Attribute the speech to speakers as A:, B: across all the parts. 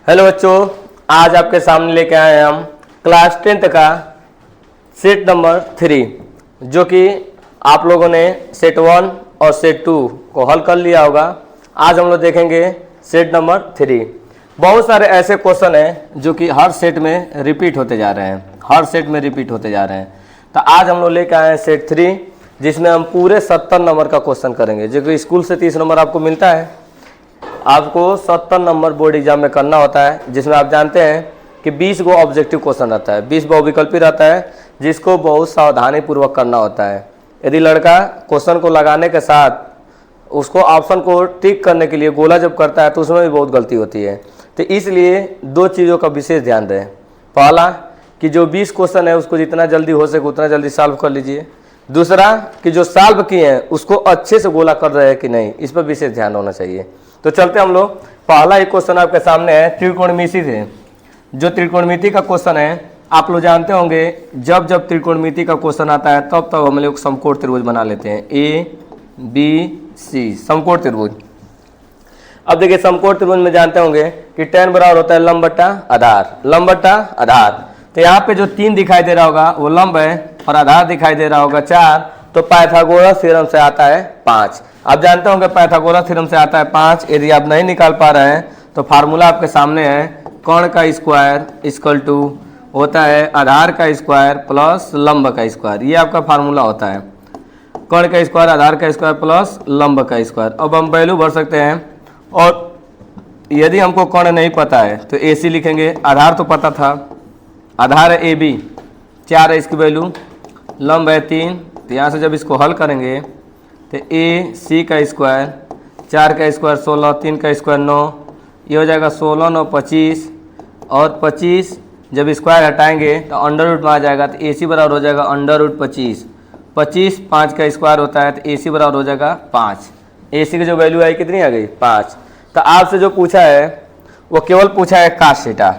A: Hello बच्चों, आज आपके सामने लेके आए हैं हम क्लास 10th का सेट नंबर 3, जो कि आप लोगों ने सेट 1 और सेट 2 को हल कर लिया होगा। आज हम लोग देखेंगे सेट नंबर 3। बहुत सारे ऐसे क्वेश्चन हैं जो कि हर सेट में रिपीट होते जा रहे हैं, तो आज हम लोग लेके आए हैं सेट 3, जिसमें हम पूरे 70 नंबर का क्वेश्चन करेंगे। जो कि स्कूल से 30 नंबर आपको मिलता है, आपको 70 नंबर बोर्ड एग्जाम में करना होता है, जिसमें आप जानते हैं कि 20 गो ऑब्जेक्टिव क्वेश्चन रहता है, 20 बहुविकल्पी रहता है, जिसको बहुत सावधानी पूर्वक करना होता है। यदि लड़का क्वेश्चन को लगाने के साथ उसको ऑप्शन को टिक करने के लिए गोला जब करता है तो उसमें भी बहुत गलती होती है। तो इसलिए दो चीज़ों का विशेष ध्यान दें। पहला कि जो 20 क्वेश्चन है उसको जितना जल्दी हो सके उतना जल्दी सॉल्व कर लीजिए। दूसरा कि जो सॉल्व किए हैं उसको अच्छे से गोला कर रहे हैं कि नहीं, इस पर विशेष ध्यान होना चाहिए। तो चलते हम लोग, पहला एक क्वेश्चन आपके सामने है त्रिकोणमिति से। जो त्रिकोणमिति का क्वेश्चन है, आप लोग जानते होंगे जब जब त्रिकोणमिति का क्वेश्चन आता है तब तब हम लोग समकोण त्रिभुज बना लेते हैं, ABC समकोण त्रिभुज। अब देखिए समकोण त्रिभुज में जानते होंगे कि tan बराबर होता है लंब बट्टा आधार। तो यहाँ पे जो 3 दिखाई दे रहा होगा वो लंब है और आधार दिखाई दे रहा होगा 4, तो पाइथागोरस थ्योरम से आता है 5। आप जानते होंगे पाइथागोरस थ्योरम से आता है 5। यदि आप नहीं निकाल पा रहे हैं तो फार्मूला आपके सामने है, कर्ण का स्क्वायर इक्वल टू होता है आधार का स्क्वायर प्लस लंब का स्क्वायर। ये आपका फार्मूला होता है, कर्ण का स्क्वायर आधार का स्क्वायर प्लस लंब का स्क्वायर। अब हम वैल्यू भर सकते हैं, और यदि हमको कर्ण नहीं पता है तो AC लिखेंगे। आधार तो पता था, आधार है AB, 4 है इसकी वैल्यू, लंब है 3। तो यहाँ से जब इसको हल करेंगे तो AC का स्क्वायर, 4 का स्क्वायर 16, 3 का स्क्वायर 9, ये हो जाएगा 16 9 25, और 25 जब स्क्वायर हटाएंगे तो अंडर रूट में आ जाएगा, तो AC बराबर हो जाएगा अंडर रूट 25। 25 5 का स्क्वायर होता है, तो AC बराबर हो जाएगा 5। AC की जो वैल्यू आई कितनी आ गई, 5। तो आपसे जो पूछा है वो केवल पूछा है काश थीटा।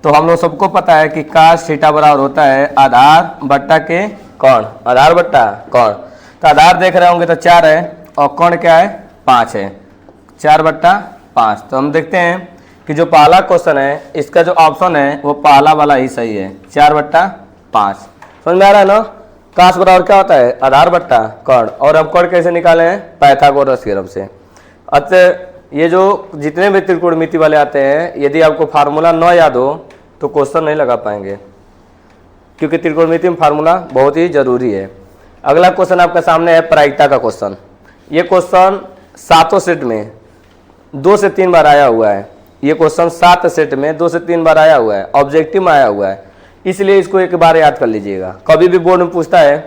A: तो हम लोग सबको पता है कि काश थीटा बराबर होता है आधार बट्टा के कर्ण, आधार बट्टा कर्ण। तो आधार देख रहे होंगे तो 4 है और कर्ण क्या है, 5 है, 4/5। तो हम देखते हैं कि जो पहला क्वेश्चन है इसका जो ऑप्शन है वो पहला वाला ही सही है, 4/5। समझ में आ रहा है ना। काश बराबर क्या होता है, आधार बट्टा कर्ण। और हम कर्ण कैसे निकाले हैं, पाइथागोरस थ्योरम से। अतः ये जो जितने भी त्रिकोणमिति वाले आते हैं, यदि आपको फार्मूला न याद हो तो क्वेश्चन नहीं लगा पाएंगे, क्योंकि त्रिकोणमिति में फार्मूला बहुत ही जरूरी है। अगला क्वेश्चन आपके सामने है प्रायिकता का क्वेश्चन। ये क्वेश्चन 7 सेट में 2 से 3 बार आया हुआ है। ये क्वेश्चन 7 सेट में 2 से 3 बार आया हुआ है, ऑब्जेक्टिव में आया हुआ है, इसलिए इसको एक बार याद कर लीजिएगा। कभी भी बोर्ड में पूछता है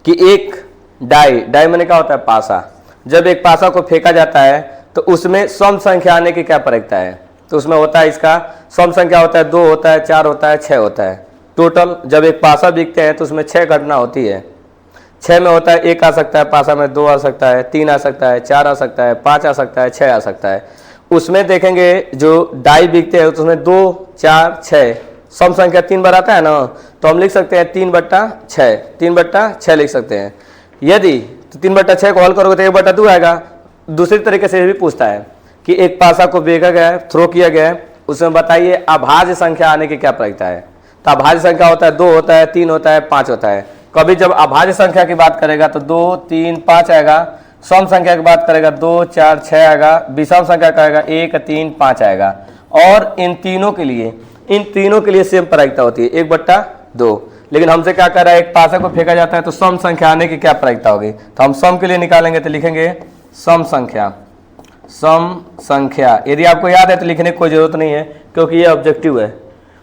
A: कि एक डाई मैंने क्या होता है, पासा। जब एक पासा को फेंका जाता है तो उसमें सम संख्या आने की क्या प्रायिकता है, तो उसमें होता है, इसका सम संख्या होता है 2 होता है, 4 होता है, 6 होता है। टोटल जब एक पासा बिकते हैं तो उसमें 6 घटना होती है। 6 में होता है 1 आ सकता है, पासा में 2 आ सकता है, 3 आ सकता है, 4 आ सकता है, 5 आ सकता है, 6 आ सकता है। उसमें देखेंगे जो डाई बिकते हैं तो उसमें 2 4 6 सम संख्या 3 बार आता है ना, तो हम लिख सकते हैं 3/6 लिख सकते हैं। यदि तो 3/6 को हल करोगे तो 1/2 आएगा। दूसरी तरीके से भी पूछता है कि एक पासा को फेंका गया है, थ्रो किया गया है, उसमें बताइए अभाज्य संख्या आने की क्या प्रायिकता है। तो अभाज्य संख्या होता है 2 होता है, 3 होता है, 5 होता है। कभी जब अभाज्य संख्या की बात करेगा तो 2 3 5 आएगा। सम संख्या की बात करेगा 2 4 6 आएगा। विषम संख्या कहेगा 1 3 5 आएगा। और इन तीनों के लिए सेम प्रायिकता होती है, 1/2। लेकिन हमसे क्या कर रहा है, एक पासा को फेंका जाता है तो सम संख्या आने की क्या प्रायिकता होगी। तो हम सम के लिए निकालेंगे तो लिखेंगे सम संख्या। यदि आपको याद है तो लिखने की कोई जरूरत नहीं है, क्योंकि ये ऑब्जेक्टिव है।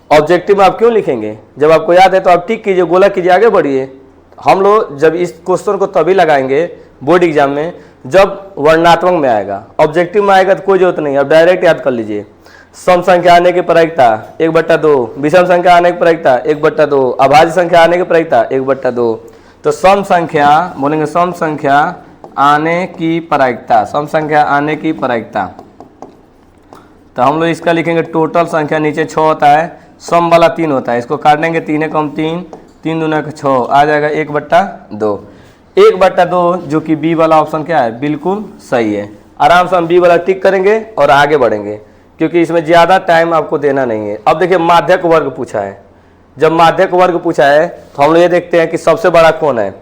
A: ऑब्जेक्टिव में आप क्यों लिखेंगे, जब आपको याद है तो आप टिक कीजिए, गोला कीजिए, आगे बढ़िए। हम लोग जब इस क्वेश्चन को तभी लगाएंगे बोर्ड एग्जाम में जब वर्णनात्मक में आएगा। ऑब्जेक्टिव में आएगा तो कोई जरूरत नहीं, आप डायरेक्ट याद कर लीजिए। सम संख्या आने की प्रायिकता 1/2, विषम संख्या आने की प्रायिकता 1/2, अभाज्य संख्या आने की प्रायिकता 1/2। तो सम संख्या बोलेंगे, सम संख्या आने की प्रायिकता। तो हम लोग इसका लिखेंगे टोटल संख्या, नीचे 6 होता है, सम वाला 3 होता है, इसको काटेंगे 3 कम 3, 3 दूना 6 आ जाएगा 1/2। 1/2 जो कि बी वाला ऑप्शन क्या है, बिल्कुल सही है। आराम से हम बी वाला टिक करेंगे और आगे बढ़ेंगे। क्योंकि इसमें ज़्यादा टाइम आपको देना नहीं है। अब देखिए माध्यक वर्ग पूछा है। जब माध्यक वर्ग पूछा है तो हम लोग ये देखते हैं कि सबसे बड़ा कौन है।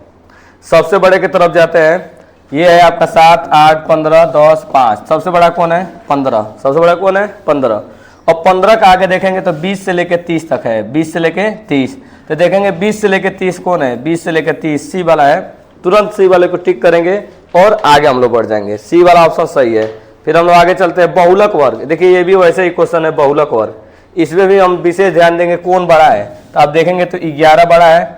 A: सबसे बड़े की तरफ जाते हैं, ये है आपका 7, 8, 15, 10, 5। सबसे बड़ा कौन है 15। सबसे बड़ा कौन है 15। और 15 का आगे देखेंगे तो 20 से लेकर 30 तक है। 20 से लेकर 30, तो देखेंगे 20 से लेकर 30 कौन है, 20 से लेकर 30 सी वाला है। तुरंत सी वाले को टिक करेंगे और आगे हम लोग बढ़ जाएंगे। सी वाला ऑप्शन सही है। फिर हम लोग आगे चलते हैं बहुलक वर्ग। देखिए ये भी वैसे ही क्वेश्चन है बहुलक वर्ग। इसमें भी हम विशेष ध्यान देंगे कौन बड़ा है। तो आप देखेंगे तो 11 बड़ा है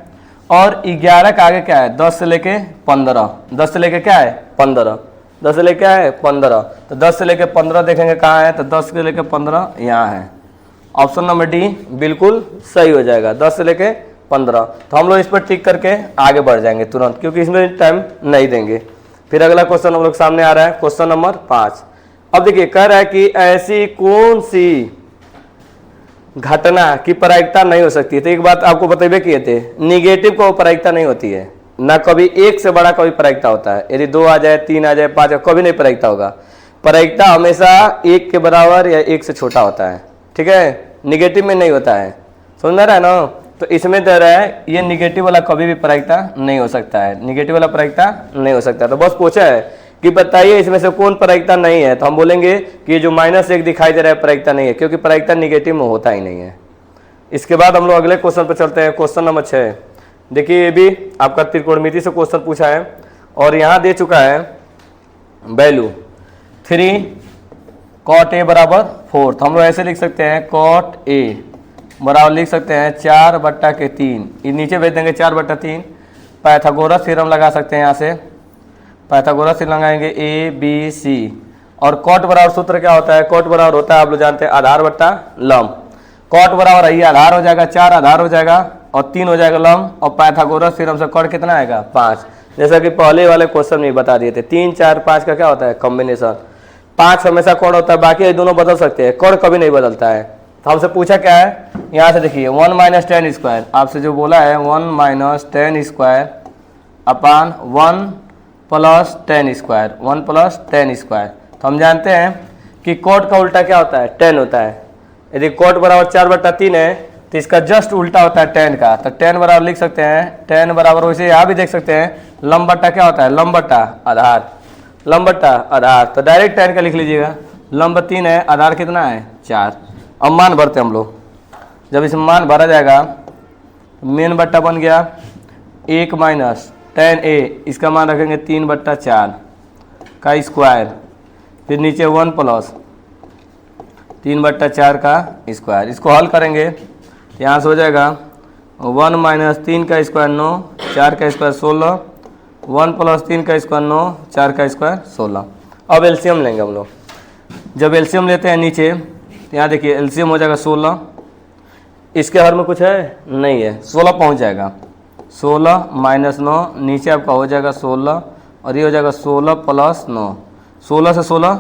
A: और 11 का आगे क्या है 10 से लेके 15। 10 से लेके क्या है 15। 10 से लेके क्या है 15। तो 10 से लेके 15 देखेंगे कहाँ है, तो 10 से लेके 15 यहाँ है। ऑप्शन नंबर डी बिल्कुल सही हो जाएगा, 10 से लेके 15। तो हम लोग इस पर टिक करके आगे बढ़ जाएंगे तुरंत, क्योंकि इसमें टाइम नहीं देंगे। फिर अगला क्वेश्चन हम लोग सामने आ रहा है, क्वेश्चन नंबर 5। अब देखिए कह रहा है कि ऐसी कौन सी घटना की प्रायिकता नहीं हो सकती है। तो एक बात आपको बतेबे किए थे, निगेटिव को प्रायिकता नहीं होती है ना, कभी एक से बड़ा कभी प्रायिकता होता है। यदि 2 आ जाए, 3 आ जाए, 5 कभी नहीं प्रायिकता होगा। प्रायिकता हमेशा 1 के बराबर या 1 से छोटा होता है, ठीक है, निगेटिव में नहीं होता है। समझ में आ रहा है ना। तो इसमें दे रहा है ये निगेटिव वाला कभी भी प्रायिकता नहीं हो सकता है, निगेटिव वाला प्रायिकता नहीं हो सकता। तो बस पूछा है कि बताइए इसमें से कौन प्रायिकता नहीं है। तो हम बोलेंगे कि ये जो -1 दिखाई दे रहा है प्रायिकता नहीं है, क्योंकि प्रायिकता निगेटिव में होता ही नहीं है। इसके बाद हम लोग अगले क्वेश्चन पर चलते हैं, क्वेश्चन नंबर 6। देखिए ये भी आपका त्रिकोणमिति से क्वेश्चन पूछा है और यहाँ दे चुका है वैल्यू 3 cot a बराबर 4। तो हम लोग ऐसे लिख सकते हैं cot a बराबर लिख सकते हैं 4/3। ये नीचे भेज देंगे 4/3। पाइथागोरस थ्योरम लगा सकते हैं, यहाँ से पाइथागोरस थ्योरम लगाएंगे ABC। और कॉट बराबर सूत्र क्या होता है, कॉट बराबर होता है आप लोग जानते हैं आधार बट्टा लंब। कॉट बराबर है आधार हो जाएगा, 4 आधार हो जाएगा और 3 हो जाएगा लंब। और पाइथागोरस थ्योरम से कॉट कितना आएगा 5, जैसा कि पहले वाले क्वेश्चन में बता दिए थे। 3, 4, 5 का क्या होता है कॉम्बिनेशन। 5 हमेशा कॉड होता है, बाकी दोनों बदल सकते हैं, कॉड कभी नहीं बदलता है। तो हमसे पूछा क्या है, यहाँ से देखिए 1 - 10 स्क्वायर आपसे जो बोला है 1 - 10 स्क्वायर अपान 1 + 10 स्क्वायर, 1 + 10 स्क्वायर। तो हम जानते हैं कि कॉट का उल्टा क्या होता है 10 होता है। यदि कॉट बराबर 4/3 है तो इसका जस्ट उल्टा होता है 10 का। तो 10 बराबर लिख सकते हैं 10 बराबर, वैसे यहाँ भी देख सकते हैं लंब बट्टा क्या होता है लंब बट्टा आधार, लंब बट्टा आधार। तो डायरेक्ट 10 का लिख लीजिएगा। लंब 3 है, आधार कितना है 4। अब मान भरते हम लोग, जब इसमें मान भरा जाएगा मेन बट्टा बन गया 1 - 10a, इसका मान रखेंगे 3/4 का स्क्वायर। फिर नीचे 1 + 3/4 का स्क्वायर। इसको हल करेंगे यहाँ से हो जाएगा 1 - 3 का स्क्वायर 9, 4 का स्क्वायर 16, 1 + 3 का स्क्वायर 9, 4 का स्क्वायर 16। अब एलसीएम लेंगे हम लोग। जब एलसीएम लेते हैं नीचे, तो यहाँ देखिए एलसीएम हो जाएगा 16। इसके हर में कुछ है नहीं है, 16 पहुँच जाएगा। 16 - 9 नीचे आपका हो जाएगा 16 और ये हो जाएगा 16 + 9। 16 से 16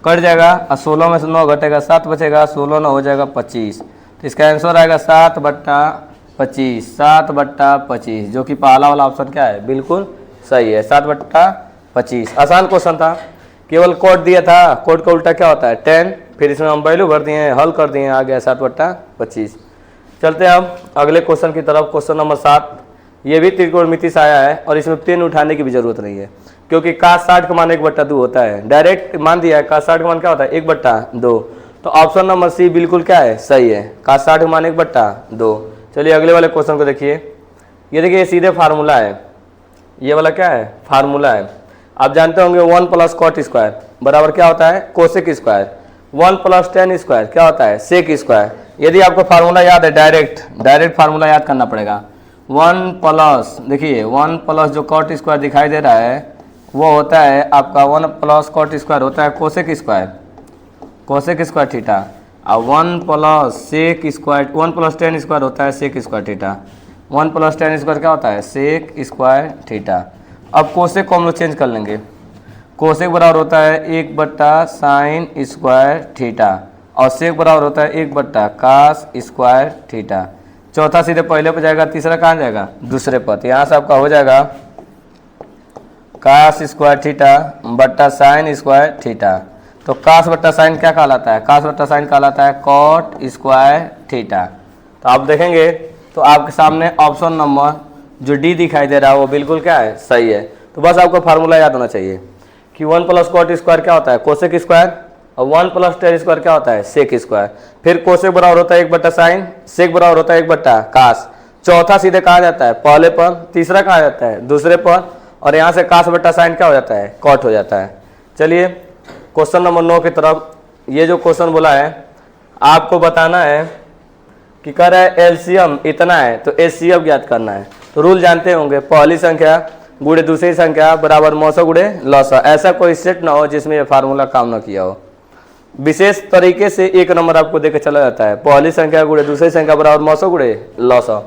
A: कट जाएगा और 16 में से 9 घटेगा 7 बचेगा, 16 9 हो जाएगा 25। तो इसका आंसर आएगा 7/25, 7/25, जो कि पहला वाला ऑप्शन क्या है बिल्कुल सही है, 7/25। आसान क्वेश्चन था, केवल कोड दिया था, कोड का उल्टा क्या होता है 10। फिर इसमें हम वैल्यू भर दिए, हल कर दिए, आ गया 7/25। चलते हैं हम अगले क्वेश्चन की तरफ, क्वेश्चन नंबर 7। ये भी त्रिकोणमिति से आया है और इसमें पेन उठाने की भी जरूरत नहीं है, क्योंकि cos 60 का मान 1/2 होता है। डायरेक्ट मान दिया है cos 60 का मान क्या होता है 1/2। तो ऑप्शन नंबर सी बिल्कुल क्या है सही है, cos 60 का मान 1/2। चलिए अगले वाले क्वेश्चन को देखिए। ये देखिए सीधे फार्मूला है, ये वाला क्या है फार्मूला है। आप जानते होंगे 1 + cot स्क्वायर बराबर क्या होता है कोसेक स्क्वायर। 1 + 10 स्क्वायर क्या होता है सेक स्क्वायर। यदि आपको फार्मूला याद है, डायरेक्ट फार्मूला याद करना पड़ेगा। 1 + देखिए 1 + जो cot स्क्वायर दिखाई दे रहा है वो होता है आपका 1 + cot स्क्वायर होता है cosec square, cosec square theta. और 1 + सेक स्क्वायर 1 + 10 स्क्वायर होता है सेक स्क्वायर थीटा। 1 + 10 स्क्वायर क्या होता है सेक स्क्वायर थीटा। अब कोसेक को हम लोग चेंज कर लेंगे, कोसेक बराबर होता है 1/sin स्क्वायर थीटा और सेक बराबर होता है 1/cos स्क्वायर थीटा। चौथा सीधे पहले पर जाएगा, तीसरा कहाँ जाएगा दूसरे पर। यहाँ से आपका हो जाएगा cos स्क्वायर थीटा बट्टा sin स्क्वायर थीटा। तो कास बट्टा साइन क्या कहलाता है? कास बट्टा साइन कहलाता है कॉट स्क्वायर थीटा। तो आप देखेंगे तो आपके सामने ऑप्शन नंबर जो डी दिखाई दे रहा है वो बिल्कुल क्या है? सही है। तो बस आपको फार्मूला याद होना चाहिए कि 1 प्लस कॉट स्क्वायर क्या होता है? कोसेक स्क्वायर, और 1 प्लस टेन स्क्वायर क्या होता है? Sec square. फिर कोसेक बराबर होता है 1 बट्टा साइन, सेक बराबर होता है 1 बट्टा कास। चौथा सीधे कहा जाता है पहले पर, तीसरा कहा जाता है दूसरे पर, और यहाँ से कास बट्टा साइन क्या हो जाता है? कॉट हो जाता है। चलिए क्वेश्चन नंबर 9 की तरफ। ये जो क्वेश्चन बोला है आपको बताना है कि कह रहा है एलसीएम इतना है तो एचसीएफ ज्ञात करना है। तो रूल जानते होंगे, पहली संख्या गुणे दूसरी संख्या बराबर मौसा गुणे लौसा। ऐसा कोई सेट ना हो जिसमें ये फार्मूला काम ना किया हो। विशेष तरीके से 1 नंबर आपको देकर चला जाता है, पहली संख्या गुणे दूसरी संख्या बराबर मौसा गुणे लौसा।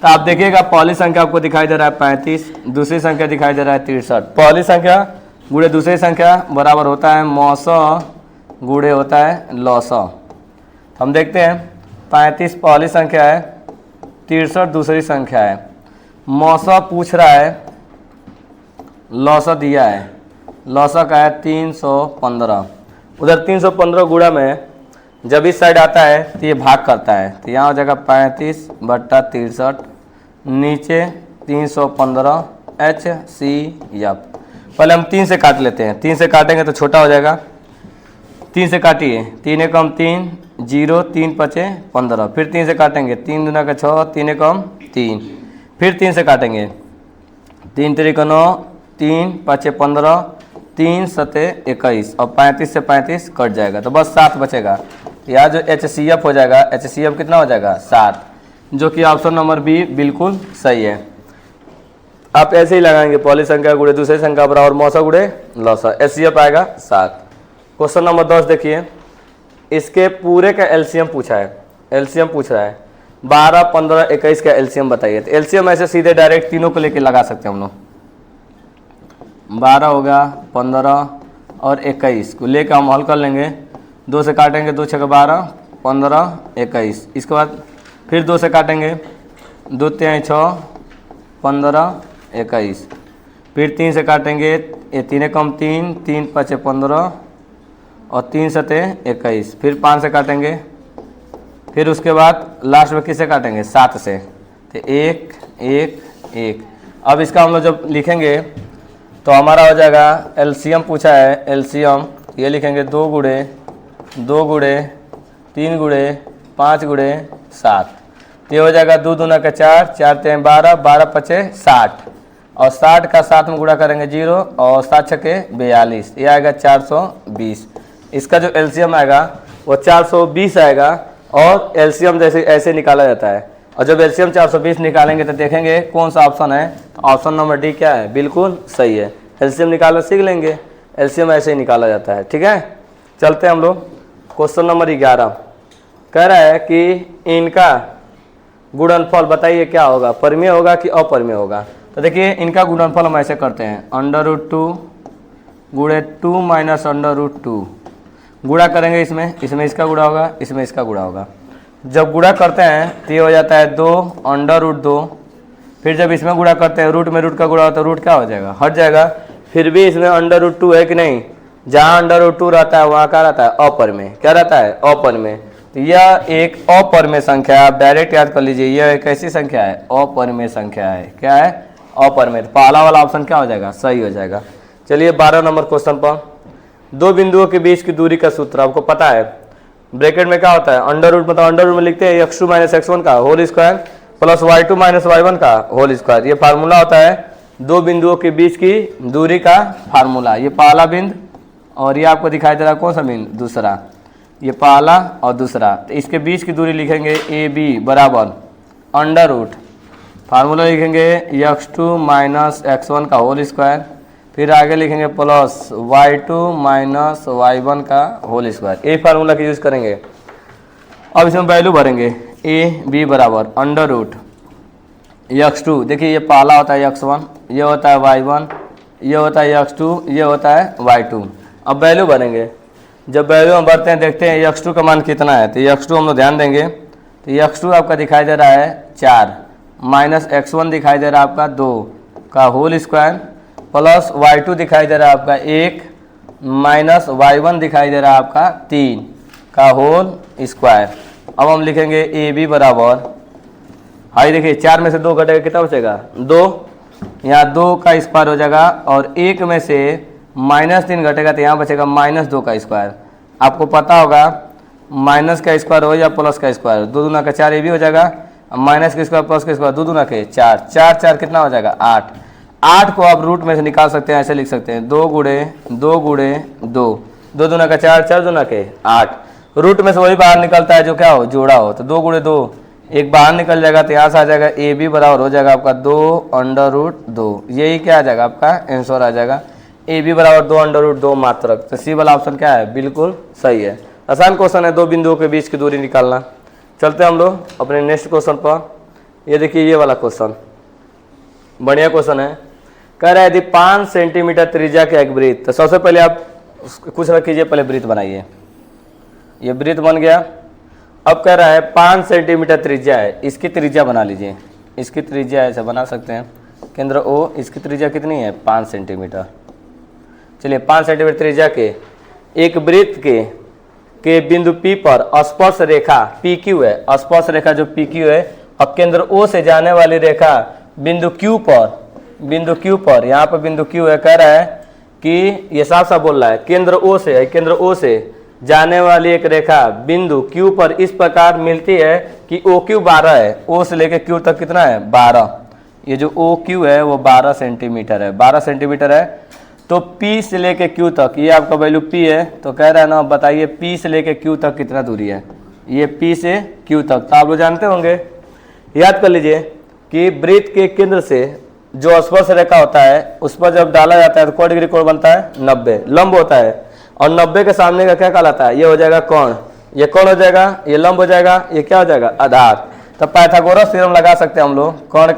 A: तो आप देखिएगा पहली संख्या आपको दिखाई दे रहा है 35, दूसरी संख्या दिखाई दे रहा है 63। पहली संख्या गुणे दूसरी संख्या बराबर होता है मौसा गुणे होता है लौसा। हम देखते हैं 35 पहली संख्या है, 63 दूसरी संख्या है। मौसा पूछ रहा है, लौसा दिया है, लौसा का है 315। उधर 315 गुणा में जब इस साइड आता है तो ये भाग करता है, तो यहाँ हो जाएगा 35 बट्टा 63, नीचे 315 HCF। पहले हम 3 से काट लेते हैं, 3 से काटेंगे तो छोटा हो जाएगा। 3 से काटिए, 3 एकम 3, 0, 3 पचे 15। फिर 3 से काटेंगे, 3 दूना का 6, 3 एकम 3। फिर 3 से काटेंगे, 3 त्रिक 9, 3 पचे 15, 3 सते 21, और 35 से 35 कट जाएगा तो बस 7 बचेगा। यहाँ जो HCF हो जाएगा, HCF कितना हो जाएगा? 7, जो कि ऑप्शन नंबर बी बिल्कुल सही है। आप ऐसे ही लगाएंगे, पहली संख्या गुणे दूसरी संख्या बराबर मौसा गुणे लौसा, HCF आएगा 7। क्वेश्चन नंबर 10 देखिए, इसके पूरे का एलसीएम पूछा है। एलसीएम पूछ रहा है 12, 15, 21 का एलसीएम बताइए। तो एलसीएम ऐसे सीधे डायरेक्ट तीनों को लेके लगा सकते हैं हम लोग। 12 हो गया, 15 और 21 को लेकर हम हल कर लेंगे। 2 से काटेंगे, 2 छः 12, 15, 21। इसके बाद फिर 2 से काटेंगे, 2 तिहाई 6, 15, 21। फिर 3 से काटेंगे, ये 3 एकम 3, 3 पचे 15 और 3 सते 21। फिर 5 से काटेंगे, फिर उसके बाद लास्ट में किससे काटेंगे? 7 से। तो 1, 1, 1। अब इसका हम लोग जब लिखेंगे तो हमारा हो जाएगा, एलसीएम पूछा है, एलसीएम ये लिखेंगे 2 गुणे 2 गुणे 3 गुणे 5 गुणे 7। ये हो जाएगा 2 दूना का 4, 4 3 12, 12 पचे 60, और 60 का 7 में गुणा करेंगे 0, और 7 छके 42, ये आएगा 420। इसका जो एलसीएम आएगा वो 420 आएगा, और एलसीएम जैसे ऐसे निकाला जाता है। और जब एलसीएम 420 निकालेंगे तो देखेंगे कौन सा ऑप्शन है, तो ऑप्शन नंबर डी क्या है? बिल्कुल सही है। एलसीएम निकालना सीख लेंगे, एलसीएम ऐसे ही निकाला जाता है। ठीक है, चलते हैं हम लोग क्वेश्चन नंबर 11। कह रहा है कि इनका गुणनफल बताइए क्या होगा, परिमेय होगा कि अपरिमेय होगा। तो देखिए इनका गुणनफल हम ऐसे करते हैं, √2 गुणे 2 माइनस √2 गुणा करेंगे, इसमें इसका गुणा होगा, इसमें इसका गुणा होगा। जब गुणा करते हैं तो ये हो जाता है 2 √2। फिर जब इसमें गुणा करते हैं, रूट में रूट का गुणा होता है, रूट क्या हो जाएगा? हट जाएगा। फिर भी इसमें √2 है कि नहीं? जहाँ √2 रहता है वहाँ क्या रहता है? अपरिमेय। क्या रहता है? अपरिमेय। तो यह एक अपरिमेय संख्या है, आप डायरेक्ट याद कर लीजिए, यह एक ऐसी संख्या है, अपरिमेय संख्या है। क्या है? अपरिमेय। तो पहला वाला ऑप्शन क्या हो जाएगा? सही हो जाएगा। चलिए 12 नंबर क्वेश्चन पर, दो बिंदुओं के बीच की दूरी का सूत्र आपको पता है। ब्रैकेट में क्या होता है? अंडर रूट, मतलब अंडर रूट में लिखते हैं x2 माइनस x1 का whole square plus y2 minus y1 का होल स्क्वायर। ये फार्मूला होता है दो बिंदुओं के बीच की दूरी का फार्मूला। ये पहला बिंदु और ये आपको दिखाई दे रहा है कौन सा बिंदु? दूसरा। ये पहला और दूसरा, तो इसके बीच की दूरी लिखेंगे AB बराबर अंडर रूट, फार्मूला लिखेंगे x2 माइनस x1 का होल स्क्वायर, फिर आगे लिखेंगे प्लस y2 माइनस y1 का होल स्क्वायर। ये फार्मूला का यूज़ करेंगे। अब इसमें वैल्यू भरेंगे AB बराबर अंडर रूट x2, देखिए ये पहला होता है x1, ये होता है y1, ये होता है x2, ये होता है y2। अब वैल्यू भरेंगे। जब वैल्यू हम भरते हैं देखते हैं x2 का मान कितना है, तो x2 हम लोग ध्यान देंगे, तो x2 आपका दिखाई दे रहा है 4 माइनस x1 दिखाई दे रहा है आपका 2 का होल स्क्वायर प्लस y2 दिखाई दे रहा है आपका 1 माइनस y1 दिखाई दे रहा है आपका 3 का होल स्क्वायर। अब हम लिखेंगे ए बी बराबर, हाई देखिए 4 में से 2 घटेगा कितना बचेगा 2, यहाँ 2 का स्क्वायर हो जाएगा और 1 में से -3 घटेगा तो यहाँ बचेगा -2 का स्क्वायर। आपको पता होगा माइनस का स्क्वायर हो या प्लस का स्क्वायर, 2 दूना का 4 ये भी हो जाएगा, माइनस का स्क्वायर प्लस का स्क्वायर 2 दूना के 4, 4 4 कितना हो जाएगा 8। 8 को आप रूट में से निकाल सकते हैं, ऐसे लिख सकते हैं 2 गुणे 2 गुणे 2, 2 दूना का 4, 4 दूना के 8। रूट में से वही बाहर निकलता है जो क्या हो जोड़ा हो, तो 2 गुणे 2 एक बाहर निकल जाएगा तो यहाँ से आ जाएगा ए बी बराबर हो जाएगा आपका 2√2। यही क्या आ जाएगा आपका आंसर आ जाएगा ए बी बराबर 2√2 मात्रक। तो सी वाला ऑप्शन क्या है बिल्कुल सही है। आसान क्वेश्चन है, 2 बिंदुओं के बीच की दूरी निकालना। चलते हैं हम लोग अपने नेक्स्ट क्वेश्चन पर। ये देखिए ये वाला क्वेश्चन बढ़िया क्वेश्चन है। कह रहा है यदि 5 सेंटीमीटर त्रिज्या के एक वृत्त, तो सबसे पहले आप कुछ रख कीजिए, पहले वृत्त बनाइए। ये वृत्त बन गया। अब कह रहा है 5 सेंटीमीटर त्रिज्या है, इसकी त्रिज्या बना लीजिए। इसकी त्रिज्या ऐसे बना सकते हैं, केंद्र ओ, इसकी त्रिज्या कितनी है 5 सेंटीमीटर। चलिए 5 सेंटीमीटर त्रिज्या के एक वृत्त के बिंदु P पर स्पर्श रेखा PQ है, स्पर्श रेखा जो PQ है, और केंद्र O से जाने वाली रेखा बिंदु Q पर, यहाँ पर बिंदु Q है। कह रहा है कि ये साफ साफ बोल रहा है केंद्र O से है, केंद्र O से जाने वाली एक रेखा बिंदु Q पर इस प्रकार मिलती है कि OQ 12 है, O से लेकर Q तक कितना है 12। ये जो OQ है वो 12 सेंटीमीटर है, 12 सेंटीमीटर है। तो P से लेके Q तक, ये आपका वैल्यू P है, तो कह रहा है ना बताइए P से लेके Q तक कितना दूरी है। ये P से Q तक तो आप लोग जानते होंगे, याद कर लीजिए कि वृत्त के केंद्र से जो स्पर्श रेखा होता है उस पर जब डाला जाता है तो कोण डिग्री कोण बनता है 90, लंब होता है। और 90 के सामने का क्या कहलाता है, ये हो जाएगा कोण, ये कोण हो जाएगा, ये लंब हो जाएगा, ये क्या हो जाएगा आधार। तो पाइथागोरस थ्योरम लगा सकते हैं हम लोग, कोण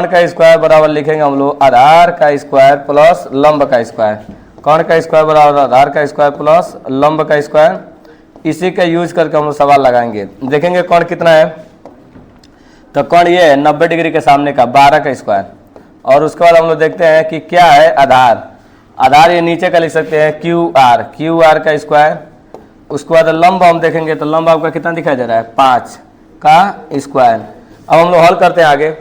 A: का स्क्वायर बराबर लिखेंगे हम लोग आधार का स्क्वायर प्लस लंब का स्क्वायर। कोण का स्क्वायर बराबर आधार का स्क्वायर प्लस लंब का स्क्वायर। इसी का यूज करके हम लोग सवाल लगाएंगे। देखेंगे कोण कितना है, तो कोण ये है 90 डिग्री के सामने का 12 का स्क्वायर। और उसके बाद हम लोग देखते हैं कि क्या है आधार ये नीचे का लिख सकते हैं क्यू आर का स्क्वायर। उसके बाद लंब हम देखेंगे तो लंब आपका कितना दिखाई दे रहा है 5 का स्क्वायर। अब हम लोग हल करते हैं, आगे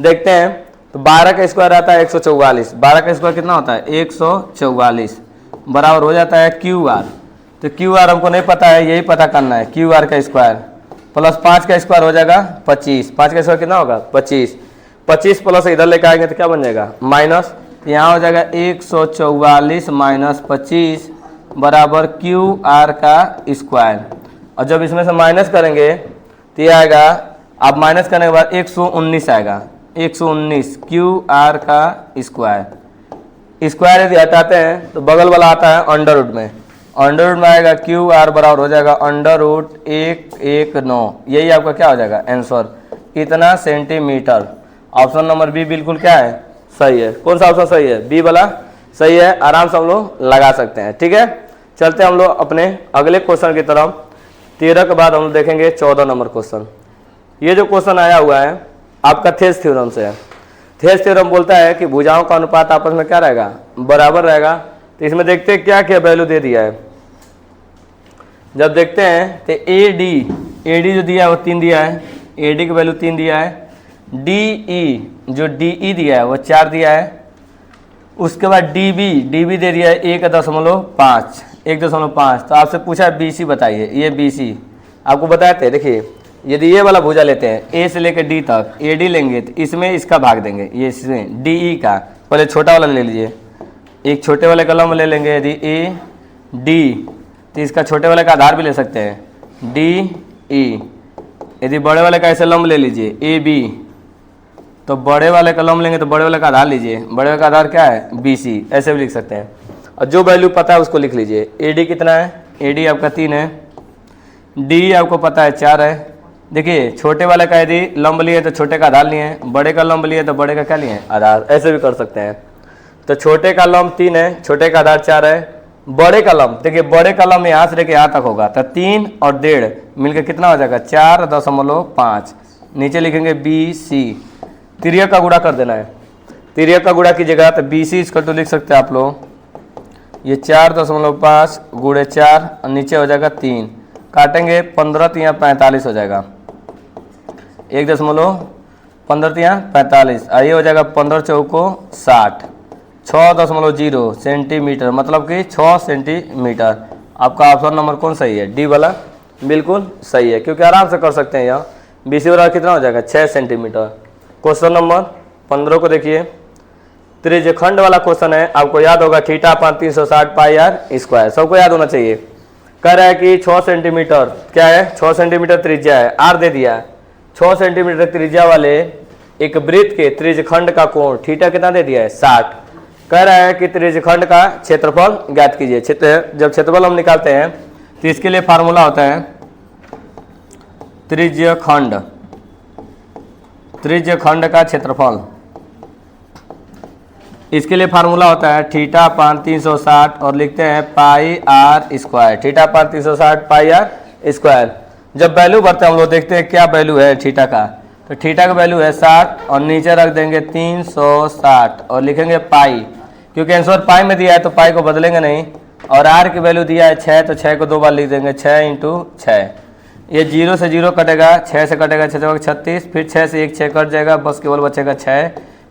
A: देखते हैं। तो 12 का स्क्वायर आता है 144, 12 का स्क्वायर कितना होता है 144 बराबर हो जाता है क्यू आर। तो क्यू आर हमको नहीं पता है, यही पता करना है। क्यू आर का स्क्वायर प्लस 5 का स्क्वायर हो जाएगा 25, 5 का स्क्वायर कितना होगा 25, 25 प्लस इधर लेकर आएंगे तो क्या बन जाएगा माइनस, यहाँ हो जाएगा 144 माइनस 25 बराबर क्यू आर का स्क्वायर। और जब इसमें से माइनस करेंगे तो ये आएगा, आप माइनस करने के बाद 119 आएगा, 119 क्यू आर का स्क्वायर। स्क्वायर यदि हटाते हैं तो बगल वाला आता है अंडर रूट में, अंडर रूट में आएगा क्यू आर बराबर हो जाएगा अंडर रूट 119। यही आपका क्या हो जाएगा आंसर, इतना सेंटीमीटर। ऑप्शन नंबर बी बिल्कुल क्या है सही है। कौन सा ऑप्शन सही है, बी वाला सही है, आराम से हम लोग लगा सकते हैं। ठीक है, चलते हैं हम लोग अपने अगले क्वेश्चन की तरफ। 13 के बाद हम लोग देखेंगे 14 नंबर क्वेश्चन। ये जो क्वेश्चन आया हुआ है आपका थेस थ्योरम से है। थेस थ्योरम बोलता है कि भुजाओं का अनुपात आपस में क्या रहेगा बराबर रहेगा। तो इसमें देखते हैं क्या क्या वैल्यू दे दिया है। जब देखते हैं तो एडी जो दिया है वो 3 दिया है, एडी की वैल्यू 3 दिया है। डीई जो डीई दिया है वो 4 दिया है। उसके बाद डीबी दे दिया है 1.5। तो आपसे पूछा है बीसी बताइए। ये बीसी आपको बताए थे। देखिए यदि ये वाला भुजा लेते हैं ए से लेकर डी तक, एडी लेंगे तो इसमें इसका भाग देंगे, ये इसमें डीई का। पहले छोटा वाला ले लीजिए, एक छोटे वाले का लंब ले लेंगे यदि ए डी, तो इसका छोटे वाले का आधार भी ले सकते हैं डी ई। यदि बड़े वाले का ऐसे लंब ले लीजिए ए बी, तो बड़े वाले का लंब लेंगे तो बड़े वाले का आधार लीजिए, बड़े वाले का आधार क्या है बी सी, ऐसे भी लिख सकते हैं। और जो वैल्यू पता है उसको लिख लीजिए। ए डी कितना है, ए डी आपका 3 है, डी आपको पता है 4 है। देखिए छोटे वाले का यदि लंब लिए तो छोटे का आधार लिए, बड़े का लंब लिए तो बड़े का क्या लिए आधार, ऐसे भी कर सकते हैं। तो छोटे का लंब 3 है, छोटे का आधार 4 है। बड़े का लंब देखिए, बड़े का लंब यहाँ से लेके यहाँ तक होगा तो 3 और 1.5 मिलकर कितना हो जाएगा 4.5। नीचे लिखेंगे बी सी, तिर्यक का गुणा कर देना है। तिर्यक का गुणा कीजिएगा तो बी सी इसको तो लिख सकते हैं आप लोग ये 4.5 गुणे 4 और नीचे हो जाएगा 3, काटेंगे 15 3 45 हो जाएगा, 1.15 3 45, ये हो जाएगा 15 चौको 60, 6.0 सेंटीमीटर, मतलब कि 6 सेंटीमीटर। आपका ऑप्शन नंबर कौन सही है? डी वाला बिल्कुल सही है, क्योंकि आराम से कर सकते हैं। यहाँ BC बराबर कितना हो जाएगा? 6 सेंटीमीटर। क्वेश्चन नंबर 15 को देखिए, त्रिज्यखंड वाला क्वेश्चन है। आपको याद होगा theta upon 360 pi r square, सबको याद होना चाहिए। कह रहा है कि 6 सेंटीमीटर क्या है? 6 सेंटीमीटर त्रिज्या है, आर दे दिया है। 6 सेंटीमीटर त्रिज्या वाले एक वृत्त के त्रिज्यखंड का कोण थीटा कितना दे दिया है? 60। कह रहा है कि त्रिज्यखंड का क्षेत्रफल ज्ञात कीजिए। जब क्षेत्रफल हम निकालते हैं तो इसके लिए फार्मूला होता है त्रिज्यखंड का क्षेत्रफल। इसके लिए फार्मूला होता है थीटा अपान 360 और लिखते हैं pi r square, theta upon 360 pi r square. जब वैल्यू भरते हैं हम लोग देखते हैं क्या वैल्यू है थीटा का, तो थीटा का वैल्यू है 60 और नीचे रख देंगे 360 और लिखेंगे पाई, क्योंकि आंसर पाई में दिया है तो पाई को बदलेंगे नहीं। और आर की वैल्यू दिया है 6, तो 6 को 2 बार लिख देंगे, 6 × 6। ये 0 से 0 कटेगा, 6 से कटेगा 6 36, फिर 6 से 1 6 कट जाएगा, बस केवल बचेगा 6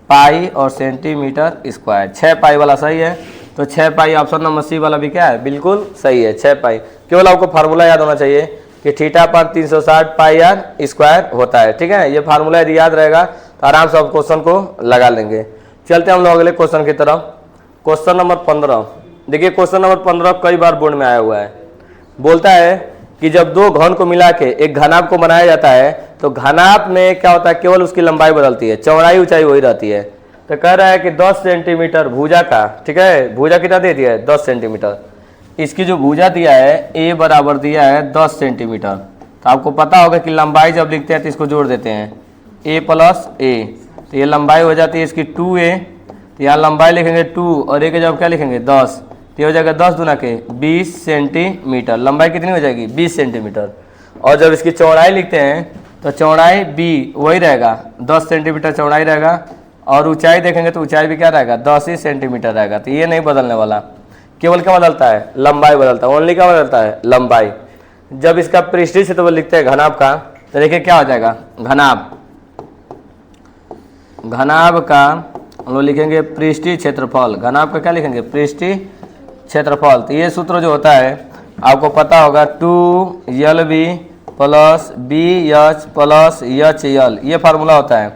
A: पाई और सेंटीमीटर स्क्वायर। 6 पाई वाला सही है, तो 6 पाई ऑप्शन नंबर सी वाला भी क्या है? बिल्कुल सही है, 6 पाई। केवल आपको फार्मूला याद होना चाहिए कि थीटा पर 360 पाई आर स्क्वायर होता है। ठीक है, ये फार्मूला यदि याद रहेगा तो आराम से आप क्वेश्चन को लगा लेंगे। चलते हैं हम लोग अगले क्वेश्चन की तरफ। क्वेश्चन नंबर 15 देखिए, क्वेश्चन नंबर 15 कई बार बोर्ड में आया हुआ है। बोलता है कि जब दो घन को मिला के एक घनाभ को बनाया जाता है तो घनाभ में क्या होता है? केवल उसकी लंबाई बदलती है, चौड़ाई ऊंचाई वही रहती है। तो कह रहा है कि 10 सेंटीमीटर भुजा का, ठीक है, भुजा कितना दे दिया है? 10 सेंटीमीटर। इसकी जो भुजा दिया है ए बराबर दिया है 10 सेंटीमीटर। तो आपको पता होगा कि लंबाई जब लिखते हैं तो इसको जोड़ देते हैं, a + a, तो ये लंबाई हो जाती है इसकी 2a। तो यहाँ लंबाई लिखेंगे 2 और a के जब क्या लिखेंगे? 10, तो ये हो जाएगा 10 दूना के 20 सेंटीमीटर। लंबाई कितनी हो जाएगी? 20 सेंटीमीटर। और जब इसकी चौड़ाई लिखते हैं तो चौड़ाई b वही रहेगा, 10 सेंटीमीटर चौड़ाई रहेगा। और ऊंचाई देखेंगे तो ऊंचाई भी क्या रहेगा? 10 ही सेंटीमीटर रहेगा। तो ये नहीं बदलने वाला, केवल क्या बदलता है? लंबाई बदलता है, ओनली क्या बदलता है? लंबाई। जब इसका पृष्ठीय क्षेत्रफल लिखते हैं घनाभ का, तो देखिए क्या हो जाएगा? घनाभ का हम लोग लिखेंगे पृष्ठीय क्षेत्रफल। घनाभ का क्या लिखेंगे? पृष्ठीय क्षेत्रफल। तो ये सूत्र जो होता है आपको पता होगा 2LB + BH + HL, ये फार्मूला होता है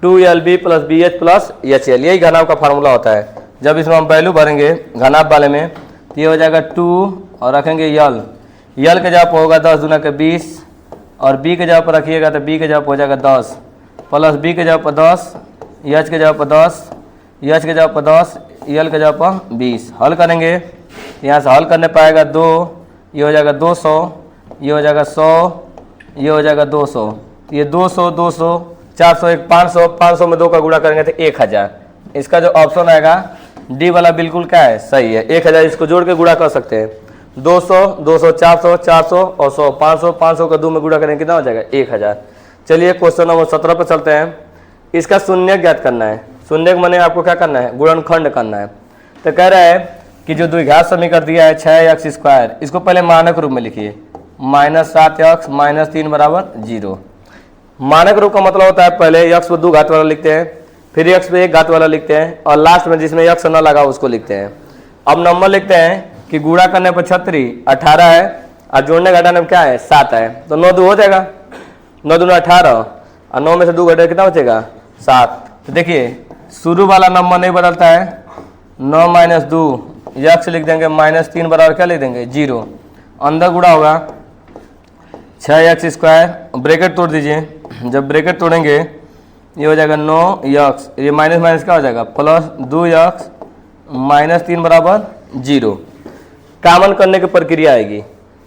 A: 2LB + BH + HL, यही घनाभ का फार्मूला होता है। जब इसमें हम वैल्यू भरेंगे घनाभ वाले में तो ये हो जाएगा 2 और रखेंगे यल के जगह पर होगा 10 दूना के 20 और b के जगह पर रखिएगा तो b के जगह पर हो जाएगा 10 प्लस b के जगह पर 10, h के जगह पर 10, h के जगह पर 10, यल के जगह पर 20। हल करेंगे, यहाँ से हल करने पाएगा 2, ये हो जाएगा 200, ये हो जाएगा 100, ये हो जाएगा 200, ये 200 200 400 1 500, 500 में 2 का गुणा करेंगे तो 1000। इसका जो ऑप्शन आएगा डी वाला बिल्कुल क्या है? सही है, 1000। इसको जोड़ के गुणा कर सकते हैं, 200 200 400 400 और 100, 500 500 का 2 में गुणा करेंगे कितना हो जाएगा? 1000। चलिए क्वेश्चन नंबर 17 पर चलते हैं। इसका शून्यक ज्ञात करना है। शून्यक माने आपको क्या करना है? गुणनखंड करना है। तो कह रहा है कि जो द्विघात समीकरण दिया है 6x², इसको पहले मानक रूप में लिखिए, -7x - 3 = 0। मानक रूप का मतलब होता है पहले x को 2 घात वाला लिखते हैं, फिर x पे 1 घात वाला लिखते हैं और लास्ट में जिसमें x न लगा उसको लिखते हैं। अब नंबर लिखते हैं कि गुणा करने पर 18 है और जोड़ने घटाने में क्या है? 7 है, तो 9 2 हो जाएगा, 9 दूना 18 और 9 में से 2 घटे कितना बचेगा? 7। तो देखिए शुरू वाला नंबर नहीं बदलता है, 9 - 2 x लिख देंगे, -3 बराबर क्या लिख देंगे? 0। अंदर गुणा होगा 6x², ब्रैकेट तोड़ दीजिए। जब ब्रैकेट तोड़ेंगे ये हो जाएगा 9x, ये माइनस माइनस क्या हो जाएगा? +2x - 3 = 0। कामन करने की प्रक्रिया आएगी।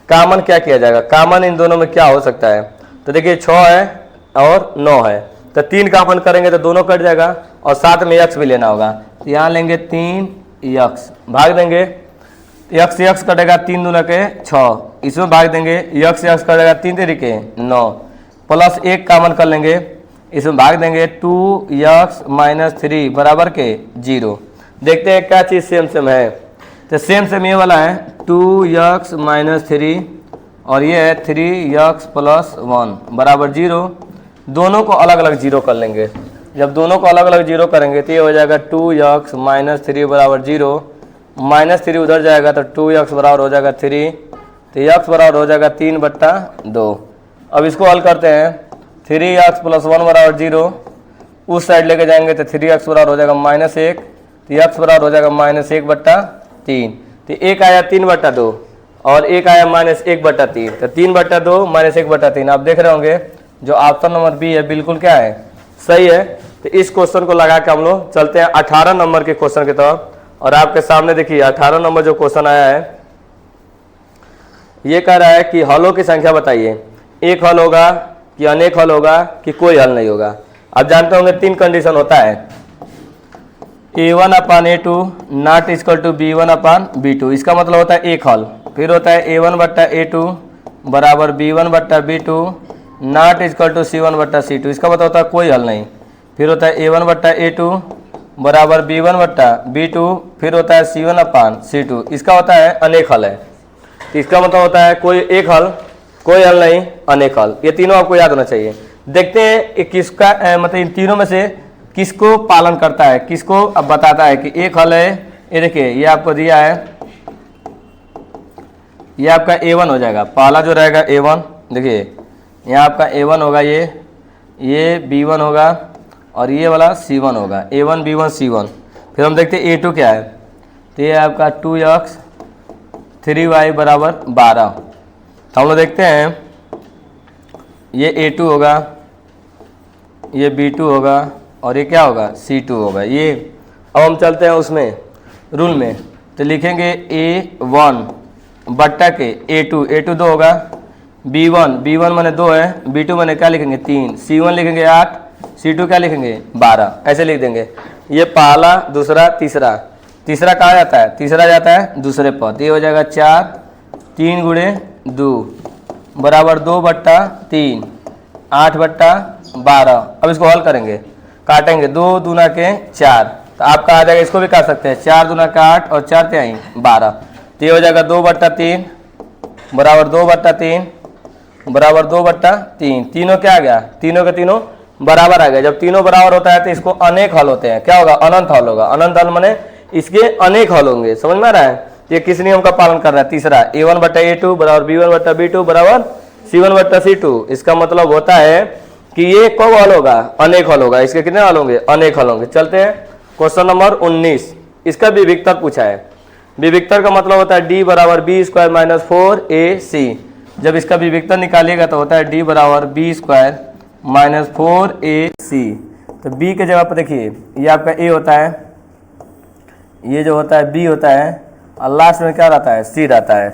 A: कामन क्या किया जाएगा? कामन इन दोनों में क्या हो सकता है? तो देखिए 6 है और 9 है, तो 3 कामन करेंगे तो दोनों कट जाएगा और साथ में x भी लेना होगा। तो यहाँ लेंगे 3x, भाग देंगे, x कटेगा 3 दूना के 6, इसमें भाग देंगे, x कटेगा 3 तरीके 9 प्लस 1 कामन कर लेंगे, इसमें भाग देंगे 2x - 3 बराबर के 0। देखते हैं क्या चीज़ सेम सेम है। तो सेम ये वाला है 2x माइनस 3 और ये है 3x प्लस 1 बराबर 0। दोनों को अलग अलग जीरो कर लेंगे। जब दोनों को अलग अलग जीरो करेंगे तो ये हो जाएगा 2x माइनस 3 बराबर 0, माइनस 3 उधर जाएगा तो 2x बराबर हो जाएगा 3, तो x बराबर हो जाएगा 3/2। अब इसको हल करते हैं। 3x प्लस 1 बराबर 0, उस साइड लेके जाएंगे तो 3x बराबर हो जाएगा -1, तो x बराबर हो जाएगा -1/3। तो एक आया 3/2 और एक आया -1/3, तो 3/2 -1/3। आप देख रहे होंगे जो ऑप्शन नंबर बी है बिल्कुल क्या है, सही है। तो इस क्वेश्चन को लगा के हम लोग चलते हैं 18 नंबर के क्वेश्चन की तरफ। और आपके सामने देखिए 18 नंबर जो क्वेश्चन आया है ये कह रहा है कि हलों की संख्या बताइए। एक हल होगा कि अनेक हल होगा कि कोई हल नहीं होगा। आप जानते होंगे 3 कंडीशन होता है, a1/a2 not equal to b1/b2। इसका मतलब होता है एक हल। फिर होता है a1/a2 बराबर b1/b2 not equal to c1/c2। इसका मतलब होता है कोई हल नहीं। फिर होता है a1/a2 बराबर b1/b2, फिर होता है c1/c2। इसका होता है अनेक हल है। तो इसका मतलब होता है कोई एक हल, कोई हल नहीं, अनेक हल। ये तीनों आपको याद होना चाहिए। देखते हैं किसका मतलब इन तीनों में से किसको पालन करता है, किसको अब बताता है कि एक हल है। ये देखिए ये आपको दिया है, ये आपका a1 हो जाएगा। पहला जो रहेगा a1, देखिए यहाँ आपका a1 होगा, ये b1 होगा और ये वाला c1 होगा, a1 b1 c1। फिर हम देखते हैं a2 क्या है, तो ये आपका 2x 3y बराबर 12। तो हम लोग देखते हैं ये a2 होगा, ये b2 होगा और ये क्या होगा c2 होगा। ये अब हम चलते हैं उसमें रूल में, तो लिखेंगे a1 बट्टा के a2 2 होगा, b1 मैंने 2 है, b2 मैंने क्या लिखेंगे 3, c1 लिखेंगे 8, c2 क्या लिखेंगे 12, ऐसे लिख देंगे। ये पहला, दूसरा, तीसरा कहाँ जाता है, तीसरा जाता है दूसरे पद। ये हो जाएगा 4, 3 गुणे 2 बराबर 2/3, 8/12। अब इसको हल करेंगे, काटेंगे, 2 दूना के 4, तो आपका आ जाएगा, इसको भी काट सकते हैं, 4 दूना का 8 और 4 3 12। तो ये हो जाएगा 2/3 बराबर 2/3 बराबर 2/3। तीनों क्या आ गया, तीनों के तीनों बराबर आ गया। जब तीनों बराबर होता है तो इसको अनेक हल होते हैं। क्या होगा, अनंत हल होगा। अनंत हल माने इसके अनेक हल होंगे। समझ में आ रहा है। ये किस नियम का पालन कर रहा है, तीसरा, a1/a2 बराबर b1/b2 बराबर c1/c2। इसका मतलब होता है कि ये कब हल होगा, अनेक हल होगा। इसके कितने हल होंगे, अनेक हल होंगे। चलते हैं क्वेश्चन नंबर 19। इसका विविक्तर पूछा है। विविक्तर का मतलब होता है d बराबर b² - 4ac। जब इसका विविक्तर निकालिएगा तो होता है d बराबर b² - 4ac। तो b के जगह पर देखिए ये आपका a होता है, ये जो होता है b होता है और लास्ट में क्या रहता है, c रहता है।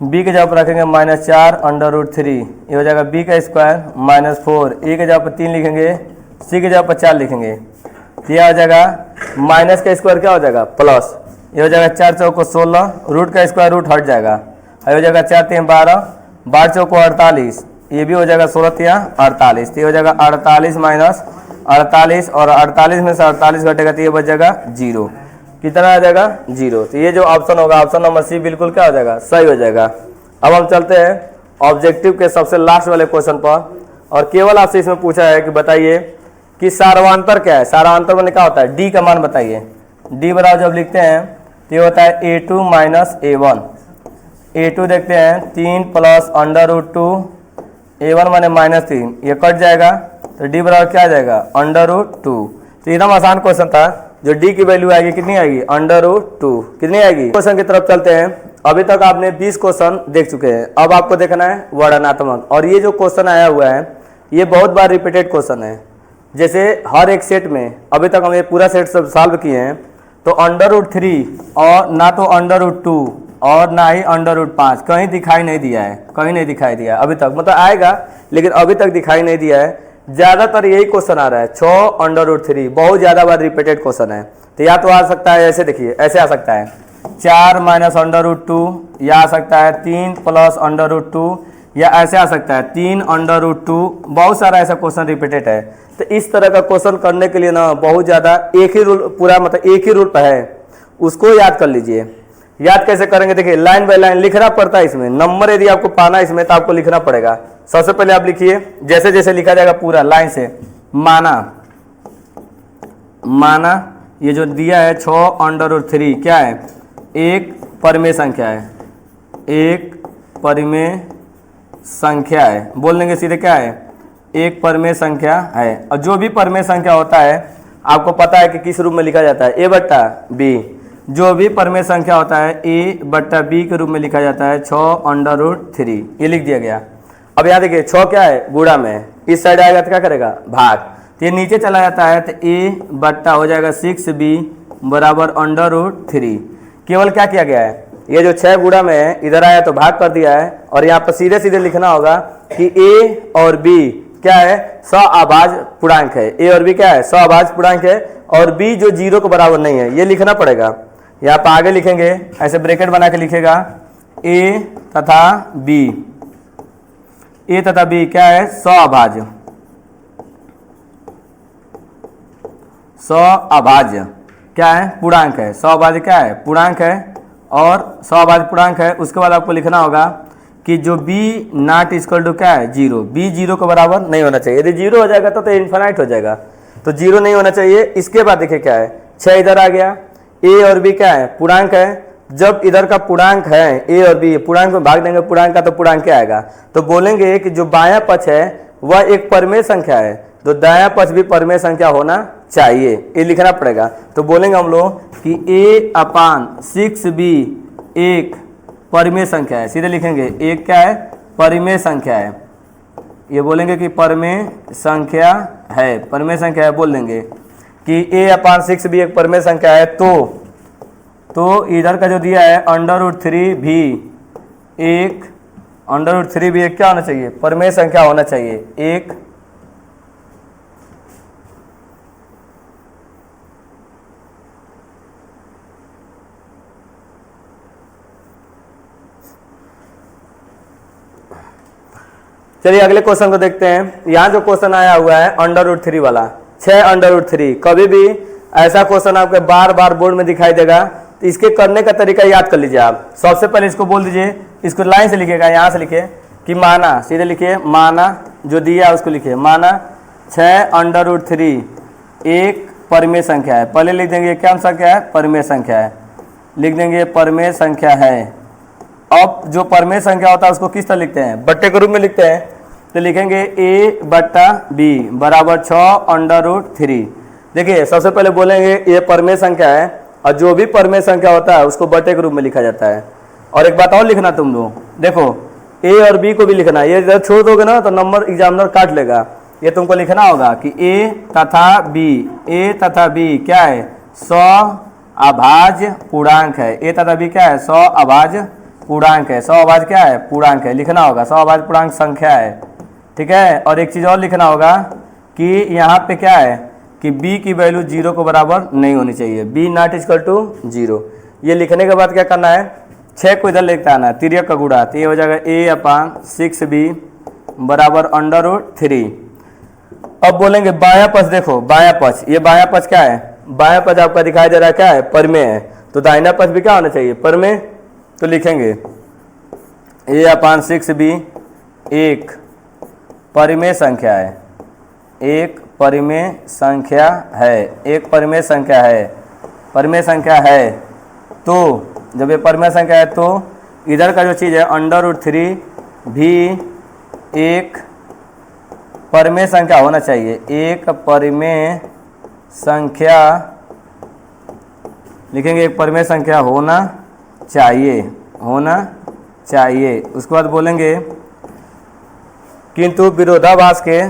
A: b के जगह पर रखेंगे -4√3, ये हो जाएगा b का स्क्वायर -4। a के जगह पर 3 लिखेंगे, c के जगह पर 4 लिखेंगे, तो यह हो जाएगा माइनस का स्क्वायर क्या हो जाएगा प्लस। ये हो जाएगा 4 चौको 16, रूट का स्क्वायर रूट हट जाएगा, ये हो जाएगा 4 3 12, 12 चौको 48, ये भी हो जाएगा 16 3 48। तो ये हो जाएगा 48 माइनस 48 और 48 में से 48 घटेगा तो ये बच जाएगा 0। कितना आ जाएगा 0। तो ये जो ऑप्शन होगा, ऑप्शन नंबर सी बिल्कुल क्या हो जाएगा, सही हो जाएगा। अब हम चलते हैं ऑब्जेक्टिव के सबसे लास्ट वाले क्वेश्चन पर। और केवल आपसे इसमें पूछा है कि बताइए कि सारांतर क्या है। सारांतर में क्या होता है, डी का मान बताइए। डी बराबर जब लिखते हैं तो ये होता है a2 माइनस a1। a2 देखते हैं 3 प्लस √2, a1 माने -3, ये कट जाएगा तो डी बराबर क्या आ जाएगा √2। तो एकदम आसान क्वेश्चन था। जो डी की वैल्यू आएगी कितनी आएगी, √2 कितनी आएगी। क्वेश्चन की तरफ चलते हैं। अभी तक आपने 20 क्वेश्चन देख चुके हैं। अब आपको देखना है वर्णनात्मक। और ये जो क्वेश्चन आया हुआ है ये बहुत बार रिपीटेड क्वेश्चन है। जैसे हर एक सेट में अभी तक हम ये पूरा सेट सब सॉल्व किए हैं, तो √3 और ना तो √2 और ना ही √5 कहीं दिखाई नहीं दिया है, कहीं नहीं दिखाई दिया है अभी तक। मतलब आएगा लेकिन अभी तक दिखाई नहीं दिया है। ज़्यादातर यही क्वेश्चन आ रहा है 6 √3, बहुत ज़्यादा बार रिपीटेड क्वेश्चन है। तो या तो आ सकता है ऐसे, देखिए ऐसे आ सकता है 4 माइनस √2, या आ सकता है 3 प्लस √2, या ऐसे आ सकता है 3 √2। बहुत सारा ऐसा क्वेश्चन रिपीटेड है। तो इस तरह का क्वेश्चन करने के लिए ना बहुत ज़्यादा एक ही रूल, पूरा मतलब एक ही रूल है, उसको याद कर लीजिए। याद कैसे करेंगे, देखिए लाइन बाय लाइन लिखना पड़ता है इसमें, नंबर यदि आपको पाना है इसमें तो आपको लिखना पड़ेगा। सबसे पहले आप लिखिए, जैसे जैसे लिखा जाएगा पूरा लाइन से, माना ये जो दिया है 6√3 क्या है, एक परिमेय संख्या है, एक परिमेय संख्या है, बोल देंगे सीधे क्या है, एक परिमेय संख्या है। और जो भी परिमेय संख्या होता है आपको पता है कि किस रूप में लिखा जाता है, a बट्टा b। जो भी परिमेय संख्या होता है a बट्टा b के रूप में लिखा जाता है 6√3, ये लिख दिया गया। अब यहाँ देखिए 6 क्या है, गुणा में, इस साइड आएगा तो क्या करेगा, भाग, तो ये नीचे चला जाता है तो a बट्टा हो जाएगा 6b बराबर √3। केवल क्या किया गया है, ये जो 6 गुणा में है इधर आया तो भाग कर दिया है, और यहाँ पर सीधे सीधे लिखना होगा कि a और b क्या है, सअभाज्य पूर्णांक है। a और b क्या है, सअभाज्य पूर्णांक है, और b जो 0 के बराबर नहीं है, ये लिखना पड़ेगा। यहाँ पर आगे लिखेंगे, ऐसे ब्रैकेट बना के लिखेगा a तथा b क्या है, सअभाज्य क्या है, पूर्णांक है, सअभाज्य क्या है, पूर्णांक है, और सअभाज्य पूर्णांक है। उसके बाद आपको लिखना होगा कि जो b नॉट इक्वल टू क्या है, 0, b 0 के बराबर नहीं होना चाहिए। यदि 0 हो जाएगा तो इन्फिनाइट हो जाएगा, तो 0 नहीं होना चाहिए। इसके बाद देखिए क्या है, 6 इधर आ गया, a और b क्या है, पूर्णांक है। जब इधर का पूर्णांक है a और b, पूर्णांक में भाग देंगे पूर्णांक का तो पूर्णांक क्या आएगा, तो बोलेंगे कि जो बायां पक्ष है वह एक परिमेय संख्या है, तो दायां पक्ष भी परिमेय संख्या होना चाहिए, ये लिखना पड़ेगा। तो बोलेंगे हम लोग कि a/6b एक परिमेय संख्या है, सीधे लिखेंगे एक क्या है, परिमेय संख्या है। ये बोलेंगे कि परिमेय संख्या है, परिमेय संख्या है, बोल देंगे कि a/6b एक परिमेय संख्या है। तो इधर का जो दिया है √3 भी एक, √3 भी एक क्या होना चाहिए, परिमेय संख्या होना चाहिए, एक। चलिए अगले क्वेश्चन को देखते हैं। यहाँ जो क्वेश्चन आया हुआ है √3 वाला, 6√3। कभी भी ऐसा क्वेश्चन आपके बार बार बोर्ड में दिखाई देगा, तो इसके करने का तरीका याद कर लीजिए आप। सबसे पहले इसको बोल दीजिए, इसको लाइन से लिखिएगा, यहाँ से लिखिए कि माना, सीधे लिखिए माना, जो दिया है उसको लिखिए, माना 6√3 एक परिमेय संख्या है। पहले लिख देंगे क्या संख्या है, परिमेय संख्या है, लिख देंगे परिमेय संख्या है। अब जो परिमेय संख्या होता है उसको किस तरह लिखते हैं, बट्टे के रूप में लिखते हैं, तो लिखेंगे a बट्टा b बराबर 6√3। देखिए सबसे पहले बोलेंगे ये परिमेय संख्या है, और जो भी परिमेय संख्या होता है उसको बट्टे के रूप में लिखा जाता है। और एक बात और लिखना तुम लोग, देखो a और b को भी लिखना, ये इधर छोड़ दोगे ना तो नंबर एग्जामिनर काट लेगा। ये तुमको लिखना होगा कि a तथा b क्या है, सअभाज्य पूर्णांक है। a तथा b क्या है, सअभाज्य पूर्णांक है, सअभाज्य क्या है, पूर्णांक है, लिखना होगा, सअभाज्य पूर्णांक संख्या है, ठीक है। और एक चीज़ और लिखना होगा कि यहाँ पे क्या है कि b की वैल्यू 0 के बराबर नहीं होनी चाहिए, b नॉट इक्वल टू 0। ये लिखने के बाद क्या करना है, 6 को इधर लेकर आना है, तिर्यक का गुणा, तो ये हो जाएगा a/6b बराबर √3। अब बोलेंगे बायां पक्ष, देखो बायां पक्ष, ये बायां पक्ष क्या है, बायां पक्ष आपका दिखाई दे रहा है क्या है, परिमेय है, तो दाहिना पक्ष भी क्या होना चाहिए, परिमेय। तो लिखेंगे a/6b एक परिमेय संख्या है, एक परिमेय संख्या है, एक परिमेय संख्या है, परिमेय संख्या है। तो जब ये परिमेय संख्या है तो इधर का जो चीज़ है √3 भी एक परिमेय संख्या होना चाहिए, एक परिमेय संख्या लिखेंगे, एक परिमेय संख्या होना चाहिए। उसके बाद बोलेंगे किंतु विरोधाभास के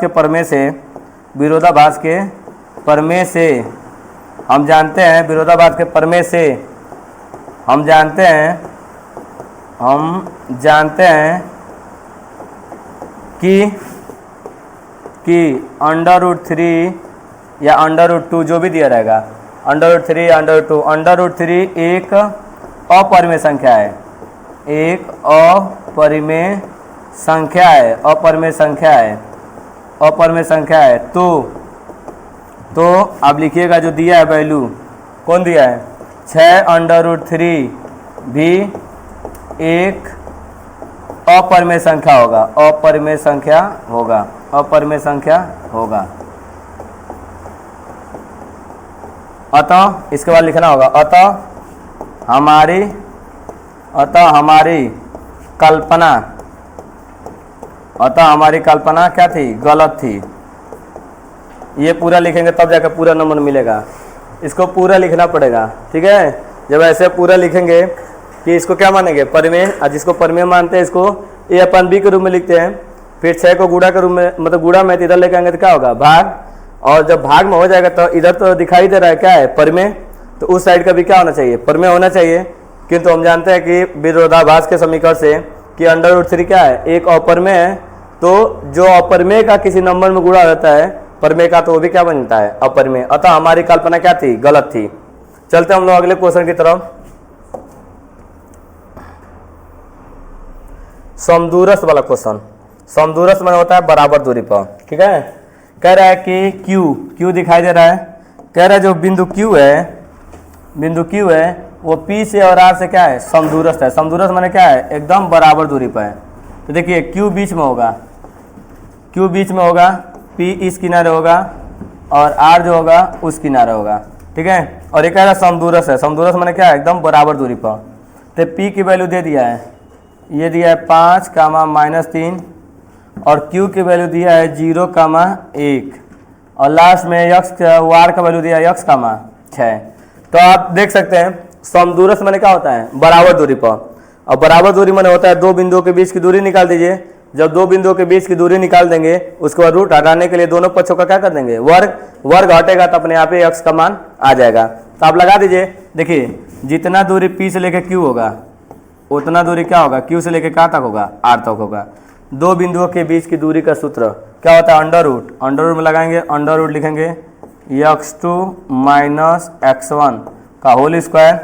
A: प्रमेय से हम जानते हैं, विरोधाभास के प्रमेय से हम जानते हैं कि √3 या √2 जो भी दिया रहेगा, √3 या √2, एक अपरिमेय संख्या है, एक अपरिमेय संख्या है, अपरिमेय संख्या है तो आप लिखिएगा जो दिया है वैल्यू, कौन दिया है 6√3 भी एक अपरिमेय संख्या होगा, अपरिमेय संख्या होगा, अपरिमेय संख्या होगा। अतः इसके बाद लिखना होगा अतः हमारी कल्पना क्या थी, गलत थी। ये पूरा लिखेंगे तब जाकर पूरा नंबर मिलेगा, इसको पूरा लिखना पड़ेगा, ठीक है। जब ऐसे पूरा लिखेंगे कि इसको क्या मानेंगे परिमेय, और जिसको परिमेय मानते हैं इसको ए अपन बी के रूप में लिखते हैं। फिर 6 को गुणा के रूप में, मतलब गुणा में इधर लेके आएंगे तो क्या होगा भाग, और जब भाग में हो जाएगा तो इधर तो दिखाई दे रहा है क्या है परिमेय, तो उस साइड का भी क्या होना चाहिए परिमेय होना चाहिए। किंतु हम जानते हैं कि विरोधाभास के समीकरण से कि √3 क्या है एक अपरिमेय है, तो जो अपरिमेय का किसी नंबर में गुणा रहता है परिमेय का तो वो भी क्या बनता है अपरिमेय। अतः हमारी कल्पना क्या थी, गलत थी। चलते हम लोग अगले क्वेश्चन की तरफ। समदूरस्थ वाला क्वेश्चन, समदूरस्थ में होता है बराबर दूरी पर, ठीक है। कह रहा है कि Q दिखाई दे रहा है, कह रहा है जो बिंदु Q है वो P से और R से क्या है समदूरस्थ है। समदूरस्थ माने क्या है एकदम बराबर दूरी पर है। तो देखिए Q बीच में होगा, P इस किनारे होगा और R जो होगा उस किनारे होगा, ठीक है। और ये कह रहा है समदूरस्थ है, समदूरस्थ माने क्या है एकदम बराबर दूरी पर। तो P की वैल्यू दे दिया है, ये दिया है 5, -3 और Q की वैल्यू दिया है 0, 1 और लास्ट में R का वैल्यू दिया है x, 6। तो आप देख सकते हैं समदूरस्थ माने क्या होता है बराबर दूरी पर, और बराबर दूरी माने होता है दो बिंदुओं के बीच की दूरी निकाल दीजिए। जब दो बिंदुओं के बीच की दूरी निकाल देंगे उसके बाद रूट हटाने के लिए दोनों पक्षों का क्या कर देंगे वर्ग हटेगा तो अपने आप ही x का मान आ जाएगा। तो आप लगा दीजिए, देखिए जितना दूरी P से लेकर Q होगा उतना दूरी क्या होगा Q से लेकर कहाँ तक होगा R तक होगा। दो बिंदुओं के बीच की दूरी का सूत्र क्या होता है अंडर रूट में लगाएंगे, अंडर रूट लिखेंगे x2 - x1 का whole square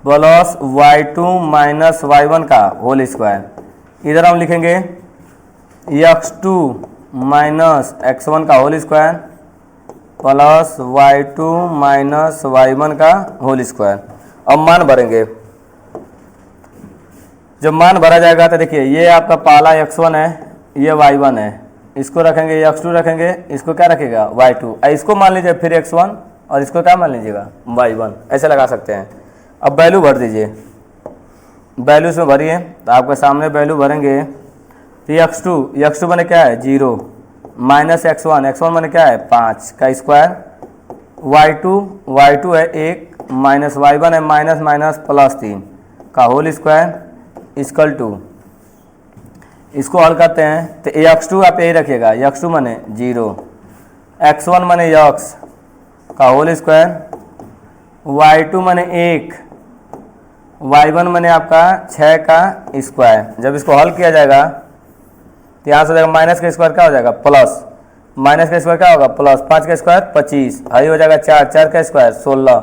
A: plus y2 - y1 का होल स्क्वायर। इधर हम लिखेंगे x2 - x1 का whole square plus y2 - y1 का होल स्क्वायर। अब मान भरेंगे, जब मान भरा जाएगा तो देखिए ये आपका पहला x1 है, ये y1 है, इसको रखेंगे x2 रखेंगे, इसको क्या रखेगा y2, इसको मान लीजिए फिर x1 और इसको क्या मान लीजिएगा y1, ऐसे लगा सकते हैं। अब वैल्यू भर दीजिए, वैल्यू इसमें भरिए तो आपके सामने वैल्यू भरेंगे तो x2 माने क्या है 0 माइनस x1 माने क्या है 5 का स्क्वायर, y2 है 1 माइनस y1 है माइनस प्लस 3 का होल स्क्वायर इक्वल टू, इसको हल करते हैं तो x2 आप यही रखिएगा, x2 माने 0, x1 माने x का होल स्क्वायर, y2 माने 1, y1 माने आपका 6 का स्क्वायर। जब इसको हल किया जाएगा तो यहाँ से हो जाएगा माइनस का स्क्वायर क्या हो जाएगा प्लस, माइनस का स्क्वायर क्या होगा प्लस, 5 का स्क्वायर 25, हाई हो जाएगा 4 का स्क्वायर 16,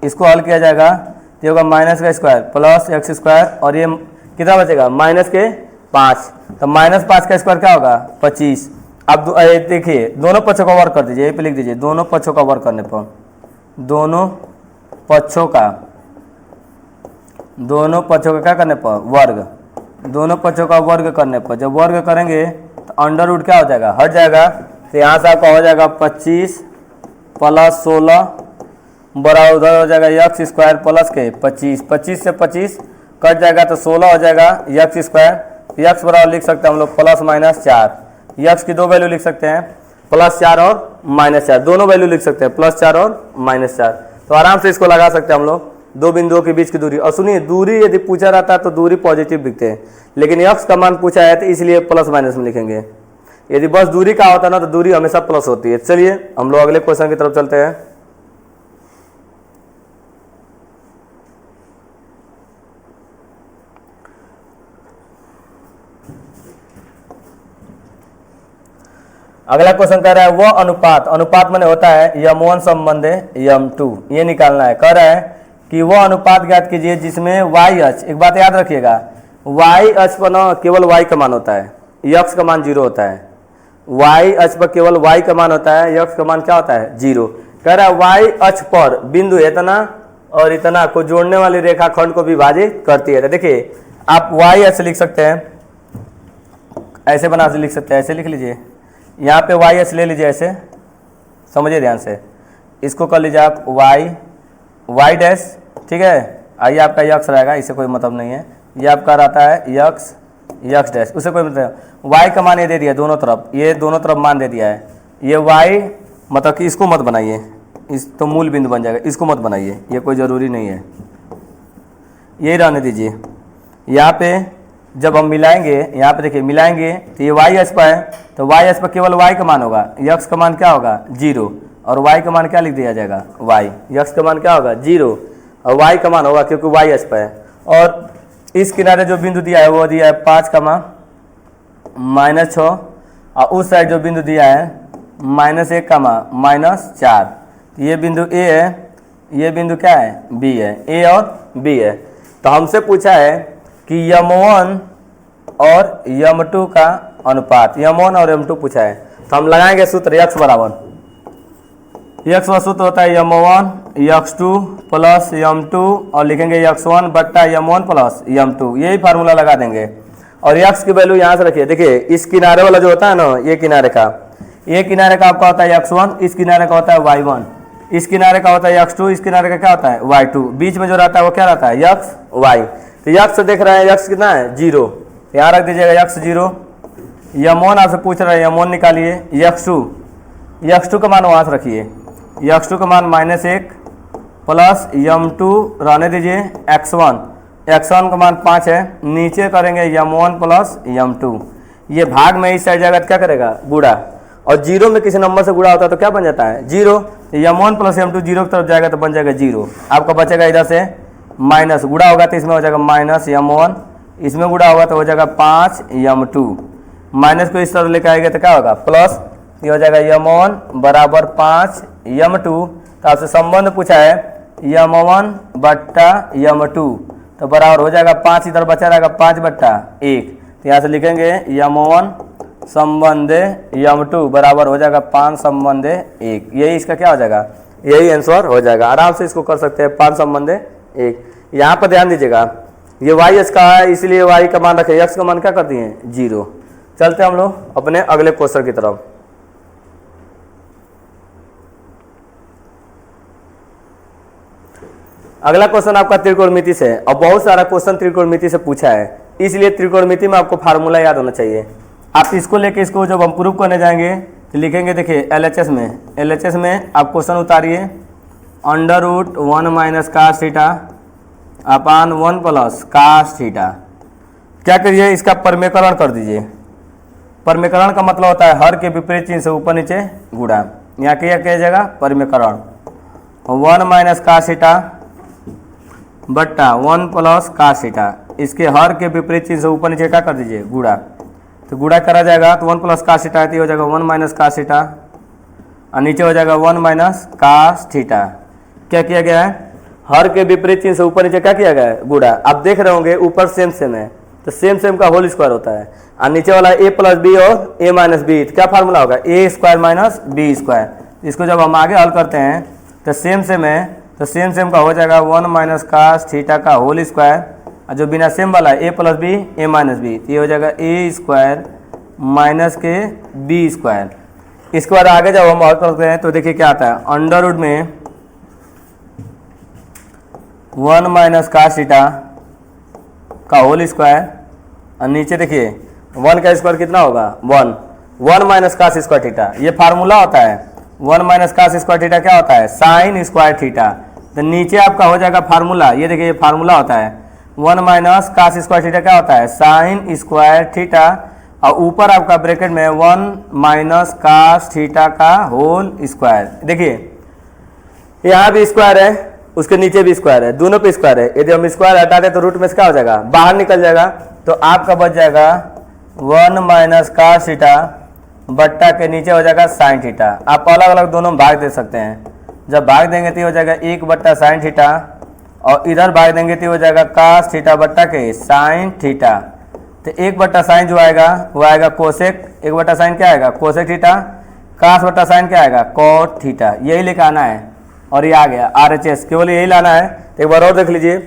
A: इसको हल किया जाएगा तो ये होगा माइनस का स्क्वायर प्लस x स्क्वायर और ये कितना बचेगा माइनस के 5, तो -5 का स्क्वायर क्या होगा 25। अब देखिए दोनों पक्षों का वर्क कर दीजिए, यहीं पे लिख दीजिए दोनों पक्षों का वर्क करने पर, दोनों पक्षों का क्या करने पर वर्ग, दोनों पक्षों का वर्ग करने पर, जब वर्ग करेंगे तो अंडर रूट क्या हो जाएगा हट जाएगा, तो यहाँ से आपका हो जाएगा 25 प्लस 16 बराबर उधर हो जाएगा x स्क्वायर प्लस के 25 से 25 कट जाएगा तो 16 हो जाएगा x स्क्वायर, x बराबर लिख सकते हैं हम लोग +-4, x की दो वैल्यू लिख सकते हैं +4 और -4, दोनों वैल्यू लिख सकते हैं +4 और -4। तो आराम से इसको लगा सकते हैं हम लोग दो बिंदुओं के बीच की दूरी। और सुनिए दूरी यदि पूछा रहता है तो दूरी पॉजिटिव लिखते हैं, लेकिन x का मान पूछा है तो इसलिए प्लस माइनस में लिखेंगे। यदि बस दूरी का होता है ना तो दूरी हमेशा प्लस होती है। चलिए हम लोग अगले क्वेश्चन की तरफ चलते हैं। अगला क्वेश्चन कह रहा है वह अनुपात माने होता है m1 संबंधे m2, ये निकालना है। कह रहा है कि वह अनुपात ज्ञात कीजिए जिसमें y अक्ष, एक बात याद रखिएगा y अक्ष पर ना केवल y का मान होता है, x का मान 0 होता है, y अक्ष पर केवल y का मान होता है, x का मान क्या होता है 0। कह रहा है y अक्ष पर बिंदु इतना और इतना को जोड़ने वाली रेखाखंड को विभाजित करती है। तो देखिए आप y अक्ष लिख सकते हैं, ऐसे बना से लिख सकते हैं, ऐसे लिख लीजिए, यहाँ पे y अक्ष ले लीजिए, ऐसे समझिए ध्यान से, इसको कर लीजिए आप y डैश, ठीक है। आइए आपका यक्स रहेगा, इससे कोई मतलब नहीं है, ये आपका रहता है यक्स डैश, उससे कोई मतलब। y का मान ये दे दिया दोनों तरफ, ये दोनों तरफ मान दे दिया है, ये y मतलब कि इसको मत बनाइए, इस तो मूल बिंदु बन जाएगा, इसको मत बनाइए, ये कोई ज़रूरी नहीं है, यही रहने दीजिए। यहाँ पे जब हम मिलाएंगे, यहाँ पे देखिए मिलाएंगे तो ये y अक्ष पर है, तो y अक्ष पर केवल y का मान होगा, x का मान क्या होगा 0, और y का मान क्या लिख दिया जाएगा y, x का मान क्या होगा 0 और y का मान होगा क्योंकि y अक्ष पर है। और इस किनारे जो बिंदु दिया है वो दिया है 5 का -6, और उस साइड जो बिंदु दिया है -1 का -4। ये बिंदु A है, ये बिंदु क्या है B है, A और B है। तो हमसे पूछा है कि m1 और m2 का अनुपात, m1 और m2 पूछा है, तो हम लगाएंगे सूत्र x बराबर, x का सूत्र होता है m1 x2 प्लस m2 और लिखेंगे x1 बट्टा m1 प्लस m2, यही फार्मूला लगा देंगे। और x की वैल्यू यहाँ से रखिए, देखिए इस किनारे वाला जो होता है ना, ये किनारे का आपका होता है x1, इस किनारे का होता है y1, इस किनारे का होता है x2, इस किनारे का क्या होता है y2, बीच में जो रहता है वो क्या रहता है x y। तो x देख रहे हैं, x कितना है 0, यहाँ रख दीजिएगा x 0। m1 आपसे पूछ रहा है, m1 निकालिए, x2 का मान वहाँ से रखिए, x2 का मान -1 प्लस m2 रहने दीजिए x1 का मान 5 है, नीचे करेंगे m1 प्लस m2, ये भाग में इस साइड जाएगा तो क्या करेगा गुणा, और 0 में किसी नंबर से गुणा होता है तो क्या बन जाता है 0, m1 प्लस m2 0 की तरफ जाएगा तो बन जाएगा 0, आपका बचेगा इधर से माइनस, गुणा होगा तो इसमें हो जाएगा -m1, इसमें गुणा होगा तो हो जाएगा 5m2, माइनस को इस तरफ लेकर आएगा तो क्या होगा प्लस, ये हो जाएगा m1 बराबर 5m2। तो आपसे संबंध पूछा है m1 बट्टा m2, तो बराबर हो जाएगा 5, इधर बचा रहेगा 5/1, तो यहाँ से लिखेंगे m1 संबंध m2 बराबर हो जाएगा 5 संबंध 1, यही इसका क्या हो जाएगा, यही आंसर हो जाएगा। आराम से इसको कर सकते हैं 5 संबंध 1। यहाँ पर ध्यान दीजिएगा, ये y अक्ष का है इसलिए y का मान रखे, x का मान क्या कर दिए 0। चलते हम लोग अपने अगले क्वेश्चन की तरफ। अगला क्वेश्चन आपका त्रिकोणमिति से, और बहुत सारा क्वेश्चन त्रिकोणमिति से पूछा है, इसलिए त्रिकोणमिति में आपको फार्मूला याद होना चाहिए। आप इसको लेके इसको जब हम प्रूव करने जाएंगे तो लिखेंगे, देखिए LHS में आप क्वेश्चन उतारिए, √1 - cos theta upon 1 plus cos theta. क्या करिए, इसका परमेकरण कर दीजिए। परमेकरण का मतलब होता है हर के विपरीत चिन्ह से ऊपर नीचे गुणा, यहाँ क्या किया जाएगा परमेकरण, 1 - cos थीटा बट्टा 1 प्लस cos थीटा, इसके हर के विपरीत चिन्ह से ऊपर नीचे क्या कर दीजिए गुणा, तो गुणा करा जाएगा तो 1 प्लस cos थीटा हो जाएगा 1 - cos थीटा, और नीचे हो जाएगा 1 - cos थीटा। क्या किया गया है, हर के विपरीत चिन्ह से ऊपर नीचे क्या किया गया है गुणा। आप देख रहे होंगे ऊपर सेम है तो सेम का होल स्क्वायर होता है, और नीचे वाला a + b और a - b, तो क्या फार्मूला होगा a² - b²। इसको जब हम आगे हल करते हैं तो सेम है, तो सेम का हो जाएगा 1 - cos थीटा का होल स्क्वायर, और जो बिना सेम वाला है a + b a - b, तो ये हो जाएगा a² माइनस के b²। इसके बाद आगे जब हम हल करते हैं तो देखिए क्या आता है, अंडर रूट में 1 - cos थीटा का होल स्क्वायर, और नीचे देखिए 1 का स्क्वायर कितना होगा 1 - cos स्क्वायर थीटा, ये फार्मूला होता है। 1 - cos स्क्वायर थीटा क्या होता है साइन स्क्वायर थीटा, तो नीचे आपका हो जाएगा फार्मूला, ये देखिए ये फार्मूला होता है 1 - cos स्क्वायर थीटा क्या होता है साइन स्क्वायर थीटा, और ऊपर आपका ब्रैकेट में 1 - cos थीटा का होल स्क्वायर। देखिए यहाँ भी स्क्वायर है, उसके नीचे भी स्क्वायर है, दोनों पे स्क्वायर है, यदि हम स्क्वायर हटा दें तो रूट में से क्या हो जाएगा बाहर निकल जाएगा, तो आपका बच जाएगा 1 - cos थीटा बट्टा के नीचे हो जाएगा साइन थीटा। आप अलग अलग दोनों भाग दे सकते हैं, जब भाग देंगे तो हो जाएगा 1/sin थीटा, और इधर भाग देंगे तो हो जाएगा cos थीटा बट्टा के साइन थीटा। तो 1/sin जो आएगा वो आएगा कोसेक, 1/sin क्या आएगा कोसेक थीटा, cos/sin क्या आएगा cot थीटा। यही लेकर आना है और ये आ गया RHS, केवल यही लाना है। तो एक बार और देख लीजिए,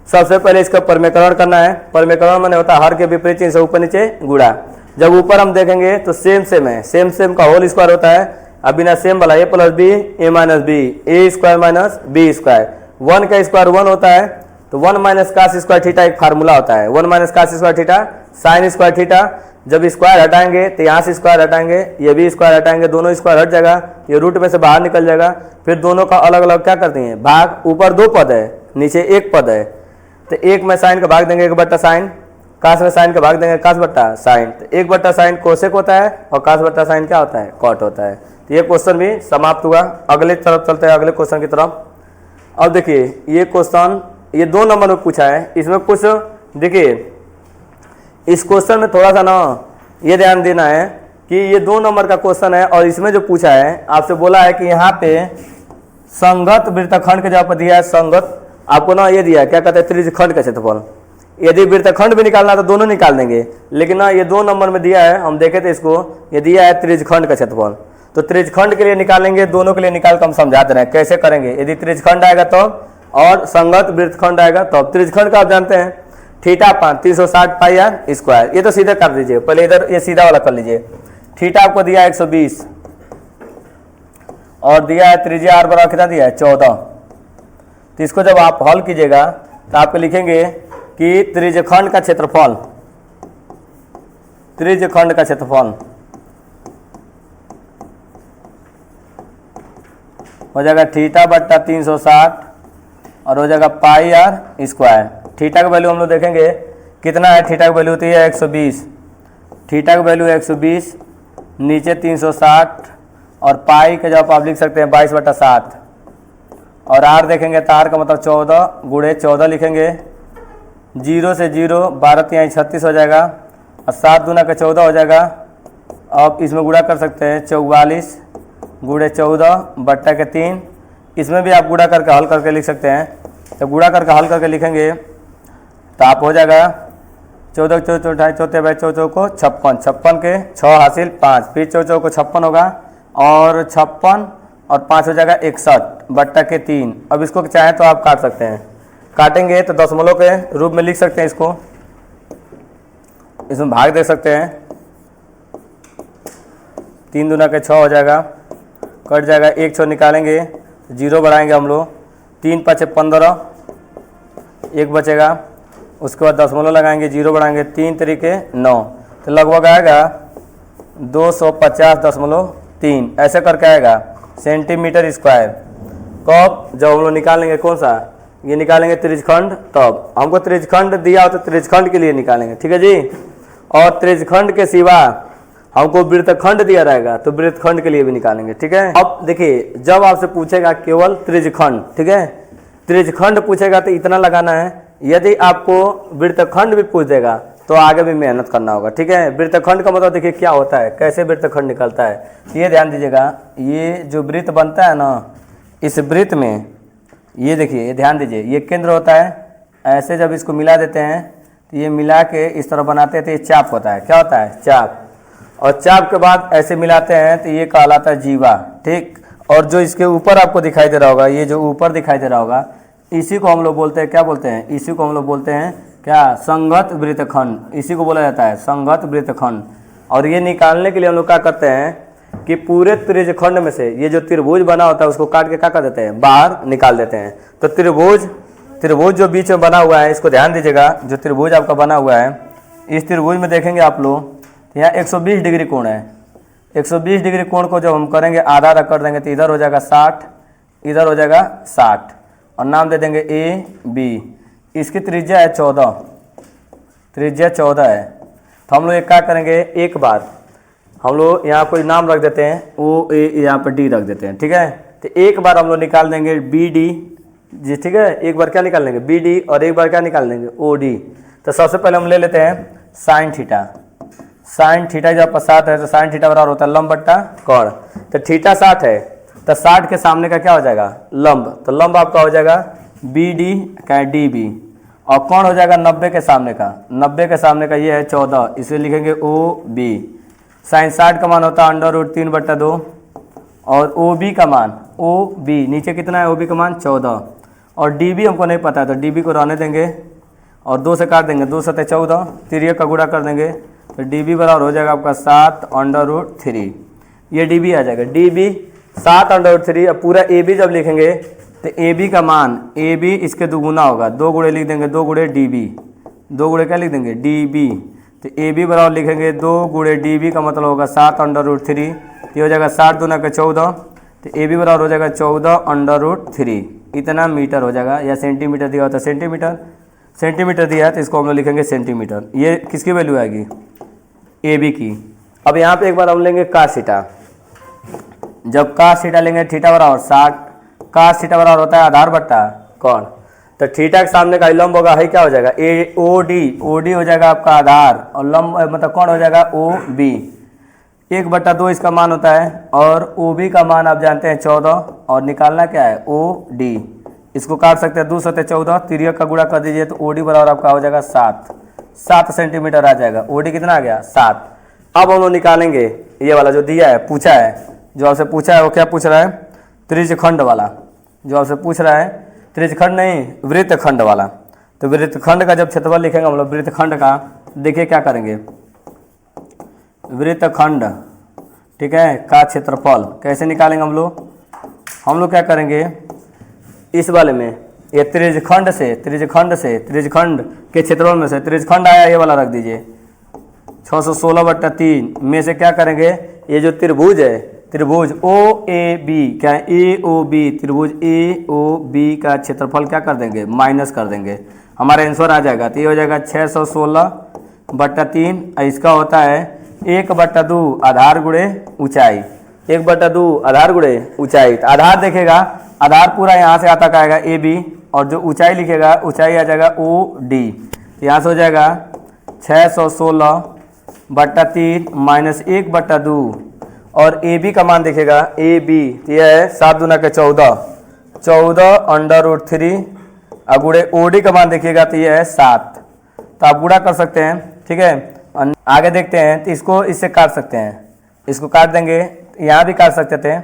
A: सबसे पहले इसका परमेकरण करना है। परमेकरण माने होता है हर के विपरीत चिन्ह से ऊपर नीचे गुणा। जब ऊपर हम देखेंगे तो सेम सेम है, सेम सेम का होल स्क्वायर होता है। अब बिना सेम वाला a + b a - b a² - b², 1 का स्क्वायर 1 होता है, तो 1 - cos² थीटा एक फार्मूला होता है, 1 - cos² थीटा sin² थीटा। जब स्क्वायर हटाएंगे तो यहाँ से स्क्वायर हटाएंगे, ये भी स्क्वायर हटाएंगे, दोनों स्क्वायर हट जाएगा, ये रूट में से बाहर निकल जाएगा। फिर दोनों का अलग अलग क्या करते हैं भाग, ऊपर 2 पद है नीचे 1 पद है, तो 1 में साइन का भाग देंगे 1/sin, cos में साइन का भाग देंगे cos/sin। तो 1/sin कोसेक होता है और cos/sin क्या होता है कॉट होता है। तो ये क्वेश्चन भी समाप्त हुआ। अगले तरफ चलते हैं, अगले क्वेश्चन की तरफ। अब देखिए ये क्वेश्चन ये 2 नंबर में पूछा है, इसमें कुछ देखिए इस क्वेश्चन में थोड़ा सा ना ये ध्यान देना है कि ये 2 नंबर का क्वेश्चन है और इसमें जो पूछा है आपसे बोला है कि यहाँ पे संगत वृत्तखंड के जगह पर दिया है संगत, आपको ना ये दिया है क्या कहते हैं त्रिज्यखंड का क्षेत्रफल। यदि वृत्तखंड भी निकालना तो दोनों निकाल देंगे, लेकिन ना ये 2 नंबर में दिया है, हम देखे थे इसको, ये दिया है त्रिज्यखंड का क्षेत्रफल। तो त्रिज्यखंड के लिए निकालेंगे, दोनों के लिए निकाल कर हम समझाते रहे कैसे करेंगे। यदि त्रिज्यखंड आएगा तो और संगत वृत्तखंड आएगा तो त्रिज्यखंड का आप जानते हैं θ 360 πr²। ये तो सीधा कर दीजिए, पहले इधर ये सीधा वाला कर लीजिए। थीटा आपको दिया है 120 और दिया है त्रिज्या r बराबर कितना दिया है 14। तो इसको जब आप हल कीजिएगा तो आप लिखेंगे कि त्रिज्यखंड का क्षेत्रफल, त्रिज्यखंड का क्षेत्रफल हो जाएगा θ 360 और हो जाएगा πr²। थीटा का वैल्यू हम लोग देखेंगे कितना है, थीटा की वैल्यू होती है 120, थीटा की वैल्यू 120 नीचे 360 और पाई के जब आप लिख सकते हैं 22/7 और आर देखेंगे तो आर का मतलब 14 गुणे 14 लिखेंगे, 0 से 0 12 × 36 हो जाएगा और 7 दूना का 14 हो जाएगा। अब इसमें गुणा कर सकते हैं 44 गुणे 14/3, इसमें भी आप गुणा करके हल करके लिख सकते हैं। तो गुणा करके हल करके लिखेंगे तो आप हो जाएगा 14 × 4 = 24 / 4 को 56, 56 के 6 हासिल 5, फिर 4 को 56 होगा और 56 और 5 हो जाएगा 61/3। अब इसको चाहें तो आप काट सकते हैं, काटेंगे तो दशमलव के रूप में लिख सकते हैं इसको, इसमें भाग दे सकते हैं, 3 दूना के 6 हो जाएगा, कट जाएगा, 1 6 निकालेंगे 0 बढ़ाएंगे हम लोग, 3 × 5 = 15, 1 बचेगा, उसके बाद दशमलव लगाएंगे 0 बढ़ाएंगे, 3 × 3 = 9, तो लगभग आएगा 250.3 ऐसे करके आएगा सेंटीमीटर स्क्वायर। कब जब हम लोग निकालेंगे कौन सा, ये निकालेंगे त्रिज्यखंड, तब हमको त्रिज्यखंड दिया हो तो त्रिज्यखंड के लिए निकालेंगे, ठीक है जी। और त्रिज्यखंड के सिवा हमको वृत्तखंड दिया रहेगा तो वृत्तखंड के लिए भी निकालेंगे, ठीक है। अब देखिए जब आपसे पूछेगा केवल त्रिज्यखंड, ठीक है, त्रिज्यखंड पूछेगा तो इतना लगाना है, यदि आपको वृत्तखंड भी पूछ देगा तो आगे भी मेहनत करना होगा, ठीक है। वृत्तखंड का मतलब देखिए क्या होता है, कैसे वृत्तखंड निकलता है, ये ध्यान दीजिएगा। ये जो वृत्त बनता है ना, इस वृत्त में ये देखिए, ये ध्यान दीजिए, ये केंद्र होता है, ऐसे जब इसको मिला देते हैं तो ये मिला के इस तरह बनाते हैं तो ये चाप होता है, क्या होता है चाप, और चाप के बाद ऐसे मिलाते हैं तो ये कहलाता है जीवा, ठीक। और जो इसके ऊपर आपको दिखाई दे रहा होगा, ये जो ऊपर दिखाई दे रहा होगा, इसी को हम लोग बोलते हैं, क्या बोलते हैं, इसी को हम लोग बोलते हैं क्या, संगत वृत्तखंड, इसी को बोला जाता है संगत वृत्तखंड। और ये निकालने के लिए हम लोग क्या करते हैं कि पूरे त्रिज्यखंड में से ये जो त्रिभुज बना होता है उसको काट के क्या कर देते हैं, बाहर निकाल देते हैं। तो त्रिभुज जो बीच में बना हुआ है, इसको ध्यान दीजिएगा, जो त्रिभुज आपका बना हुआ है, इस त्रिभुज में देखेंगे आप लोग तो यहाँ 120 डिग्री कोण है। 120 डिग्री कोण को जब हम करेंगे आधा आधा कर देंगे तो इधर हो जाएगा 60, इधर हो जाएगा 60 और नाम दे देंगे ए बी। इसकी त्रिज्या है 14, त्रिज्या 14 है। तो हम लोग एक क्या करेंगे, एक बार हम लोग यहाँ कोई नाम रख देते हैं, ओ ए यहाँ पर डी रख देते हैं, ठीक है। तो एक बार हम लोग निकाल देंगे बी डी जी, ठीक है। एक बार क्या निकाल लेंगे बी डी और एक बार क्या निकाल लेंगे ओ डी। तो सबसे पहले हम ले लेते हैं साइन थीटा। साइन थीटा जब 60 है तो साइन थीटा बराबर होता है लंब बट्टा कोण। तो थीटा 60 है तो 60 के सामने का क्या हो जाएगा लंब, तो लंब आपका हो जाएगा बी डी क्या डी बी और कौन हो जाएगा 90 के सामने का, 90 के सामने का ये है 14, इसे लिखेंगे ओ बी। साइन 60 का मान होता है √3/2 और ओ बी का मान, ओ बी नीचे कितना है, ओ बी का मान 14 और डी बी हमको नहीं पता है तो डी बी को रहने देंगे और 2 से काट देंगे, 2 7 14, तिरिया का गुणा कर देंगे तो डी बी बराबर हो जाएगा आपका 7/3। ये डी बी आ जाएगा, डी बी 7/3। अब पूरा ए बी जब लिखेंगे तो ए बी का मान, ए बी इसके दोगुना होगा, 2 गुणे लिख देंगे, 2 गुणे डी बी, 2 गुणे क्या लिख देंगे डी बी। तो ए बी बराबर लिखेंगे 2 गुणे डी बी का मतलब होगा 7/3, ये हो जाएगा 7 दूना का 14, तो ए बी बराबर हो जाएगा 14/3। इतना मीटर हो जाएगा, या सेंटीमीटर दिया होता है सेंटीमीटर, सेंटीमीटर दिया है तो इसको हम लोग लिखेंगे सेंटीमीटर। ये किसकी वैल्यू आएगी, ए बी की। अब यहाँ पे एक बार हम लेंगे cos थीटा, जब cos थीटा लेंगे थीटा बराबर 60, cos थीटा बराबर होता है आधार बट्टा कौन, तो थीटा के सामने का लंब होगा है क्या हो जाएगा ए ओ डी, ओ डी हो जाएगा आपका आधार और लंब मतलब कौन हो जाएगा ओ बी। 1/2 इसका मान होता है और ओ बी का मान आप जानते हैं 14 और निकालना क्या है ओ डी। इसको काट सकते हैं 2 7 14, तिरिया का गुणा कर दीजिए तो ओ डी बराबर आपका हो जाएगा 7 सेंटीमीटर आ जाएगा। ओ डी कितना आ गया 7। अब हम लोग निकालेंगे ये वाला जो दिया है, पूछा है, जो आपसे पूछा है वो क्या पूछ रहा है, त्रिज्यखंड वाला जो आपसे पूछ रहा है, त्रिज्यखंड नहीं वृत्तखंड वाला। तो वृत्तखंड का जब क्षेत्रफल लिखेंगे हम लोग वृत्तखंड का, देखिए क्या करेंगे, वृत्तखंड ठीक है का क्षेत्रफल कैसे निकालेंगे हम लोग क्या करेंगे, इस वाले में ये त्रिज्यखंड से त्रिज्यखंड के क्षेत्रफल में से त्रिज्यखंड आया ये वाला रख दीजिए 616/3 में से क्या करेंगे, ये जो त्रिभुज है, त्रिभुज ओ ए बी, क्या है ए ओ बी, त्रिभुज ए ओ बी का क्षेत्रफल क्या कर देंगे माइनस कर देंगे, हमारा आंसर आ जाएगा। तो ये हो जाएगा 616/3, इसका होता है 1/2 आधार गुणे ऊंचाई, 1/2 आधार गुणे ऊंचाई। तो आधार देखेगा, आधार पूरा यहाँ से आता आएगा ए बी और जो ऊंचाई लिखेगा ऊंचाई आ जाएगा ओ डी। यहाँ से हो जाएगा 616/3 - 1/2 और ए बी का मान देखेगा ए बी, तो यह है 7 दूना के 14, 14/3 और गुणे ओ डी का मान देखिएगा तो यह है 7। तो आप गुणा कर सकते हैं, ठीक है। आगे देखते हैं, तो इसको इससे काट सकते हैं, इसको काट देंगे, यहाँ भी काट सकते थे,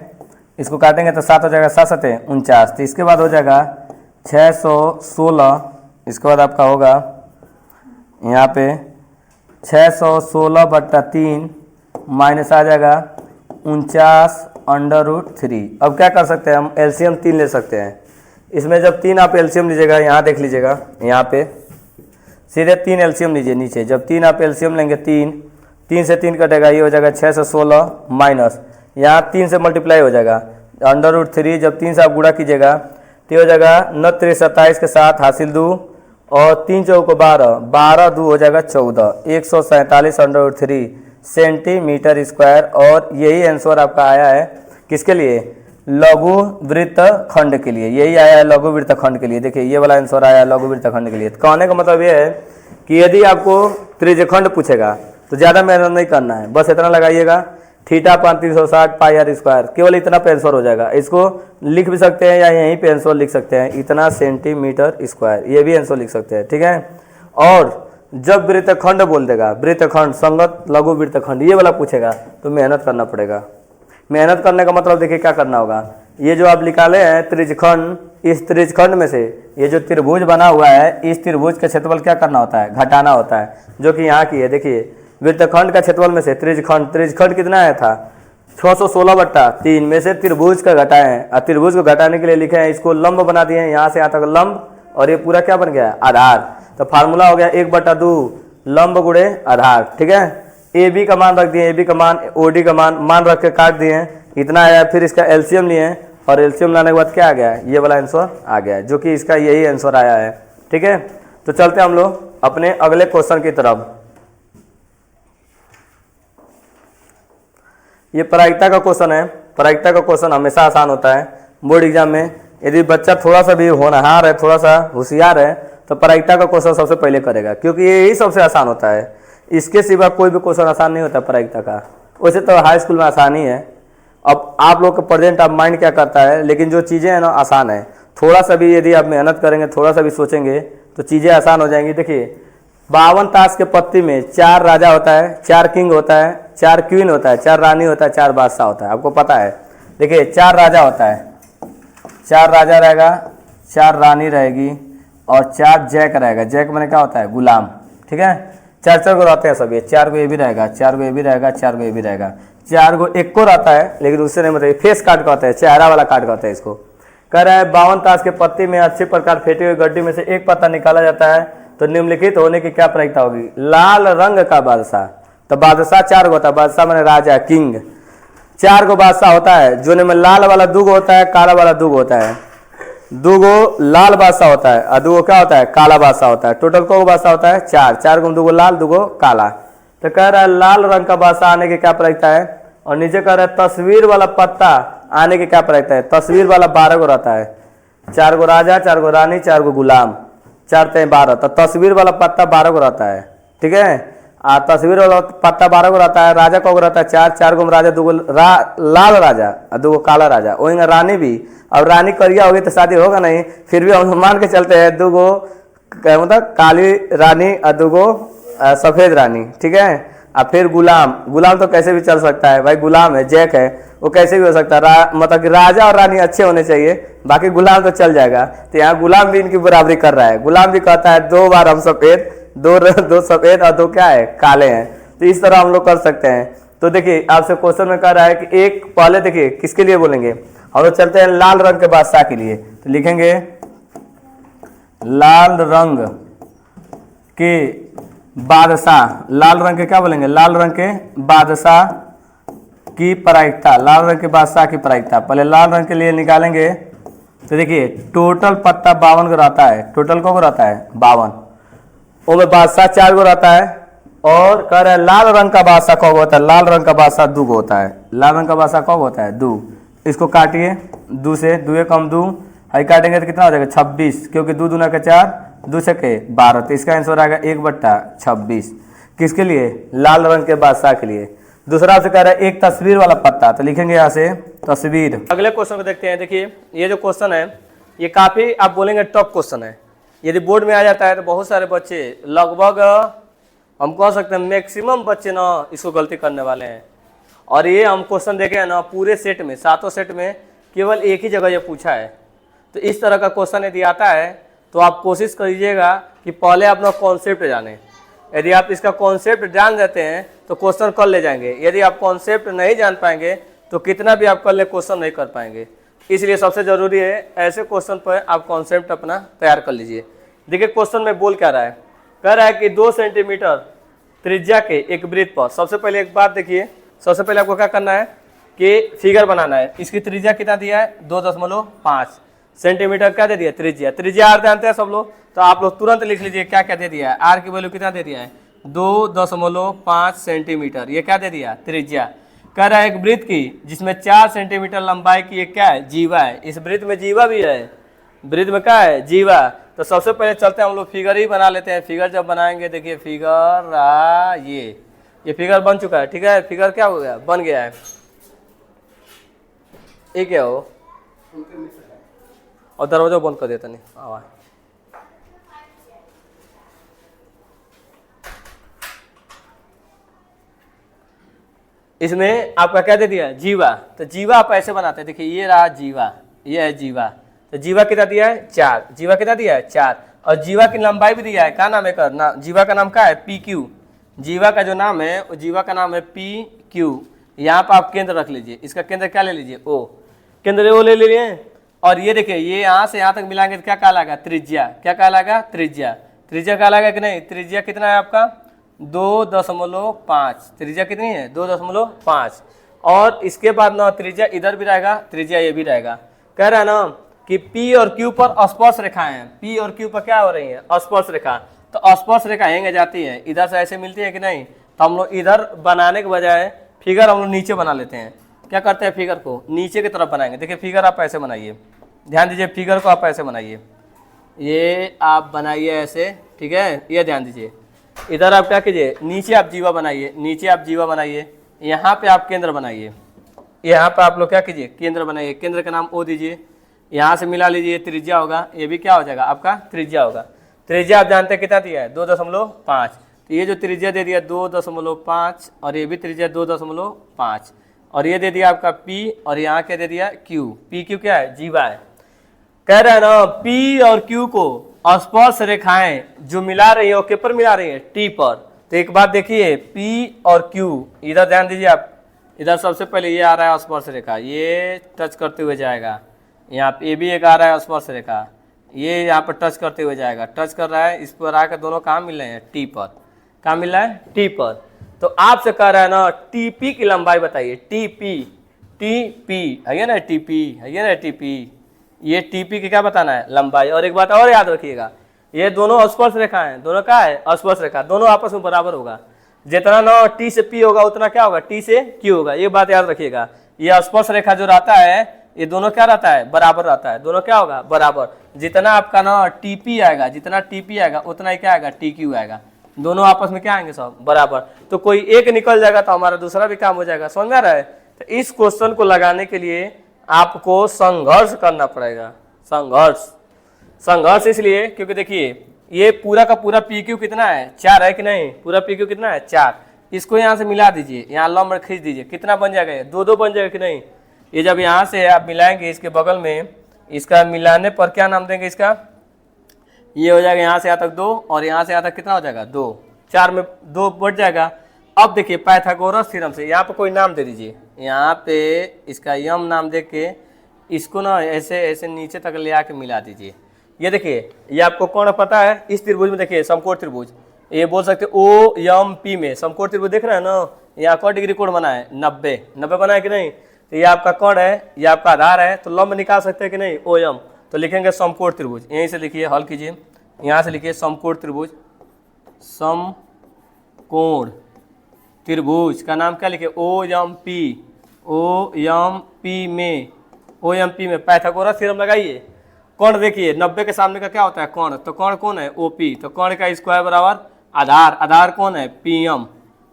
A: इसको काटेंगे तो 7 हो जाएगा, 7 7 49। तो इसके बाद हो जाएगा 616, इसके बाद आपका होगा यहाँ पे 616/3 माइनस आ जाएगा 49/3। अब क्या कर सकते हैं हम, एलसीएम 3 ले सकते हैं। इसमें जब 3 आप एलसीएम लीजिएगा, यहाँ देख लीजिएगा, यहाँ पे सीधे 3 एलसीएम लीजिए नीचे, जब 3 आप एलसीएम लेंगे 3 से 3 कटेगा, ये हो जाएगा 616 माइनस यहाँ 3 से मल्टीप्लाई हो जाएगा √3, जब 3 से आप गुणा कीजिएगा तो हो जाएगा 9 3 27 के साथ हासिल 2 और 3 चौको 12 2 हो जाएगा 14, 147/3 सेंटीमीटर स्क्वायर। और यही आंसर आपका आया है किसके लिए, लघु वृत्तखंड के लिए, यही आया है लघु वृत्तखंड के लिए। देखिए ये वाला आंसर आया है लघु वृत्तखंड के लिए। तो कहने का मतलब ये है कि यदि आपको त्रिज्यखंड पूछेगा तो ज़्यादा मेहनत नहीं करना है, बस इतना लगाइएगा थीटा 3560 πr², केवल इतना पे आंसर हो जाएगा। इसको लिख भी सकते हैं या यहीं पे आंसर लिख सकते हैं, इतना सेंटीमीटर स्क्वायर, ये भी आंसर लिख सकते हैं, ठीक है। और जब वृत्तखंड बोल देगा, वृत्तखंड संगत लघु वृत्तखंड ये वाला पूछेगा तो मेहनत करना पड़ेगा। मेहनत करने का मतलब देखिए क्या करना होगा, ये जो आप निकाले हैं त्रिज्यखंड, इस त्रिज्यखंड में से ये जो त्रिभुज बना हुआ है, इस त्रिभुज का क्षेत्रफल क्या करना होता है, घटाना होता है, जो कि यहाँ की है। देखिए वृत्तखंड का क्षेत्रफल में से त्रिज्यखंड कितना आया था 616/3 में से त्रिभुज का घटाए हैं, और त्रिभुज को घटाने के लिए लिखे हैं, इसको लंब बना दिए हैं, यहाँ से यहाँ तक लंब और ये पूरा क्या बन गया आधार। तो फार्मूला हो गया 1/2 लंब गुणे आधार, ठीक है। ए बी का मान रख दिए, ए बी का मान ओ डी का मान रख के काट दिए, इतना आया। फिर इसका एलसीएम लिए और एलसीएम लाने के बाद क्या आ गया, ये वाला आंसर आ गया, जो कि इसका यही आंसर आया है, ठीक है। तो चलते हम लोग अपने अगले क्वेश्चन की तरफ। ये प्रायिकता का क्वेश्चन है। प्रायिकता का क्वेश्चन हमेशा आसान होता है बोर्ड एग्जाम में। यदि बच्चा थोड़ा सा भी होनहार है, थोड़ा सा होशियार है, तो प्रायिकता का क्वेश्चन सबसे पहले करेगा, क्योंकि ये ही सबसे आसान होता है। इसके सिवा कोई भी क्वेश्चन आसान नहीं होता प्रायिकता का। वैसे तो हाई स्कूल में आसान ही है, अब आप लोग का प्रेजेंट आप माइंड क्या करता है, लेकिन जो चीज़ें हैं ना आसान है। थोड़ा सा भी यदि आप मेहनत करेंगे, थोड़ा सा भी सोचेंगे, तो चीज़ें आसान हो जाएंगी। देखिए 52 ताश के पत्ती में 4 राजा होता है, 4 किंग होता है, 4 क्वीन होता है, 4 रानी होता है, 4 बादशाह होता है, आपको पता है। देखिए 4 राजा होता है, 4 राजा रहेगा, 4 रानी रहेगी और 4 जैक रहेगा। जैक मैंने क्या होता है, गुलाम, ठीक है। 4 को रहते हैं सब, ये 4 को ये भी रहेगा, 4 को ये भी रहेगा, 4 को ये भी रहेगा, 4 को एक को रहता है, लेकिन उससे नहीं मतलब फेस कार्ड का होता है, चेहरा वाला कार्ड का होता है। इसको कह रहा है 52 ताश के पत्ती में अच्छे प्रकार फेंटी हुई गड्डी में से एक पत्ता निकाला जाता है तो निम्नलिखित होने की क्या प्रायिकता होगी। लाल रंग का बादशाह, तो बादशाह 4 को होता है, बादशाह मैंने राजा किंग, 4 को बादशाह होता है, जो में लाल वाला दुग होता है, काला वाला दुग होता है। दुगो लाल बादशाह होता है और दुगो क्या होता है, काला बादशाह होता है। टोटल को बादशाह होता है 4, 4 को दुगो लाल दुगो काला। तो कह रहा है लाल रंग का बादशाह आने की क्या प्रायिकता है, और नीचे कह रहा है तस्वीर वाला पत्ता आने की क्या प्रायिकता है। तस्वीर वाला 12 को रहता है, 4 को राजा, 4 को रानी, 4 को गुलाम, 4 3 12, तो तस्वीर वाला पत्ता 12 को रहता है, ठीक है। तस्वीर वाला पत्ता 12 को रहता है। राजा को रहता है 4, 4 को राजा, दुगो लाल राजा और दुगो काला राजा। वही रानी भी, अब रानी करिया होगी तो शादी होगा नहीं, फिर भी हम मान के चलते हैं दुगो मतलब काली रानी और दुगो सफ़ेद रानी, ठीक है। और फिर गुलाम, गुलाम तो कैसे भी चल सकता है भाई, गुलाम है, जैक है, वो कैसे भी हो सकता है। मतलब कि राजा और रानी अच्छे होने चाहिए, बाकी गुलाम तो चल जाएगा। तो यहाँ गुलाम भी इनकी बराबरी कर रहा है। गुलाम भी कहता है 2 बार हम सफ़ेद, दो सफ़ेद और 2 क्या है, काले हैं। तो इस तरह हम लोग कर सकते हैं। तो देखिए आपसे क्वेश्चन में कह रहा है कि एक पहले देखिए किसके लिए बोलेंगे, हम लोग चलते हैं लाल रंग के बादशाह के लिए। तो लिखेंगे लाल रंग के बादशाह, लाल रंग के क्या बोलेंगे, लाल रंग के बादशाह की प्रायिकता, लाल रंग के बादशाह की प्रायिकता। पहले लाल रंग के लिए निकालेंगे। तो देखिए टोटल पत्ता 52 को रहता है, टोटल को रहता है 52, उसमें बादशाह 4 को रहता है। और कह रहे हैं लाल रंग का बादशाह कब होता है, लाल रंग का बादशाह 2 को होता है। लाल रंग का बादशाह कब होता है, 2। इसको काटिए 2 से, 2 कम 2 हाई काटेंगे तो कितना हो जाएगा 26, क्योंकि 2 दूना का 4, 2 से 12, तो इसका आंसर आएगा 1/26। किसके लिए, लाल रंग के बादशाह के लिए। दूसरा से कह रहा है एक तस्वीर वाला पत्ता, तो लिखेंगे यहाँ से तस्वीर। अगले क्वेश्चन को देखते हैं। देखिए ये जो क्वेश्चन है ये काफ़ी आप बोलेंगे टफ क्वेश्चन है। यदि बोर्ड में आ जाता है तो बहुत सारे बच्चे, लगभग हम कह सकते हैं मैक्सिमम बच्चे ना इसको गलती करने वाले हैं। और ये हम क्वेश्चन देखे हैं ना पूरे सेट में, 7 सेट में केवल एक ही जगह ये पूछा है। तो इस तरह का क्वेश्चन यदि आता है तो आप कोशिश करिएगा कि पहले अपना कॉन्सेप्ट जानें। यदि आप इसका कॉन्सेप्ट जान जाते हैं तो क्वेश्चन कर ले जाएंगे। यदि आप कॉन्सेप्ट नहीं जान पाएंगे तो कितना भी आप कर ले क्वेश्चन नहीं कर पाएंगे। इसलिए सबसे ज़रूरी है ऐसे क्वेश्चन पर आप कॉन्सेप्ट अपना तैयार कर लीजिए। देखिए क्वेश्चन में बोल क्या रहा है, कह रहा है कि 2 सेंटीमीटर त्रिज्या के एक वृत्त पर, सबसे पहले एक बात देखिए, सबसे पहले आपको क्या करना है कि फिगर बनाना है। इसकी त्रिज्या कितना दिया है, 2.5 सेंटीमीटर क्या दे दिया, त्रिज्या। त्रिज्या आर जानते हैं सब लोग, तो आप लोग तुरंत लिख लीजिए क्या क्या दे दिया है। आर की वैल्यू कितना दे दिया है, 2.5 सेंटीमीटर। ये क्या दे दिया, त्रिज्या। कह रहा है एक वृत्त की जिसमें 4 सेंटीमीटर लंबाई की एक क्या है, जीवा है। इस वृत्त में जीवा भी है, वृत्त में क्या है, जीवा। तो सबसे पहले चलते हैं हम लोग फिगर ही बना लेते हैं। फिगर जब बनाएंगे, देखिए फिगर ये फिगर बन चुका है, ठीक है। फिगर क्या हो गया, बन गया है। ये क्या हो, और दरवाजा बंद कर देता नहीं आवाज। इसमें आपका क्या दे दिया, जीवा। तो जीवा आप ऐसे बनाते हैं, देखिए ये रहा जीवा, ये है जीवा। तो जीवा कितना दिया है, 4। जीवा कितना दिया है, 4। और जीवा की लंबाई भी दिया है, क्या नाम है का, जीवा का नाम क्या है, PQ। जीवा का जो नाम है वो जीवा का नाम है PQ। यहाँ पर आप केंद्र रख लीजिए, इसका केंद्र क्या ले लीजिए, O। केंद्र O ले लीजिए। और ये देखिए ये यहाँ से यहाँ तक मिलाएंगे तो क्या कहलाएगा, त्रिज्या। क्या कहलाएगा, त्रिज्या। त्रिज्या कहलाएगा कि नहीं, त्रिज्या कितना है आपका, 2.5। त्रिज्या कितनी है, 2.5। और इसके बाद ना त्रिज्या इधर भी रहेगा, त्रिज्या ये भी रहेगा। कह रहा है ना कि P और Q पर स्पर्श रेखाएं हैं। P और Q पर क्या हो रही है, स्पर्श रेखा। तो स्पर्श रेखा यहीं जाती है, इधर से ऐसे मिलती है कि नहीं। तो हम लोग इधर बनाने के बजाय फिगर हम लोग नीचे बना लेते हैं। क्या करते हैं, फिगर को नीचे की तरफ बनाएंगे। देखिए फिगर आप ऐसे बनाइए, ध्यान दीजिए, फिगर को आप ऐसे बनाइए, ये आप बनाइए ऐसे, ठीक है। ये ध्यान दीजिए, इधर आप क्या कीजिए, नीचे आप जीवा बनाइए, नीचे आप जीवा बनाइए, यहाँ पे आप केंद्र बनाइए, यहाँ पे आप लोग क्या कीजिए, केंद्र बनाइए। केंद्र का नाम O दीजिए, यहाँ से मिला लीजिए, त्रिज्या होगा, ये भी क्या हो जाएगा आपका त्रिज्या होगा। त्रिज्या आप जानते हैं कितना दिया है 2.5, तो ये जो त्रिज्या दे दिया 2.5 और ये भी त्रिज्या 2.5 और ये दे दिया आपका P और यहाँ क्या दे दिया Q। P Q क्या है, जीवा है। कह रहे हैं ना P और Q को स्पर्श रेखाएं जो मिला रही है वो किस पर मिला रही है, T पर। तो एक बात देखिए P और Q, इधर ध्यान दीजिए आप, इधर सबसे पहले ये आ रहा है स्पर्श रेखा, ये टच करते हुए जाएगा, यहाँ पे ये भी एक आ रहा है स्पर्श रेखा, ये यहाँ पर टच करते हुए जाएगा, टच कर रहा है, इस पर आकर दोनों कहाँ मिल रहे हैं, टी पर। कहाँ मिल रहा है, टी पर। तो आपसे कह रहा है ना टीपी की लंबाई बताइए, टीपी, टीपी है ना, टीपी है ना, टीपी, ये टीपी की क्या बताना है, लंबाई। और एक बात और याद रखिएगा, ये दोनों स्पर्श रेखा है, दोनों क्या है, स्पर्श रेखा, दोनों आपस में बराबर होगा। जितना ना टी से पी होगा उतना क्या होगा, टी से क्यू होगा। ये बात याद रखिएगा, ये स्पर्श रेखा जो रहता है ये दोनों क्या रहता है, बराबर रहता है, दोनों क्या होगा, बराबर। जितना आपका ना टीपी आएगा, जितना टीपी आएगा उतना ही क्या आएगा, टी क्यू आएगा, दोनों आपस में क्या आएंगे, सब बराबर। तो कोई एक निकल जाएगा तो हमारा दूसरा भी काम हो जाएगा, समझ में आ रहा है। तो इस क्वेश्चन को लगाने के लिए आपको संघर्ष करना पड़ेगा, संघर्ष इसलिए क्योंकि देखिए ये पूरा का पूरा पी क्यू कितना है, 4 है कि नहीं, पूरा पी क्यू कितना है, 4। इसको यहाँ से मिला दीजिए, यहाँ लंब खींच दीजिए, कितना बन जाएगा, 2 बन जाएगा कि नहीं। ये जब यहाँ से आप मिलाएंगे इसके बगल में, इसका मिलाने पर क्या नाम देंगे इसका, ये हो जाएगा यहाँ से यहाँ तक 2 और यहाँ से यहाँ तक कितना हो जाएगा, 2, 4 में 2 बढ़ जाएगा। अब देखिए पाइथागोरस थ्योरम से यहाँ पे कोई नाम दे दीजिए, यहाँ पे इसका यम नाम दे के इसको ना ऐसे ऐसे नीचे तक ले आके मिला दीजिए। ये देखिए ये आपको कौन पता है, इस त्रिभुज में देखिए समकोण त्रिभुज, ये बोल सकते ओ यम पी में समकोण त्रिभुज देख रहे हैं ना, यहाँ कौन डिग्री कोण बना है, 90 बना है कि नहीं। तो ये आपका कोण है, ये आपका आधार है, तो लंब निकाल सकते हैं कि नहीं, ओ यम। तो लिखेंगे समकोण त्रिभुज, यहीं से लिखिए, हल कीजिए, यहाँ से लिखिए समकोण त्रिभुज, समकोण त्रिभुज का नाम क्या लिखे, ओ यम पी में, ओ एम पी में पाइथागोरस थ्योरम लगाइए। कोण देखिए 90 के सामने का क्या होता है, कोण, तो कोण कौन है, ओपी, तो कोण का स्क्वायर बराबर आधार, आधार कौन है, पीएम,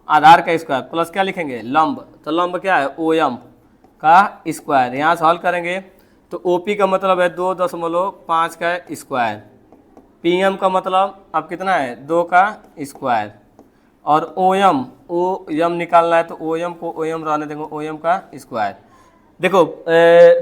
A: आधार का स्क्वायर प्लस क्या लिखेंगे, लंब, तो लंब क्या है, ओएम का स्क्वायर। यहाँ से हल करेंगे तो ओपी का मतलब है 2.5 का स्क्वायर, पीएम का मतलब अब कितना है, 2 का स्क्वायर, और ओएम निकालना है तो ओएम को ओएम रहने देंगे, ओएम का स्क्वायर। देखो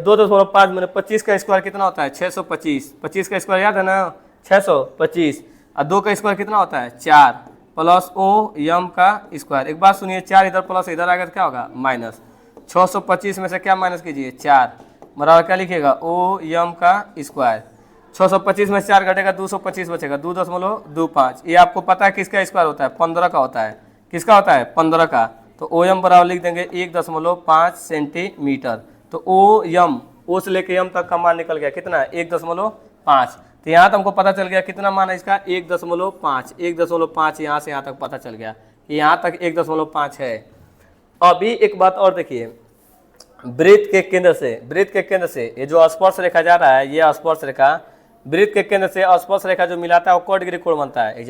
A: 2.5 मैंने 25 का स्क्वायर कितना होता है, 625, 25 का स्क्वायर याद है ना, 625, और 2 का स्क्वायर कितना होता है, 4, प्लस ओ यम का स्क्वायर। एक बात सुनिए, 4 इधर प्लस इधर आएगा तो क्या होगा, माइनस। 625 में से क्या माइनस कीजिए, 4, बराबर क्या लिखिएगा, ओ यम का स्क्वायर। 625 में से 4 घटेगा, 225 बचेगा, 2.25। ये आपको पता है किसका स्क्वायर होता है, 15 का होता है, किसका होता है, 15 का। तो ओ एम बराबर लिख देंगे 1.5 सेंटीमीटर। तो ओ एम, ओ से लेके एम तक का मान निकल गया कितना, 1.5। तो यहाँ तो हमको पता चल गया कितना मान है इसका, 1.5, 1.5 यहाँ से यहाँ तक पता चल गया कि यहाँ तक 1.5 है। अभी एक बात और देखिए, वृत्त के केंद्र से ये जो स्पर्श रेखा जा रहा है, ये स्पर्श रेखा वृत्त के केंद्र से स्पर्श रेखा जो मिलाता है वो कौ डिग्री कोण बनता है,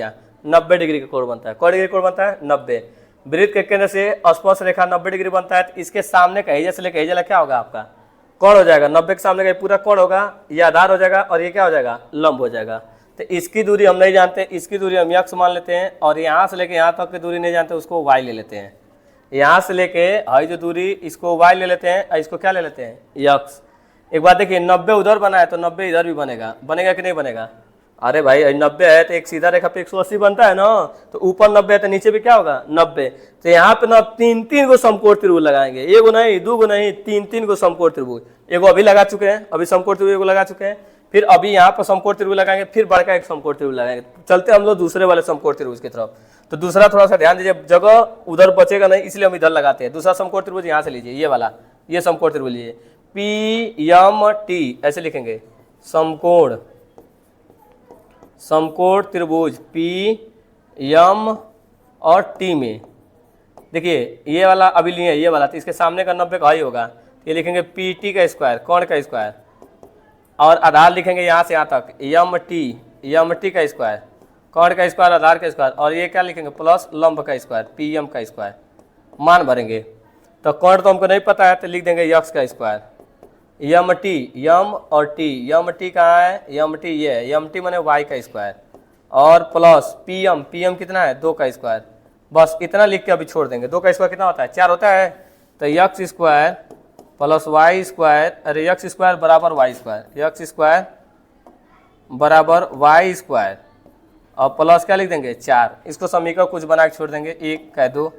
A: 90 डिग्री का कोण बनता है। कौ डिग्री कोण बनता है, 90। वृत्त के केंद्र से स्पर्श रेखा 90 डिग्री बनता है, तो इसके सामने का हेजा से लेकर हेजा क्या होगा, आपका कोण हो जाएगा। 90 के सामने का पूरा कोण होगा, ये आधार हो जाएगा और ये क्या हो जाएगा, लंब हो जाएगा। तो इसकी दूरी हम नहीं जानते, इसकी दूरी हम x मान लेते हैं, और यहाँ से लेके यहाँ तक की दूरी नहीं जानते, उसको y ले लेते हैं। यहाँ से लेके हाई जो दूरी, इसको y ले लेते हैं, इसको क्या ले लेते हैं, x। एक बात देखिए, 90 उधर बना है तो 90 इधर भी बनेगा, बनेगा कि नहीं बनेगा। अरे भाई 90 है तो एक सीधा रेखा पे 180 बनता है ना, तो ऊपर 90 है तो नीचे भी क्या होगा, 90। तो यहाँ पे ना 3 गो समकोण त्रिभुज लगाएंगे, एगो नहीं, 2 गो नहीं, 3 गो समकोण त्रिभुज। एगो अभी लगा चुके हैं, अभी समकोण त्रिभुज एगो लगा चुके हैं, फिर अभी यहाँ पर समकोण त्रिभुज लगाएंगे, फिर बड़का एक समकोण त्रिभुज लगाएंगे। चलते हम लोग दूसरे वाले समकोण त्रिभुज की तरफ। तो दूसरा थोड़ा सा ध्यान दीजिए, जगह उधर बचेगा नहीं, इसलिए हम इधर लगाते हैं। दूसरा समकोण त्रिभुज यहाँ से लीजिए, ये वाला, ये समकोण त्रिभुज लीजिए, PMT ऐसे लिखेंगे, समकोण त्रिभुज PM और T में। देखिए ये वाला अभी लिए, ये वाला, तो इसके सामने का 90 का ही होगा, ये लिखेंगे PT का स्क्वायर, कोण का स्क्वायर, और आधार लिखेंगे यहाँ से यहाँ तक MT का स्क्वायर, कोण का स्क्वायर, आधार का स्क्वायर, और ये क्या लिखेंगे, प्लस लंब का स्क्वायर, PM का स्क्वायर। मान भरेंगे तो कोण तो हमको नहीं पता है, तो लिख देंगे x का स्क्वायर, MT, M और T, MT कहाँ है, MT ये है, MT माने y का स्क्वायर, और plus P M, P M कितना है 2 का स्क्वायर। बस इतना लिख के अभी छोड़ देंगे। 2 का स्क्वायर कितना होता है 4 होता है, तो x square plus y square, अरे एक्स स्क्वायर बराबर वाई स्क्वायर, एक्स स्क्वायर बराबर वाई स्क्वायर और प्लस क्या लिख देंगे 4। इसको समीकरण कुछ बना के छोड़ देंगे, 1 का 2।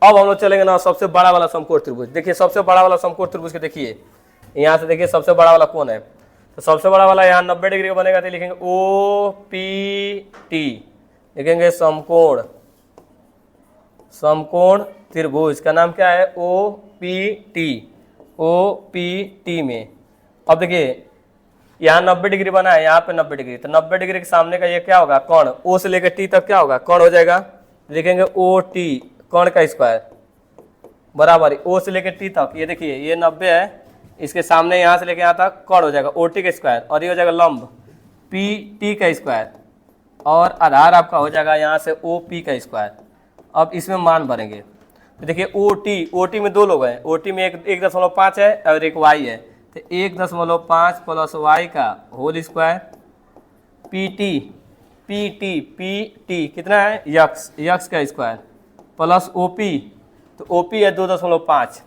A: अब हम लोग चलेंगे ना सबसे बड़ा वाला समकोण त्रिभुज। देखिए सबसे बड़ा वाला समकोण त्रिभुज के देखिए यहाँ से देखिए सबसे बड़ा वाला कौन है, तो सबसे बड़ा वाला यहाँ 90 डिग्री का बनेगा, तो लिखेंगे ओ पी टी, लिखेंगे समकोण, समकोण त्रिभुज का नाम क्या है O P T, O P T में। अब देखिए यहाँ 90 डिग्री बना है, यहाँ पे 90 डिग्री, तो 90 डिग्री के सामने का ये क्या होगा कोण, ओ से लेकर टी तक क्या होगा कोण हो जाएगा, लिखेंगे ओ टी कोण का स्क्वायर बराबर ओ से लेकर टी तक। ये देखिए ये 90 है, इसके सामने यहाँ से लेकर यहाँ तक कोण हो जाएगा ओ टी का स्क्वायर, और ये हो जाएगा लंब पी टी का स्क्वायर, और आधार आपका हो जाएगा यहाँ से ओ पी का स्क्वायर। अब इसमें मान भरेंगे, तो देखिए ओ टी में 2 लोग हैं, ओ टी में 1.5 है और एक वाई है, तो 1.5 प्लस वाई का होल स्क्वायर, पी टी कितना है यक्स का स्क्वायर प्लस ओ पी, तो ओ पी है 2.5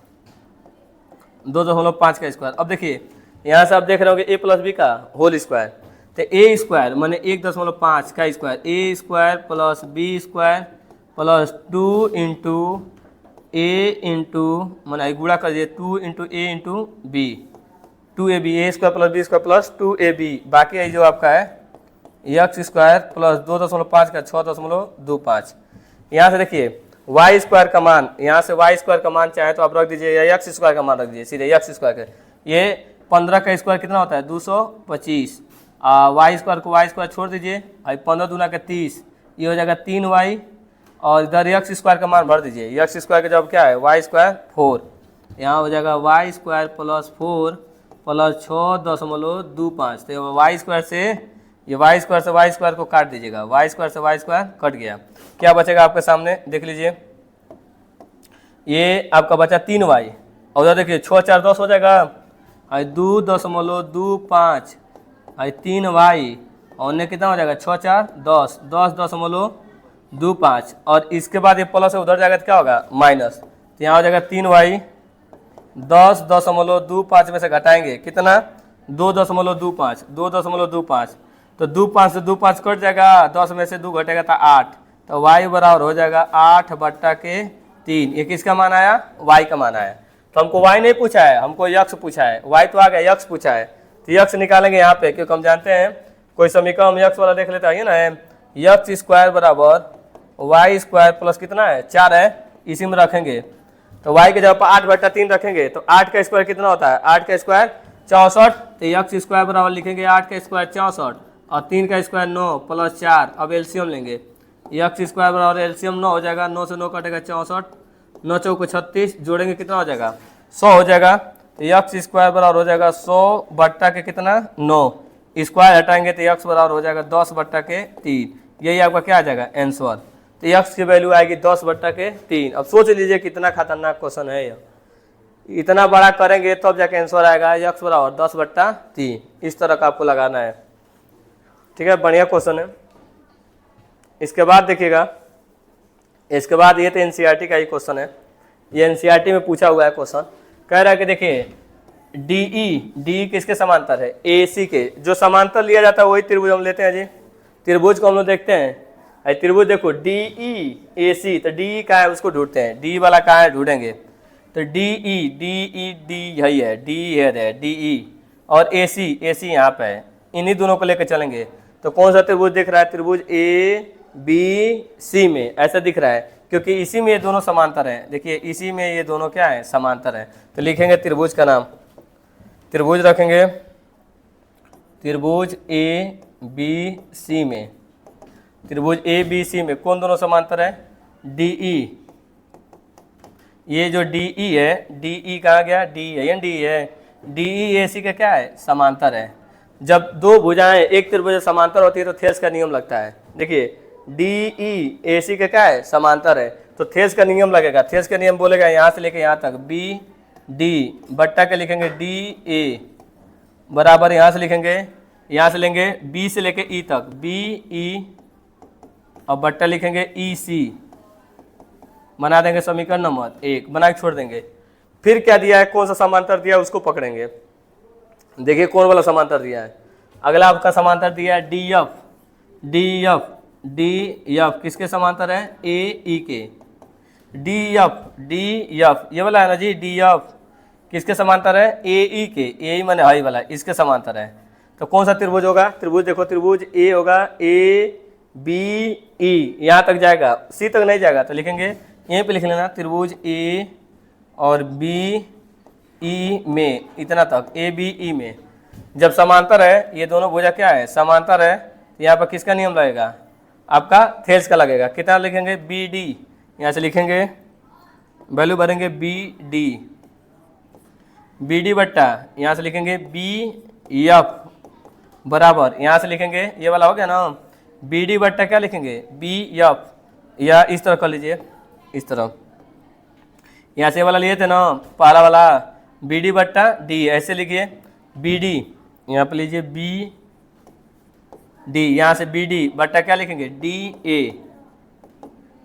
A: का स्क्वायर। अब देखिए यहाँ से आप देख रहे होंगे ए प्लस बी का होल स्क्वायर, तो ए स्क्वायर माने 1.5 का square, a square plus b square plus 2 into a into माना गुणा कर दिए 2 into a into b, 2ab, a square plus b square plus 2ab, बाकी है जो आपका है एक्स स्क्वायर प्लस 2.5 का 6.25। यहाँ से देखिए वाई स्क्वायर का मान, यहाँ से वाई स्क्वायर का मान चाहे तो आप रख दीजिए, या एक्स स्क्वायर का मान रख दीजिए सीधे एक्स स्क्वायर का। ये 15 का स्क्वायर कितना होता है 225, वाई स्क्वायर को वाई स्क्वायर छोड़ दीजिए, 15 दूना का 30, ये हो जाएगा 3y, और इधर एक्स स्क्वायर का मान भर दीजिए, एक्स स्क्वायर का जब क्या है वाई स्क्वायर 4, यहाँ हो जाएगा वाई स्क्वायर प्लस 4 प्लस 6.25, तो वाई स्क्वायर से ये वाई स्क्वायर को काट दीजिएगा, वाई स्क्वायर कट गया, क्या बचेगा आपके सामने देख लीजिए, ये आपका बचा 3y, और उधर देखिए 6 4 10 हो जाएगा, 2.25 3y, और उन्हें कितना हो जाएगा 6 4 10 10.25, और इसके बाद ये प्लस है उधर जाएगा तो क्या होगा माइनस, तो यहाँ हो जाएगा 3y 10.25 में से घटाएंगे कितना 2.25, तो 2.5 से 2.5 कट जाएगा, 10 में से 2 घटेगा तो 8, तो y बराबर हो जाएगा 8/3। ये किसका मान आया y का मान आया, तो हमको y नहीं पूछा है, हमको यक्स पूछा है, y तो आ गया यक्स पूछा है, तो यक्स निकालेंगे यहाँ पे, क्योंकि हम जानते हैं कोई समीकरण हम यक्स वाला देख लेते हैं ना, यक्स स्क्वायर बराबर वाई स्क्वायर प्लस कितना है 4 है, इसी में रखेंगे, तो y के जगह पर 8/3 रखेंगे, तो 8 का स्क्वायर कितना होता है 8 का स्क्वायर 64, तो यक्स स्क्वायर बराबर लिखेंगे 8 का स्क्वायर 64 और 3 का स्क्वायर 9 प्लस 4, अब एलसीएम लेंगे, यक्स स्क्वायर बराबर एलसीएम 9 हो जाएगा, 9 से 9 कटेगा 64, 9 चौको 36, जोड़ेंगे कितना हो जाएगा 100 हो जाएगा, तो यक्स स्क्वायर बराबर हो जाएगा 100 के कितना 9, स्क्वायर हटाएंगे तो यक्स बराबर हो जाएगा 10/3, यही आपका क्या आ जाएगा आंसर, तो यक्स की वैल्यू आएगी 10/3। अब सोच लीजिए कितना खतरनाक क्वेश्चन है यह, इतना बड़ा करेंगे तब जाके आंसर आएगा यक्स बराबर 10/3, इस तरह का आपको लगाना है, ठीक है, बढ़िया क्वेश्चन है। इसके बाद देखिएगा, इसके बाद ये तो एनसीईआरटी का ही क्वेश्चन है, ये एनसीईआरटी में पूछा हुआ है क्वेश्चन, कह रहा है कि देखिए डी किसके समांतर है एसी के, जो समांतर लिया जाता है वही त्रिभुज हम लेते हैं जी, त्रिभुज को हम लोग देखते हैं, त्रिभुज देखो डीई एसी, तो डी का है उसको ढूंढते हैं, डी वाला कहाँ है ढूंढेंगे, तो डी यही है, डी है डीई, और एसी यहाँ पे है, इन्हीं दोनों को लेकर चलेंगे, तो कौन सा त्रिभुज दिख रहा है, त्रिभुज ए बी सी में ऐसा दिख रहा है, क्योंकि इसी में ये दोनों समांतर हैं, देखिए इसी में ये दोनों क्या है समांतर हैं, तो लिखेंगे त्रिभुज का नाम, त्रिभुज रखेंगे त्रिभुज ए बी सी में, त्रिभुज ए बी सी में कौन दोनों समांतर है डीई, ये जो डीई है, डीई कहाँ गया डी है, डीई ए सी का क्या है समांतर है, जब दो भुजाएं एक त्रिभुज समांतर होती है तो थेस का नियम लगता है, देखिए डीई ए सी का क्या है समांतर है, तो थेस का नियम लगेगा, थेस का नियम बोलेगा यहाँ से लेके यहाँ तक बी डी बट्टा के लिखेंगे डी ए बराबर यहाँ से लिखेंगे, यहाँ से लेंगे बी से लेके ई तक, बी ई और बट्टा लिखेंगे EC, बना देंगे समीकरण नंबर 1, बना के छोड़ देंगे। फिर क्या दिया है, कौन सा समांतर दिया है उसको पकड़ेंगे। देखिए कौन वाला समांतर दिया है। अगला आपका समांतर दिया है DF किसके समांतर है, AE के। DF ये वाला है ना जी, DF किसके समांतर है, AE के। AE माने हाई वाला, इसके समांतर है। तो कौन सा त्रिभुज होगा, त्रिभुज देखो, त्रिभुज A होगा, ABE, यहाँ तक जाएगा, C तक नहीं जाएगा तो लिखेंगे यहीं पे लिख लेना, त्रिभुज A और BE में, इतना तक ABE में। जब समांतर है, ये दोनों भुजा क्या है, समांतर है, तो यहाँ पर किसका नियम लगेगा, आपका थेल्स का लगेगा। कितना लिखेंगे, BD, यहाँ से लिखेंगे वैल्यू भरेंगे BD बट्टा, यहाँ से लिखेंगे BF बराबर, यहाँ से लिखेंगे ये वाला हो गया ना, BD बट्टा क्या लिखेंगे, BF, या इस तरह कर लीजिए, इस तरह, यहाँ से वाला लिए थे ना पहला वाला, BD बट्टा D, ऐसे लिखिए BD, यहाँ पर लीजिए BD, यहाँ से BD बट्टा क्या लिखेंगे, DA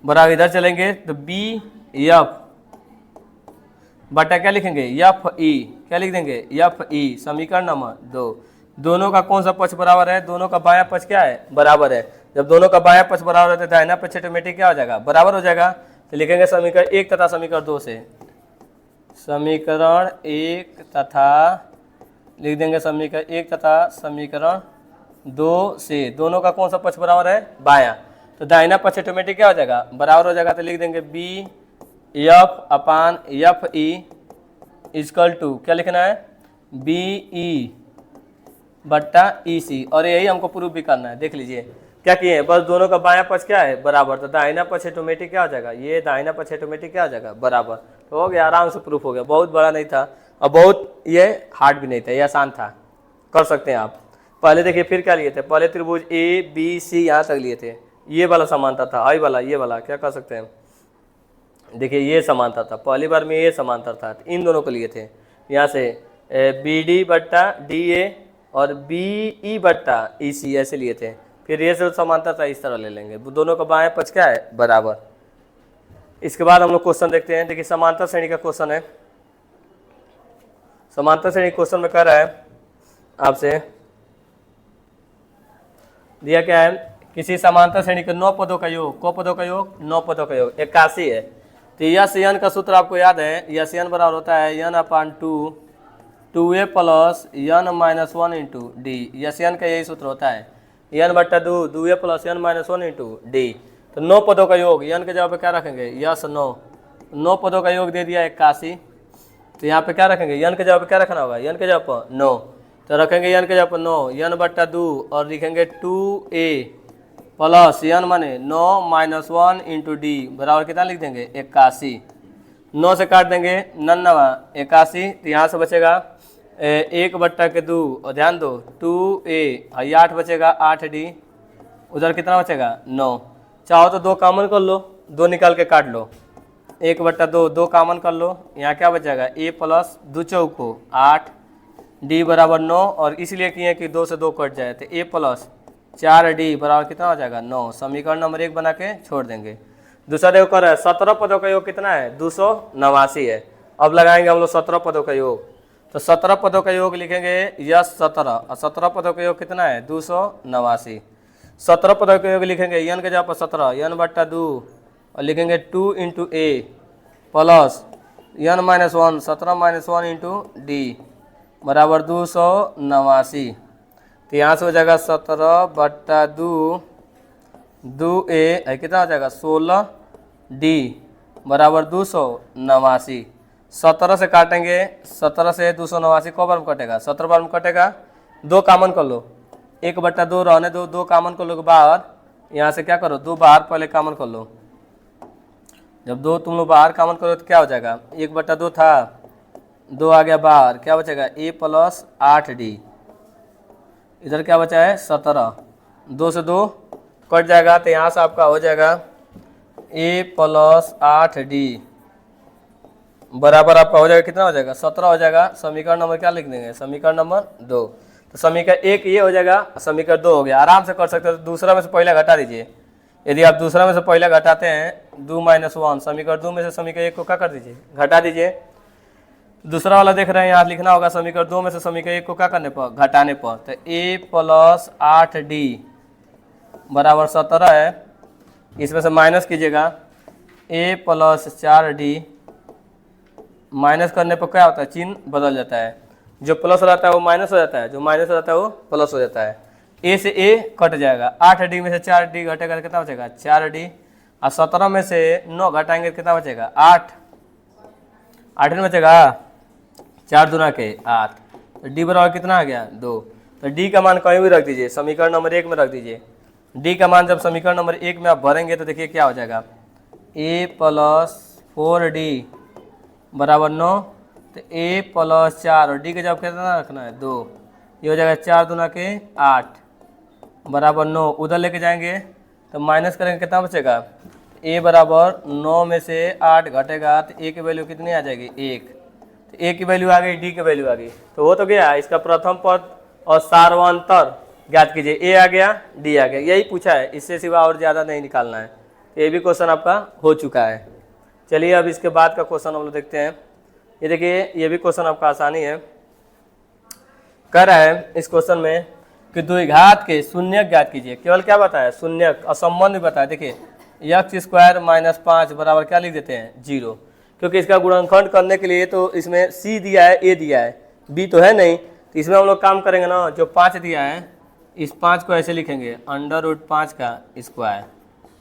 A: बराबर, इधर चलेंगे तो BF बटा क्या लिखेंगे, FE, क्या लिख देंगे, FE, समीकरण नंबर 2। दोनों का कौन सा पक्ष बराबर है, दोनों का बायां पक्ष क्या है, बराबर है। जब दोनों का बायां पक्ष बराबर है तो दाहिना पक्ष ऑटोमेटिक क्या हो जाएगा, बराबर हो जाएगा। तो लिखेंगे समीकरण 1 तथा समीकरण 2 से, समीकरण 1 तथा लिख देंगे समीकरण 1 तथा समीकरण 2 से, दोनों का कौन सा पक्ष बराबर है, बायां, तो दाहिना पक्ष ऑटोमेटिक क्या हो जाएगा, बराबर हो जाएगा। तो लिख देंगे BF upon FE equal to क्या लिखना है, BE बट्टा EC, और यही हमको प्रूफ भी करना है। देख लीजिए क्या किए हैं, बस दोनों का बायां पक्ष क्या है, बराबर, तो दाहिना पक्ष ऑटोमेटिक क्या हो जाएगा, ये दाहिना पक्ष ऑटोमेटिक क्या हो जाएगा, बराबर। तो हो गया, आराम से प्रूफ हो गया, बहुत बड़ा नहीं था और बहुत ये हार्ड भी नहीं था, ये आसान था, कर सकते हैं आप। पहले देखिए फिर क्या लिए थे, पहले त्रिभुज ABC यहाँ तक लिए थे, ये वाला समांतर था, आई वाला, ये वाला क्या कर सकते हैं, देखिए ये समांतर था, पहली बार में ये समांतर था, इन दोनों को लिए थे। यहाँ से BD बट्टा DA और BE बट्टा EC ऐसे लिए थे। फिर ये जो समांतर था इस तरह ले लेंगे, दोनों का बाएं पक्ष क्या है, बराबर। इसके बाद हम लोग क्वेश्चन देखते हैं। देखिए समांतर श्रेणी का क्वेश्चन है, समांतर श्रेणी क्वेश्चन में कह रहा है आपसे, दिया क्या है, किसी समांतर श्रेणी के 9 पदों का योग, को पदों का योग, 9 पदों का योग 81 है। तो यस एन का सूत्र आपको याद है, यस एन बराबर होता है n upon 2a plus n minus 1 into D. Yes N का यही सूत्र होता है, n बट्टा 2a plus n minus 1 into D. तो 9 पदों का योग, n के जगह पे क्या रखेंगे, यस 9 पदों का योग दे दिया 81। तो यहाँ पे क्या रखेंगे, n के जगह पे क्या रखना होगा, n के जगह पर 9, तो रखेंगे n के जगह पर 9, n बट्टा 2 और लिखेंगे 2a प्लस n माने 9 माइनस 1 इंटू डी बराबर कितना लिख देंगे 81। 9 से काट देंगे 99 81, तो यहाँ से बचेगा 1 बट्टा के 2 और ध्यान दो 2a, 8 बचेगा 8d, उधर कितना बचेगा 9। चाहो तो 2 कॉमन कर लो, 2 निकाल के काट लो, 1 बट्टा 2 कॉमन कर लो, यहाँ क्या बचेगा a प्लस 2 चौको 8 d बराबर 9, और इसलिए किए कि 2 से 2 कट जाए, तो a प्लस 4d बराबर कितना हो जाएगा 9। समीकरण नंबर 1 बना के छोड़ देंगे। दूसरा देखो कर रहा है 17 पदों का योग कितना है, 289 है। अब लगाएंगे हम लोग 17 पदों का योग, तो 17 पदों का योग लिखेंगे यस 17, और 17 पदों का योग कितना है 289। 17 पदों का योग लिखेंगे n के जगह पर 17, n बट्टा 2 और लिखेंगे 2 into a plus n minus 1, 17 minus 1 into D बराबर 289। तो यहाँ से हो जाएगा 17 बट्टा 2a है, कितना हो जाएगा 16d बराबर 289। 17 से काटेंगे, 17 से 289 को बार में कटेगा, 17 बार में कटेगा, 2 कॉमन कर लो, 1 बट्टा 2 रहने दो, 2 कॉमन कर लो के बाहर, यहाँ से क्या करो 2 बाहर पहले कॉमन कर लो। जब 2 तुम लोग बाहर कॉमन करो तो क्या हो जाएगा, 1 बट्टा 2 था, 2 आ गया बाहर, क्या बचेगा a प्लस 8d, इधर क्या बचा है 17, 2 से 2 कट जाएगा, तो यहाँ से आपका हो जाएगा a प्लस 8d बराबर आपका हो जाएगा कितना हो जाएगा 17 हो जाएगा। समीकरण नंबर क्या लिख देंगे, समीकरण नंबर 2। तो समीकरण 1 ये हो जाएगा, समीकरण 2 हो गया। आराम से कर सकते हो, दूसरा में से पहला घटा दीजिए, यदि आप दूसरा में से पहले घटाते हैं 2 - 1, समीकरण 2 में से समीकरण 1 को क्या कर दीजिए, घटा दीजिए। दूसरा वाला देख रहे हैं, यहाँ लिखना होगा समीकरण 2 में से समीकरण 1 को क्या करने पर, घटाने पर। तो a + 8d बराबर 17 है। इसमें से माइनस कीजिएगा, a + 4d माइनस करने पर क्या होता है, चिन्ह बदल जाता है। जो प्लस रहता है वो माइनस हो जाता है, जो माइनस हो जाता है वो प्लस हो जाता है। a से a कट जाएगा, 8d में से 4d घटेगा तो कितना बचेगा, 4d। और 17 में से 9 घटाएंगे तो कितना बचेगा, 8। 8 में बचेगा 4 दूना के 8। तो d बराबर कितना आ गया, 2। तो d का मान कहीं भी रख दीजिए, समीकरण नंबर 1 में रख दीजिए। d का मान जब समीकरण नंबर 1 में आप भरेंगे तो देखिए क्या हो जाएगा, a + 4d बराबर 9। तो a + 4 और d का जब कितना रखना है, 2। ये हो जाएगा 4 दूना के 8 बराबर 9। उधर लेके जाएंगे तो माइनस करेंगे, कितना बचेगा, a बराबर 9 में से 8 घटेगा तो a की वैल्यू कितनी आ जाएगी, 1। तो a की वैल्यू आ गई, d की वैल्यू आ गई। तो वो तो गया इसका प्रथम पद और सार्वंतर ज्ञात कीजिए। a आ गया, d आ गया, यही पूछा है, इससे सिवा और ज़्यादा नहीं निकालना है। ये भी क्वेश्चन आपका हो चुका है। चलिए अब इसके बाद का क्वेश्चन हम लोग देखते हैं। ये देखिए, ये भी क्वेश्चन आपका आसानी है। कह रहा है इस क्वेश्चन में कि द्विघात के शून्यक ज्ञात कीजिए। केवल क्या बताया, शून्यक और संबंध भी बताया। देखिए x² - 5 बराबर क्या लिख देते हैं, 0, क्योंकि इसका गुणनखंड करने के लिए तो इसमें c दिया है, a दिया है, b तो है नहीं। तो इसमें हम लोग काम करेंगे ना, जो 5 दिया है इस 5 को ऐसे लिखेंगे, √5 का स्क्वायर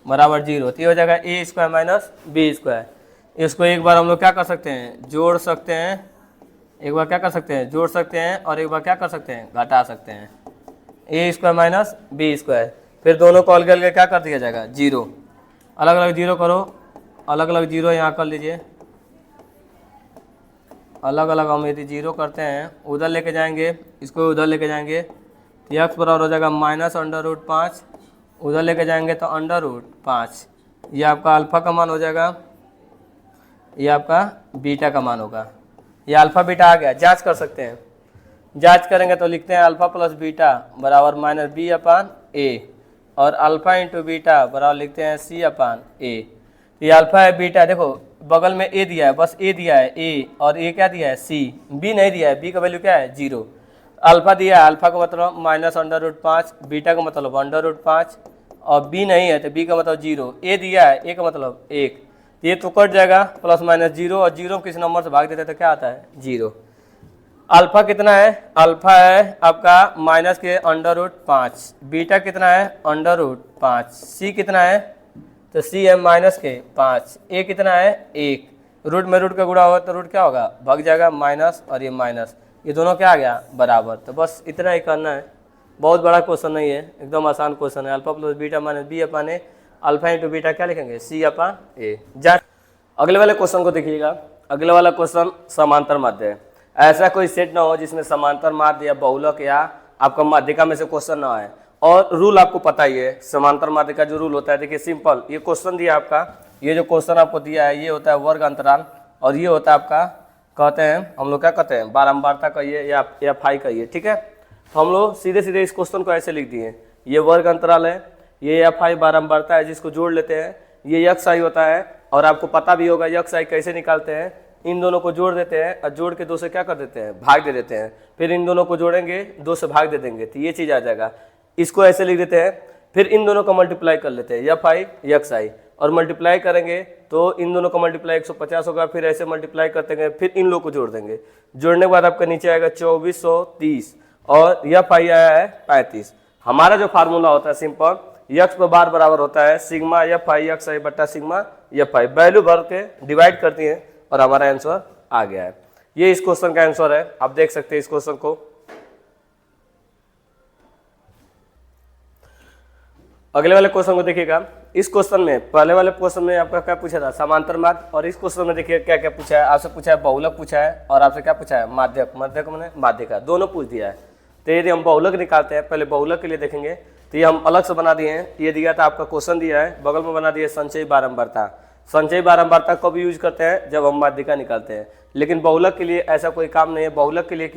A: बराबर 0। तो ये हो जाएगा a² - b²। इसको एक बार हम लोग क्या कर सकते हैं, जोड़ सकते हैं। एक बार क्या कर सकते हैं, जोड़ सकते हैं, और एक बार क्या कर सकते हैं, घटा सकते हैं। a² - b², फिर दोनों को अलग अलग क्या कर दिया जाएगा, 0। अलग अलग 0 करो, अलग अलग 0 यहाँ कर लीजिए। अलग अलग हम यदि 0 करते हैं, उधर लेके जाएंगे, इसको उधर लेके जाएंगे तो x बराबर हो जाएगा -√5। उधर लेके जाएंगे तो √5। ये आपका अल्फा का मान हो जाएगा, ये आपका बीटा का मान होगा। ये अल्फा बीटा आ गया, जांच कर सकते हैं। जांच करेंगे तो लिखते हैं अल्फा + बीटा बराबर -b/a, और अल्फा × बीटा बराबर लिखते हैं c/a। ये अल्फा है, बीटा, देखो बगल में a दिया है, बस a दिया है, a, और a क्या दिया है, c। b नहीं दिया है, b का वैल्यू क्या है, 0। अल्फा दिया है, अल्फा का मतलब -√5, बीटा का मतलब √5, और b नहीं है तो b का मतलब 0। a दिया है, a का मतलब 1। ये तो कट जाएगा, +-0, और 0 किस नंबर से भाग देते हैं तो क्या आता है, 0। अल्फा कितना है, अल्फा है आपका -√5, बीटा कितना है, √5, सी कितना है, तो सी है -5, ए कितना है, 1। रूट में रूट का गुणा होगा तो रूट क्या होगा, भाग जाएगा, माइनस, और ये माइनस, ये दोनों क्या आ गया, बराबर। तो बस इतना ही करना है, बहुत बड़ा क्वेश्चन नहीं है, एकदम आसान क्वेश्चन है। Alpha + beta - b/a, alpha × beta क्या लिखेंगे, c/a। जा अगले वाले क्वेश्चन को देखिएगा। अगले वाला क्वेश्चन समांतर माध्य है। ऐसा कोई सेट ना हो जिसमें समांतर माध्य या बहुलक या आपका माध्यिका में से क्वेश्चन ना आए। और रूल आपको पता ही है, समांतर माध्य का जो रूल होता है, देखिए सिंपल, ये क्वेश्चन दिया आपका, ये जो क्वेश्चन आपको दिया है ये होता है वर्ग अंतराल, और ये होता है आपका, कहते हैं हम लोग क्या कहते हैं, बारंबारता कहिए या फाई कहिए, ठीक है। तो हम लोग सीधे सीधे इस क्वेश्चन को ऐसे लिख दिए, ये वर्ग अंतराल है, ये फाई बारंबारता है, जिसको जोड़ लेते हैं, ये XI होता है, और आपको पता भी होगा XI कैसे निकालते हैं, इन दोनों को जोड़ देते हैं, और जोड़ के 2 से क्या कर देते हैं, भाग दे देते हैं, फिर इन दोनों को जोड़ेंगे, 2 से भाग दे देंगे, तो ये चीज़ आ जाएगा। इसको ऐसे लिख देते हैं, फिर इन दोनों को मल्टीप्लाई कर लेते हैं, FI XI, और मल्टीप्लाई करेंगे तो इन दोनों का मल्टीप्लाई 150 होगा, फिर ऐसे मल्टीप्लाई करते हैं, फिर इन लोग को जोड़ देंगे। जोड़ने के बाद आपका नीचे आएगा 2430, और FI आया है 35। हमारा जो फार्मूला होता है सिंपल, x पर बार बराबर होता है सिग्मा FI XI बट्टा सिग्मा FI, वैल्यू भर के डिवाइड करती है, और हमारा आंसर आ गया है। ये इस क्वेश्चन का आंसर है, आप देख सकते हैं इस क्वेश्चन को। अगले वाले क्वेश्चन को देखिएगा। इस क्वेश्चन में, पहले वाले क्वेश्चन में आपका क्या पूछा था, समांतर माध्य, और इस क्वेश्चन में देखिए क्या क्या पूछा है, आपसे पूछा है बहुलक पूछा है, और आपसे क्या पूछा है, माध्यक। माध्यक मैंने माध्यिका, दोनों पूछ दिया है। तो यदि हम बहुलक निकालते हैं, पहले बहुलक के लिए देखेंगे, तो ये हम अलग से बना दिए हैं। ये दिया था आपका क्वेश्चन दिया है, बगल में बना दिया संचयी बारंबारता। संचयी बारंबारता कब यूज करते हैं, जब हम माध्यिका निकालते हैं। लेकिन बहुलक के लिए ऐसा कोई काम नहीं है, बहुलक के लिए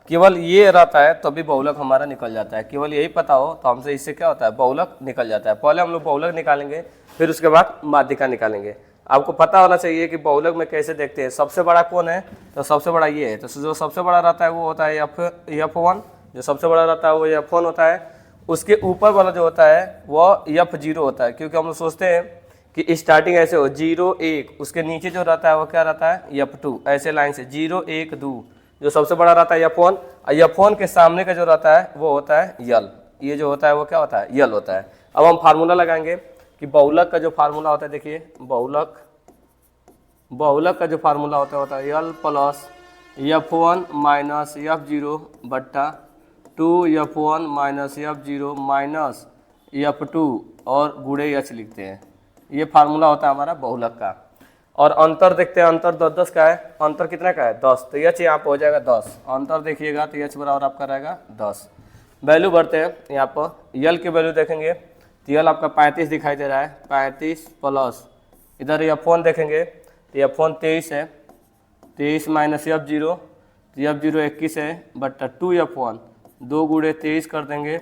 A: केवल ये रहता है तभी बहुलक हमारा निकल जाता है। केवल यही पता हो तो हमसे इससे क्या होता है, बहुलक निकल जाता है। पहले हम लोग बहुलक निकालेंगे, फिर उसके बाद माध्यिका निकालेंगे। आपको पता होना चाहिए कि बहुलक में कैसे देखते हैं। सबसे बड़ा कौन है, तो सबसे बड़ा ये है। तो जो सबसे बड़ा रहता है वो होता है F1, जो सबसे बड़ा रहता है वो F1 होता है। उसके ऊपर वाला जो होता है वो F0 होता है, क्योंकि हम लोग सोचते हैं कि स्टार्टिंग ऐसे हो 0 1, उसके नीचे जो रहता है वो क्या रहता है F2, ऐसे लाइन से 0 1 2। जो सबसे बड़ा रहता है F1, और F1 के सामने का जो रहता है वो होता है यल। ये जो होता है वो क्या होता है, यल होता है। अब हम फार्मूला लगाएंगे कि बहुलक का जो फार्मूला होता है, देखिए बहुलक का जो फार्मूला होता है यल प्लस F1 माइनस F0 बट्टा 2F1 minus F0 minus F2 और गुणे H लिखते हैं। ये फार्मूला होता है हमारा बहुलक का। और अंतर देखते हैं, अंतर 10 का है। अंतर कितना का है, 10। तो H यहाँ पर हो जाएगा 10। अंतर देखिएगा तो H बराबर आपका रहेगा 10। वैल्यू भरते हैं यहाँ पर, यल की वैल्यू देखेंगे तो यल आपका 35 दिखाई दे रहा है। 35 प्लस इधर F1 देखेंगे तो F1 23 है। 23 माइनस F0, तो F0 21 है बट्टा 2F1, 2 गुणे 23 कर देंगे।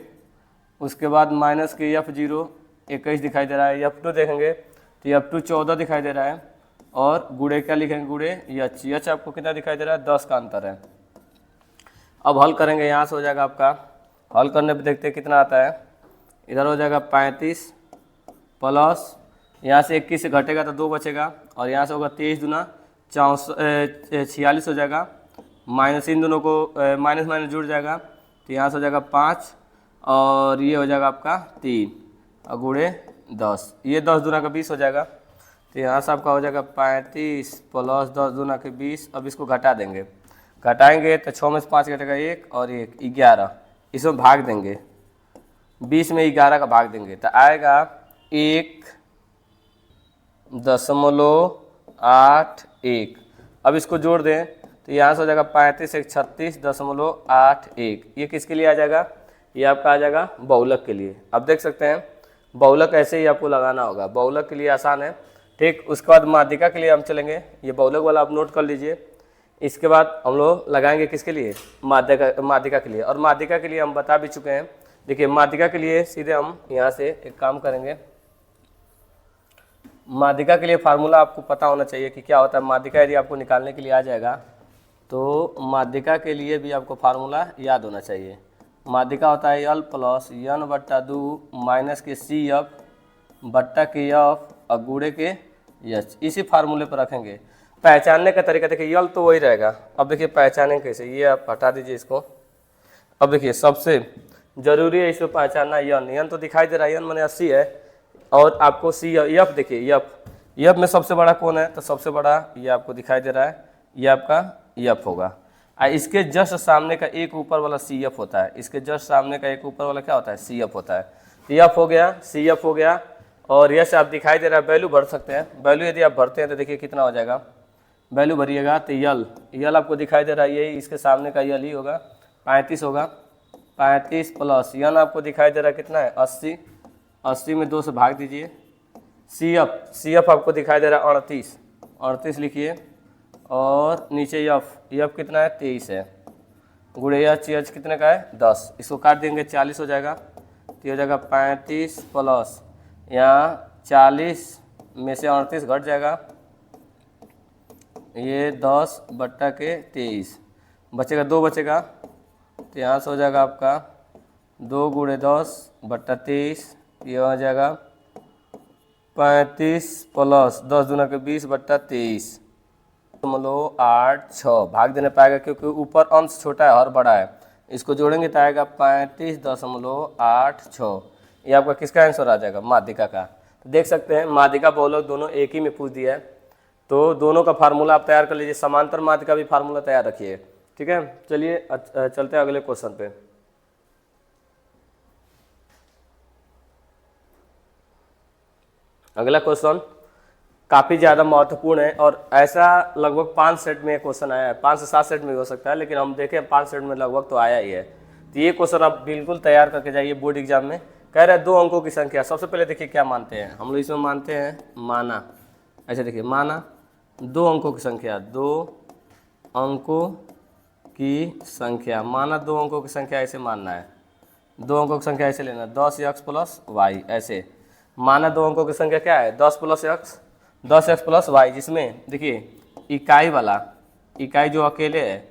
A: उसके बाद माइनस के F0 21 दिखाई दे रहा है। F2 देखेंगे तो F2 14 दिखाई दे रहा है, और गुणे क्या लिखेंगे, गुणे H आपको कितना दिखाई दे रहा है, 10 का अंतर है। अब हल करेंगे, यहाँ से हो जाएगा आपका, हल करने पे देखते हैं कितना आता है। इधर हो जाएगा 35 प्लस यहाँ से 21 से घटेगा तो 2 बचेगा, और यहाँ से होगा 23 दूना 46 हो जाएगा। माइनस इन दोनों को माइनस माइनस जुड़ जाएगा, तो यहाँ से हो जाएगा 5, और ये हो जाएगा आपका 3 और गुणे 10। ये 10 दूना का 20 हो जाएगा। तो यहाँ से आपका हो जाएगा 35 प्लस 10 दूना के 20। अब इसको घटा देंगे, घटाएंगे तो 6 में से 5 घटेगा 1 और 1 11। इसमें भाग देंगे, 20 में 11 का भाग देंगे तो आएगा 1.81। अब इसको जोड़ दें तो यहाँ से हो जाएगा 35 1 36.81। ये किसके लिए आ जाएगा, ये आपका आ जाएगा बहुलक के लिए। अब देख सकते हैं बहुलक ऐसे ही आपको लगाना होगा, बहुलक के लिए आसान है। ठीक, उसके बाद माध्यिका के लिए हम चलेंगे। ये बहुलक वाला आप नोट कर लीजिए। इसके बाद हम लोग लगाएंगे किसके लिए, माध्यिका के लिए। और माध्यिका के लिए हम बता भी चुके हैं। देखिए माध्यिका के लिए सीधे हम यहाँ से एक काम करेंगे। माध्यिका के लिए फार्मूला आपको पता होना चाहिए कि क्या होता है। माध्यिका यदि आपको निकालने के लिए आ जाएगा तो माध्यिका के लिए भी आपको फार्मूला याद होना चाहिए। माध्यिका होता है यल प्लस n बट्टा 2 माइनस के CF बट्टा के F और गुणे के H। इसी फार्मूले पर रखेंगे। पहचानने का तरीका देखिए, यल तो वही रहेगा। अब देखिए पहचानेंगे कैसे, ये आप हटा दीजिए इसको। अब देखिए सबसे जरूरी है इसको पहचानना, यन तो दिखाई दे रहा है, यन माने 80 है। और आपको F देखिए, F में सबसे बड़ा कौन है, तो सबसे बड़ा ये आपको दिखाई दे रहा है, ये आपका F होगा। इसके जस्ट सामने का एक ऊपर वाला CF होता है। इसके जस्ट सामने का एक ऊपर वाला क्या होता है, CF होता है। तो F हो गया, CF हो गया, और यस आप दिखाई दे रहा है। वैल्यू भर सकते हैं। वैल्यू यदि आप भरते हैं तो देखिए कितना हो जाएगा। वैल्यू भरिएगा तो यल आपको दिखाई दे रहा है, यही इसके सामने का यल ही होगा, 35 होगा। 35 प्लस यन आपको दिखाई दे रहा है कितना है, 80। 80 में 2 से भाग दीजिए। CF आपको दिखाई दे रहा है 38 लिखिए। और नीचे F कितना है, 23 है। गुणे H कितने का है, 10। इसको काट देंगे 40 हो जाएगा। तो हो जाएगा 35 प्लस यहाँ 40 में से 38 घट जाएगा, ये 10 बट्टा के 23 बचेगा, 2 बचेगा। तो यहाँ से हो जाएगा आपका 2 गुणे 10 बट्टा 23। ये हो जाएगा 35 प्लस 10 दूना के 20 बट्टा 23 8 भाग देने पाएगा, क्योंकि ऊपर अंश छोटा है और बड़ा है। इसको जोड़ेंगे तो आएगा 35.86। ये आपका किसका आंसर आ जाएगा, माध्यिका का। तो देख सकते हैं माध्यिका बहुलक दोनों एक ही में पूछ दिया है। तो दोनों का फार्मूला आप तैयार कर लीजिए। समांतर माध्यिका भी फार्मूला तैयार रखिए। ठीक है, चलिए चलते हैं अगले क्वेश्चन पे। अगला क्वेश्चन काफ़ी ज़्यादा महत्वपूर्ण है, और ऐसा लगभग 5 सेट में क्वेश्चन आया है। 5 से 7 सेट में हो सकता है, लेकिन हम देखें 5 सेट में लगभग तो आया ही है। तो ये क्वेश्चन आप बिल्कुल तैयार करके जाइए बोर्ड एग्जाम में। कह रहे हैं 2 अंकों की संख्या। सबसे पहले देखिए क्या मानते हैं हम लोग। इसमें मानते हैं माना ऐसे देखिए, माना 2 अंकों की संख्या, 2 अंकों की संख्या, माना 2 अंकों की संख्या ऐसे मानना है, 2 अंकों की संख्या ऐसे लेना, 10x प्लस वाई, ऐसे माना 2 अंकों की संख्या क्या है, 10 plus x, 10x plus Y, जिसमें देखिए इकाई वाला, इकाई जो अकेले है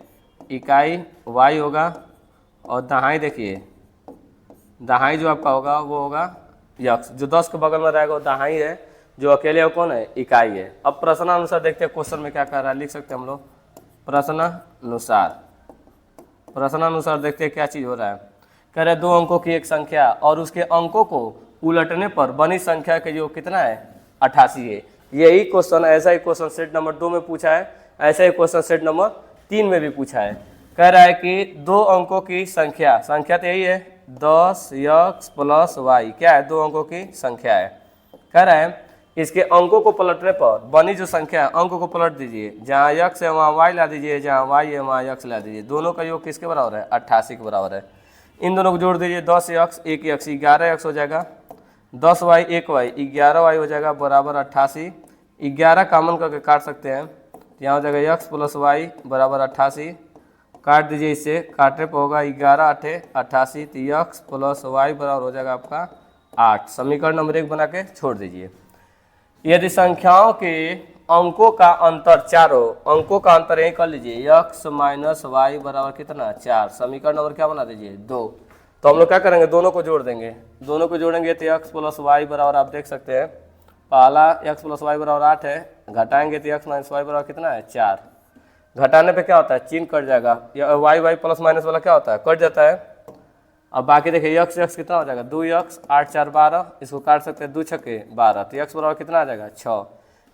A: इकाई y होगा, और दहाई देखिए, दहाई जो आपका होगा वो होगा यक्स, जो 10 के बगल में रहेगा वो दहाई है, जो अकेले है कौन है, इकाई है। अब प्रश्नानुसार देखते हैं क्वेश्चन में क्या कर रहा है, लिख सकते हैं हम लोग प्रश्नानुसार, प्रश्नानुसार देखते हैं क्या चीज़ हो रहा है। कह रहे 2 अंकों की एक संख्या और उसके अंकों को उलटने पर बनी संख्या के जो कितना है, 88 है। यही क्वेश्चन, ऐसा ही क्वेश्चन सेट नंबर 2 में पूछा है, ऐसा ही क्वेश्चन सेट नंबर 3 में भी पूछा है। कह रहा है कि 2 अंकों की संख्या, संख्या तो यही है 10x प्लस वाई, क्या है, 2 अंकों की संख्या है। कह रहा है इसके अंकों को पलटने पर बनी जो संख्या है, अंकों को पलट दीजिए, जहाँ x है वहाँ y ला दीजिए, जहाँ y है वहाँ x ला दीजिए, दोनों का योग किसके बराबर है, 88 के बराबर है। इन दोनों को जोड़ दीजिए, 10x 1x 11x हो जाएगा, 10y 1y 11y हो जाएगा बराबर 88, 11 कॉमन करके काट सकते हैं, यहाँ हो जाएगा x प्लस वाई बराबर 88, काट दीजिए, इससे काटने पर होगा 11 8 88, तो x प्लस वाई बराबर हो जाएगा आपका 8। समीकरण नंबर 1 बना के छोड़ दीजिए। यदि संख्याओं के अंकों का अंतर, चारों अंकों का अंतर यही कर लीजिए, x माइनस वाई बराबर कितना, 4। समीकरण नंबर क्या बना दीजिए, 2। तो हम लोग क्या करेंगे, दोनों को जोड़ देंगे, दोनों को जोड़ेंगे तो x प्लस वाई बराबर आप देख सकते हैं, पहला x प्लस वाई बराबर 8 है, घटाएंगे तो x माइनस वाई बराबर कितना है, 4। घटाने पे क्या होता है, चिन्ह कट जाएगा, या वाई प्लस माइनस वाला क्या होता है, कट जाता है। अब बाकी देखिए x कितना हो जाएगा, 2x 8 4 12, इसको काट सकते हैं, 2 छक्के 12, तो x बराबर कितना आ जाएगा, 6।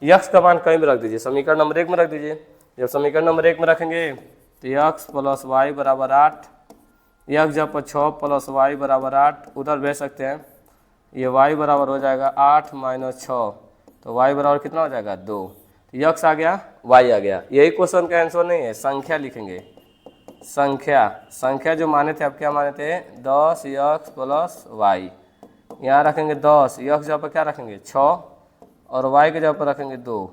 A: x का मान कहीं भी रख दीजिए, समीकरण नंबर 1 में रख दीजिए। जब समीकरण नंबर 1 में रखेंगे तो x प्लस वाई बराबर 8, x जब 6 प्लस वाई बराबर 8 उधर भेज सकते हैं, ये y बराबर हो जाएगा 8 माइनस 6, तो y बराबर कितना हो जाएगा, 2। x आ गया, y आ गया। यही क्वेश्चन का आंसर नहीं है, संख्या लिखेंगे, संख्या, संख्या जो माने थे आप क्या माने थे, 10x प्लस वाई, यहाँ रखेंगे 10, x जगह पर क्या रखेंगे 6, और y के जगह पर रखेंगे 2,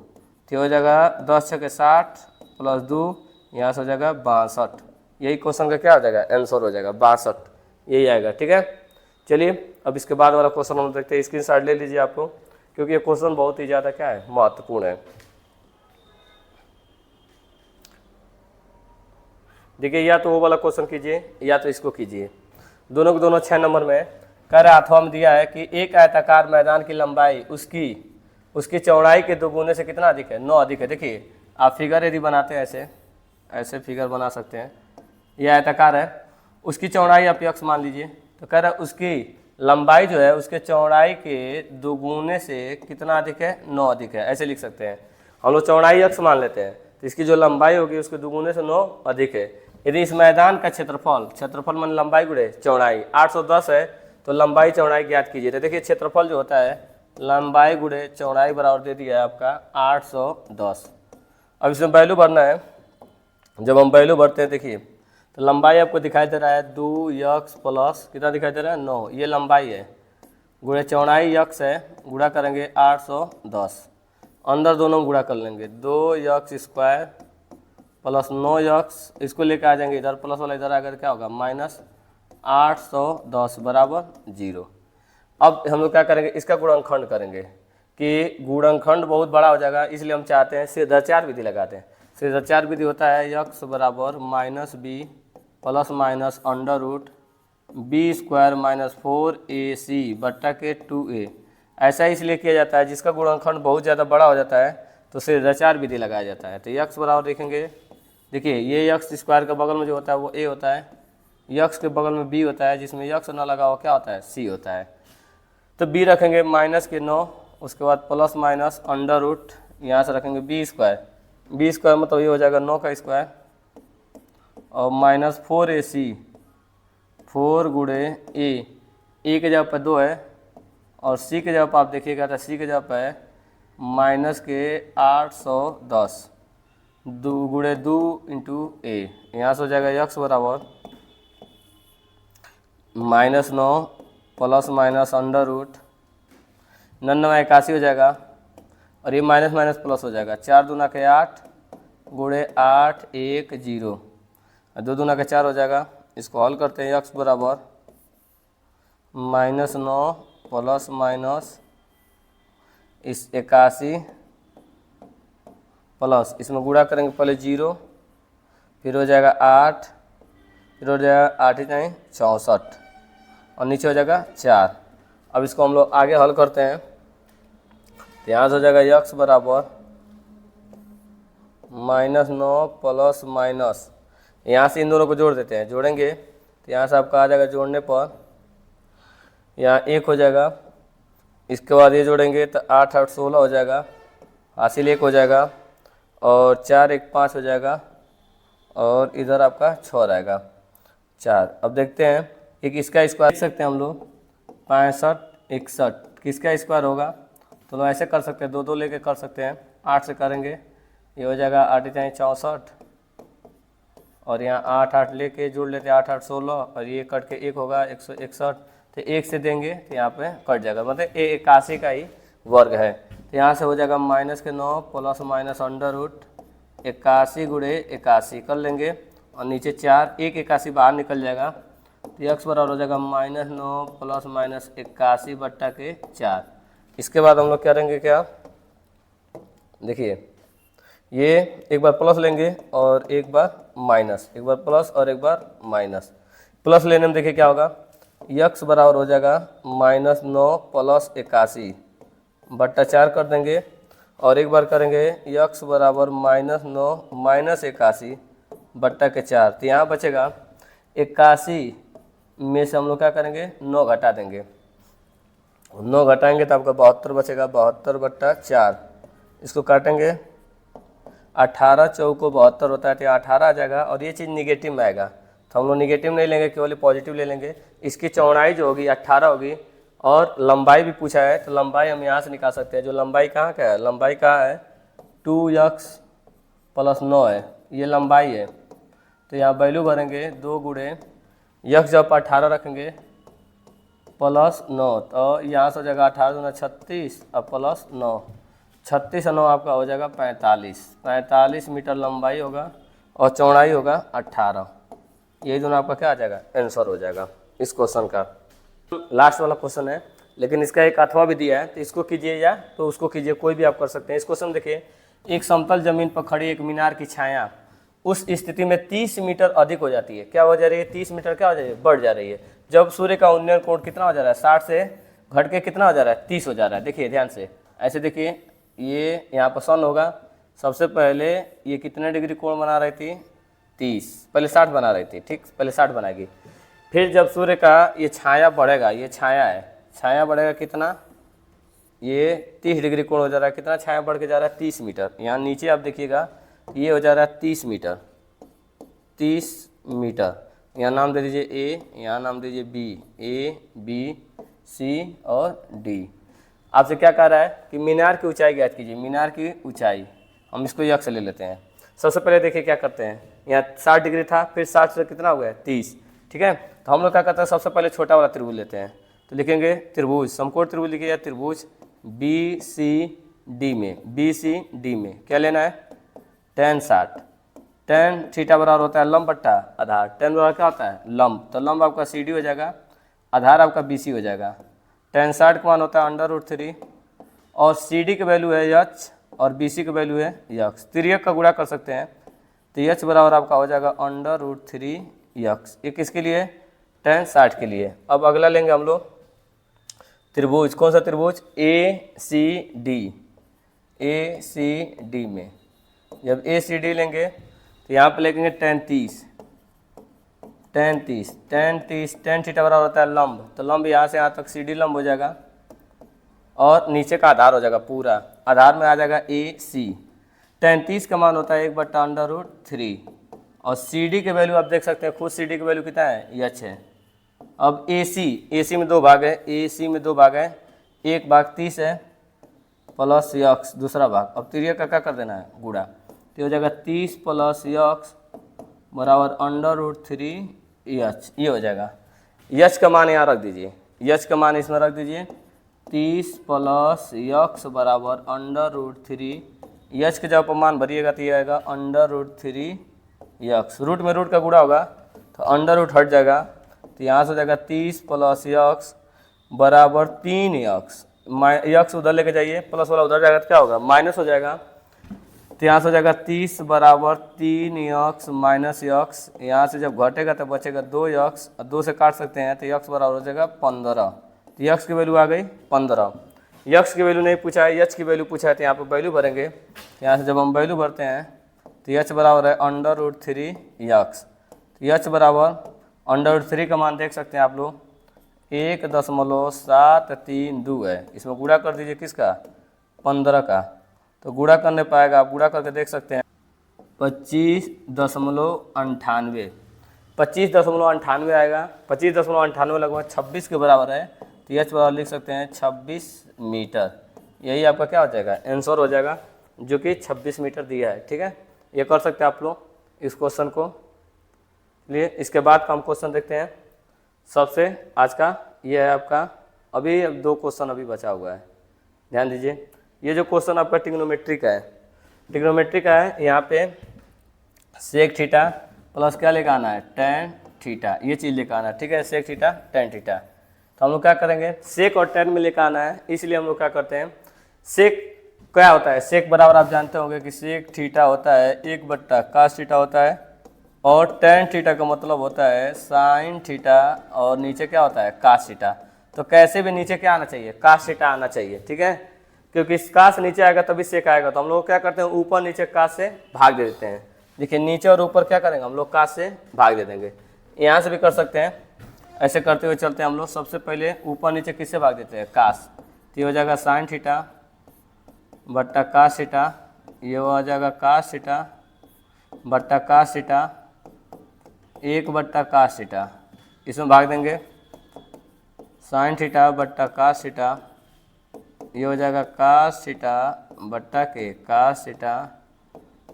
A: तो हो जाएगा 10 6 60 प्लस 2, यहाँ से हो जाएगा 62। यही क्वेश्चन का क्या हो जाएगा, आंसर हो जाएगा 62, यही आएगा। ठीक है, चलिए अब इसके बाद वाला क्वेश्चन हम देखते हैं, स्क्रीनशॉट ले लीजिए आपको, क्योंकि ये क्वेश्चन बहुत ही ज़्यादा क्या है, महत्वपूर्ण है। देखिए, या तो वो वाला क्वेश्चन कीजिए या तो इसको कीजिए, दोनों के दोनों 6 नंबर में। कह रहा अथवा में दिया है कि एक आयताकार मैदान की लंबाई उसकी चौड़ाई के 2 गुने से कितना अधिक है, 9 अधिक है। देखिए आप फिगर यदि बनाते हैं, ऐसे फिगर बना सकते हैं, यह आयताकार है, उसकी चौड़ाई आप x मान लीजिए, तो कह रहा है उसकी लंबाई जो है उसके चौड़ाई के 2 गुने से कितना अधिक है, 9 अधिक है, ऐसे लिख सकते हैं। हम लोग चौड़ाई x मान लेते हैं, तो इसकी जो लंबाई होगी उसके 2 गुने से 9 अधिक है। यदि इस मैदान का क्षेत्रफल मान लंबाई गुणे चौड़ाई 810 है, तो लंबाई चौड़ाई ज्ञात कीजिए। तो देखिए क्षेत्रफल जो होता है लंबाई गुणे चौड़ाई बराबर दे दिया है आपका 810। अब इसमें वैल्यू भरना है, जब हम वैल्यू भरते हैं देखिए, तो लंबाई आपको दिखाई दे रहा है 2x प्लस कितना दिखाई दे रहा है, 9, ये लंबाई है, गुणे चौड़ाई x है, गुणा करेंगे 810, अंदर दोनों गुणा कर लेंगे, 2x स्क्वायर प्लस 9x, इसको लेकर आ जाएंगे इधर, प्लस वाला इधर आकर क्या होगा, माइनस 810 बराबर 0। अब हम लोग क्या करेंगे, इसका गुणनखंड करेंगे, कि गुणनखंड बहुत बड़ा हो जाएगा, इसलिए हम चाहते हैं सीधाचार विधि लगाते हैं। सीधाचार विधि होता है x बराबर minus B plus minus under root B square minus 4ac बट्टा के 2a। ऐसा इसलिए किया जाता है, जिसका गुणनखंड बहुत ज़्यादा बड़ा हो जाता है तो सीधाचार विधि लगाया जाता है। तो x बराबर देखेंगे, देखिए ये x स्क्वायर के बगल में जो होता है वो a होता है, x के बगल में b होता है, जिसमें x ना लगा हुआ क्या होता है, c होता है। तो b रखेंगे माइनस के 9, उसके बाद प्लस माइनस अंडर रूट, यहाँ से रखेंगे b स्क्वायर मतलब ये हो जाएगा 9 का स्क्वायर, और माइनस 4ac, 4 गुणे a के जगह पर 2 है, और c के जगह पर आप देखिएगा तो c के जगह पर है माइनस के 810, 2 गुणे 2 इंटू a, यहाँ से हो जाएगा x बराबर minus 9 plus minus under root 99 81 हो जाएगा, और ये माइनस माइनस प्लस हो जाएगा। 4 दूना के 8 गुणे 8 1 0 और 2 दूना के 4 हो जाएगा। इसको हल करते हैं। x बराबर -9 प्लस माइनस इस 81 प्लस इसमें गुणा करेंगे पहले 0, फिर हो जाएगा 8, फिर हो जाएगा 8 नहीं 64 और नीचे हो जाएगा 4। अब इसको हम लोग आगे हल करते हैं। तो यहाँ से हो जाएगा x बराबर -9 प्लस माइनस, यहाँ से इन दोनों को जोड़ देते हैं। जोड़ेंगे तो यहाँ से आपका आ जाएगा, जोड़ने पर यहाँ 1 हो जाएगा। इसके बाद ये जोड़ेंगे तो 8 8 16 हो जाएगा, हासिल 1 हो जाएगा और 4 1 5 हो जाएगा और इधर आपका 6 रहेगा 4। अब देखते हैं एक इसका स्क्वायर देख सकते हैं हम लोग 65 61 किसका स्क्वायर होगा, तो लोग ऐसे कर सकते हैं, 2 2 लेके कर सकते हैं। 8 से करेंगे ये हो जाएगा 8 8 64 और यहाँ 8 8 लेके जोड़ लेते हैं 8 8 16 और ये कट के 1 होगा 161। तो 1 से देंगे तो यहाँ पे कट जाएगा, मतलब ये 81 का ही वर्ग है। तो यहाँ से हो जाएगा -9 प्लस माइनस अंडर रूट 81 गुणे 81 कर लेंगे और नीचे 4 1 81 बाहर निकल जाएगा। तो x बराबर हो जाएगा -9 प्लस माइनस 81 बट्टा के 4। इसके बाद हम लोग करेंगे क्या, देखिए ये एक बार प्लस लेंगे और एक बार माइनस, एक बार प्लस और एक बार माइनस। प्लस लेने में देखिए क्या होगा, x बराबर हो जाएगा -9 प्लस 81 बट्टा 4 कर देंगे और एक बार करेंगे x बराबर -9 माइनस 81 बट्टा के 4। तो यहाँ बचेगा 81 में से हम लोग क्या करेंगे 9 घटा देंगे, 9 घटाएंगे तो आपका 72 बचेगा, 72 बट्टा 4। इसको काटेंगे 18 चौको 72 होता है तो 18 आ जाएगा और ये चीज़ निगेटिव में आएगा। तो हम लोग निगेटिव नहीं लेंगे, केवल पॉजिटिव ले लेंगे। इसकी चौड़ाई जो होगी 18 होगी और लंबाई भी पूछा है तो लंबाई हम यहाँ से निकाल सकते हैं। जो लंबाई कहाँ का है, लंबाई कहाँ है 2x + 9 है, ये लंबाई है। तो यहाँ वैल्यू भरेंगे 2 गुणे x जब 18 रखेंगे प्लस 9 तो यहाँ से हो जाएगा 18 दूना 36 और प्लस 9, 36 और 9 आपका हो जाएगा 45 मीटर लंबाई होगा और चौड़ाई होगा 18। यही दोनों आपका क्या आ जाएगा, आंसर हो जाएगा इस क्वेश्चन का। लास्ट वाला क्वेश्चन है लेकिन इसका एक अथवा भी दिया है, तो इसको कीजिए या तो उसको कीजिए, कोई भी आप कर सकते हैं। इस क्वेश्चन देखिए, एक समतल जमीन पर खड़ी एक मीनार की छाया उस स्थिति में 30 मीटर अधिक हो जाती है। क्या हो जा रही है, 30 मीटर क्या हो जा रही है, बढ़ जा रही है। जब सूर्य का उन्नयन कोण कितना हो जा रहा है, 60 से घट के कितना हो जा रहा है, 30 हो जा रहा है। देखिए ध्यान से, ऐसे देखिए ये यहाँ पर सन होगा, सबसे पहले ये कितने डिग्री कोण बना रही थी, 30, पहले 60 बना रही थी, ठीक, पहले 60 बनाएगी। फिर जब सूर्य का ये छाया बढ़ेगा, ये छाया है, छाया बढ़ेगा कितना, ये 30 डिग्री कोण हो जा रहा है। कितना छाया बढ़ के जा रहा है, 30 मीटर। यहाँ नीचे आप देखिएगा ये हो जा रहा है 30 मीटर, 30 मीटर। यहाँ नाम दे दीजिए ए, यहाँ नाम दीजिए बी, ए बी सी और डी। आपसे क्या कह रहा है कि मीनार की ऊंचाई ज्ञात कीजिए। मीनार की ऊंचाई हम इसको यक्ष ले लेते हैं। सबसे पहले देखिए क्या करते हैं, यहाँ 60 डिग्री था, फिर 60 से कितना हो गया 30, ठीक है। तो हम लोग क्या करते हैं, सबसे पहले छोटा वाला त्रिभुज लेते हैं। तो लिखेंगे त्रिभुज, समकोण त्रिभुज लिखिए, त्रिभुज बी सी डी में, बी सी डी में क्या लेना है, tan 60। tan थीटा बराबर होता है लंब बट्टा आधार। tan बराबर क्या होता है, लंब। तो लंब आपका सी डी हो जाएगा, आधार आपका बी सी हो जाएगा। tan 60 का मान होता है √3 और सी डी की वैल्यू है यच और बी सी की वैल्यू है यक्स। तिर्यक का गुणा कर सकते हैं तो यच बराबर आपका हो जाएगा √3 यक्स। ये किसके लिए, tan 60 के लिए। अब अगला लेंगे हम लोग त्रिभुज, कौन सा त्रिभुज, ए सी डी। ए सी डी में जब ए सी डी लेंगे तो यहाँ पे लिखेंगे tan 30, tan थीटा बराबर होता है लंब। तो लंब यहाँ से यहाँ तक सी डी लंब हो जाएगा और नीचे का आधार हो जाएगा पूरा, आधार में आ जाएगा ए सी। tan 30 का मान होता है 1/√3 और सी डी की वैल्यू आप देख सकते हैं खुद, सी डी की वैल्यू कितना है, यच है। अब ए सी में 2 भाग है, ए सी में 2 भाग है, एक भाग 30 है प्लस यक्स दूसरा भाग। अब तिर्यक का क्या कर देना है, गुणा। तो हो जाएगा 30 प्लस यक्स बराबर √3 यच, ये हो जाएगा। यच का मान यहाँ रख दीजिए, यच का मान इसमें रख दीजिए 30 प्लस यक्स बराबर √3। यक्स के जब मान भरिएगा तो ये आएगा √3 यक्स। रूट में रूट का गुणा होगा तो अंडर रूट हट जाएगा, तो यहाँ से हो जाएगा 30 प्लस यक्स बराबर 3 यक्स। यक्स उधर लेके जाइए, प्लस वाला उधर जाएगा तो क्या होगा, माइनस हो जाएगा। तो यहाँ से हो जाएगा 30 बराबर 3 यक्स माइनस यक्स। यहाँ से जब घटेगा तो बचेगा 2 यक्स, और 2 से काट सकते हैं तो यक्स बराबर हो जाएगा 15। तो यक्स की वैल्यू आ गई 15। यक्स की वैल्यू नहीं पूछा है, यक्स की वैल्यू पूछा है, तो यहाँ पर वैल्यू भरेंगे। यहाँ से जब हम वैल्यू भरते हैं तो यक्स बराबर है √3 यक्स। यक्स बराबर √3 का मान देख सकते हैं आप लोग 1.732 है। इसमें गुणा कर दीजिए किसका, 15 का, तो गुणा करने पाएगा, आप गुणा करके देख सकते हैं 25.98। 25.98 आएगा। 25.98 लगभग 26 के बराबर है, तो यह बराबर लिख सकते हैं 26 मीटर। यही आपका क्या हो जाएगा, आंसर हो जाएगा, जो कि 26 मीटर दिया है। ठीक है, ये कर सकते हैं आप लोग इस क्वेश्चन को। लिए इसके बाद का हम क्वेश्चन देखते हैं। सबसे आज का ये है आपका, अभी 2 क्वेश्चन अभी बचा हुआ है, ध्यान दीजिए। ये जो क्वेश्चन आपका ट्रिग्नोमेट्री का है, ट्रिग्नोमेट्री का है। यहाँ पे सेक थीटा प्लस क्या लेकर आना है, टेन थीटा, ये चीज़ लेकर आना है। ठीक है, सेक थीटा टेन थीटा। तो हम लोग क्या करेंगे, सेक और टेन में लेकर आना है, इसलिए हम लोग क्या करते हैं, सेक क्या होता है, सेक बराबर आप जानते होंगे कि सेक थीटा होता है 1/cos थीटा होता है, और टेन थीटा का मतलब होता है साइन थीटा, और नीचे क्या होता है, cos थीटा। तो कैसे भी नीचे क्या आना चाहिए, cos थीटा आना चाहिए। ठीक है, क्योंकि cos नीचे आएगा तभी सेक आएगा। तो हम लोग क्या करते हैं, ऊपर नीचे cos से भाग दे देते हैं। देखिए नीचे और ऊपर क्या करेंगे, हम लोग cos से भाग दे देंगे। यहाँ से भी कर सकते हैं, ऐसे करते हुए चलते हैं हम लोग। सबसे पहले ऊपर नीचे किससे भाग देते हैं, cos, तो ये हो जाएगा साइन थीटा बट्टा cos थीटा, ये हो जाएगा cos थीटा बट्टा cos थीटा 1/cos थीटा। इसमें भाग देंगे साइन थीटा बट्टा cos थीटा, ये हो जाएगा cos थीटा बट्टा के cos theta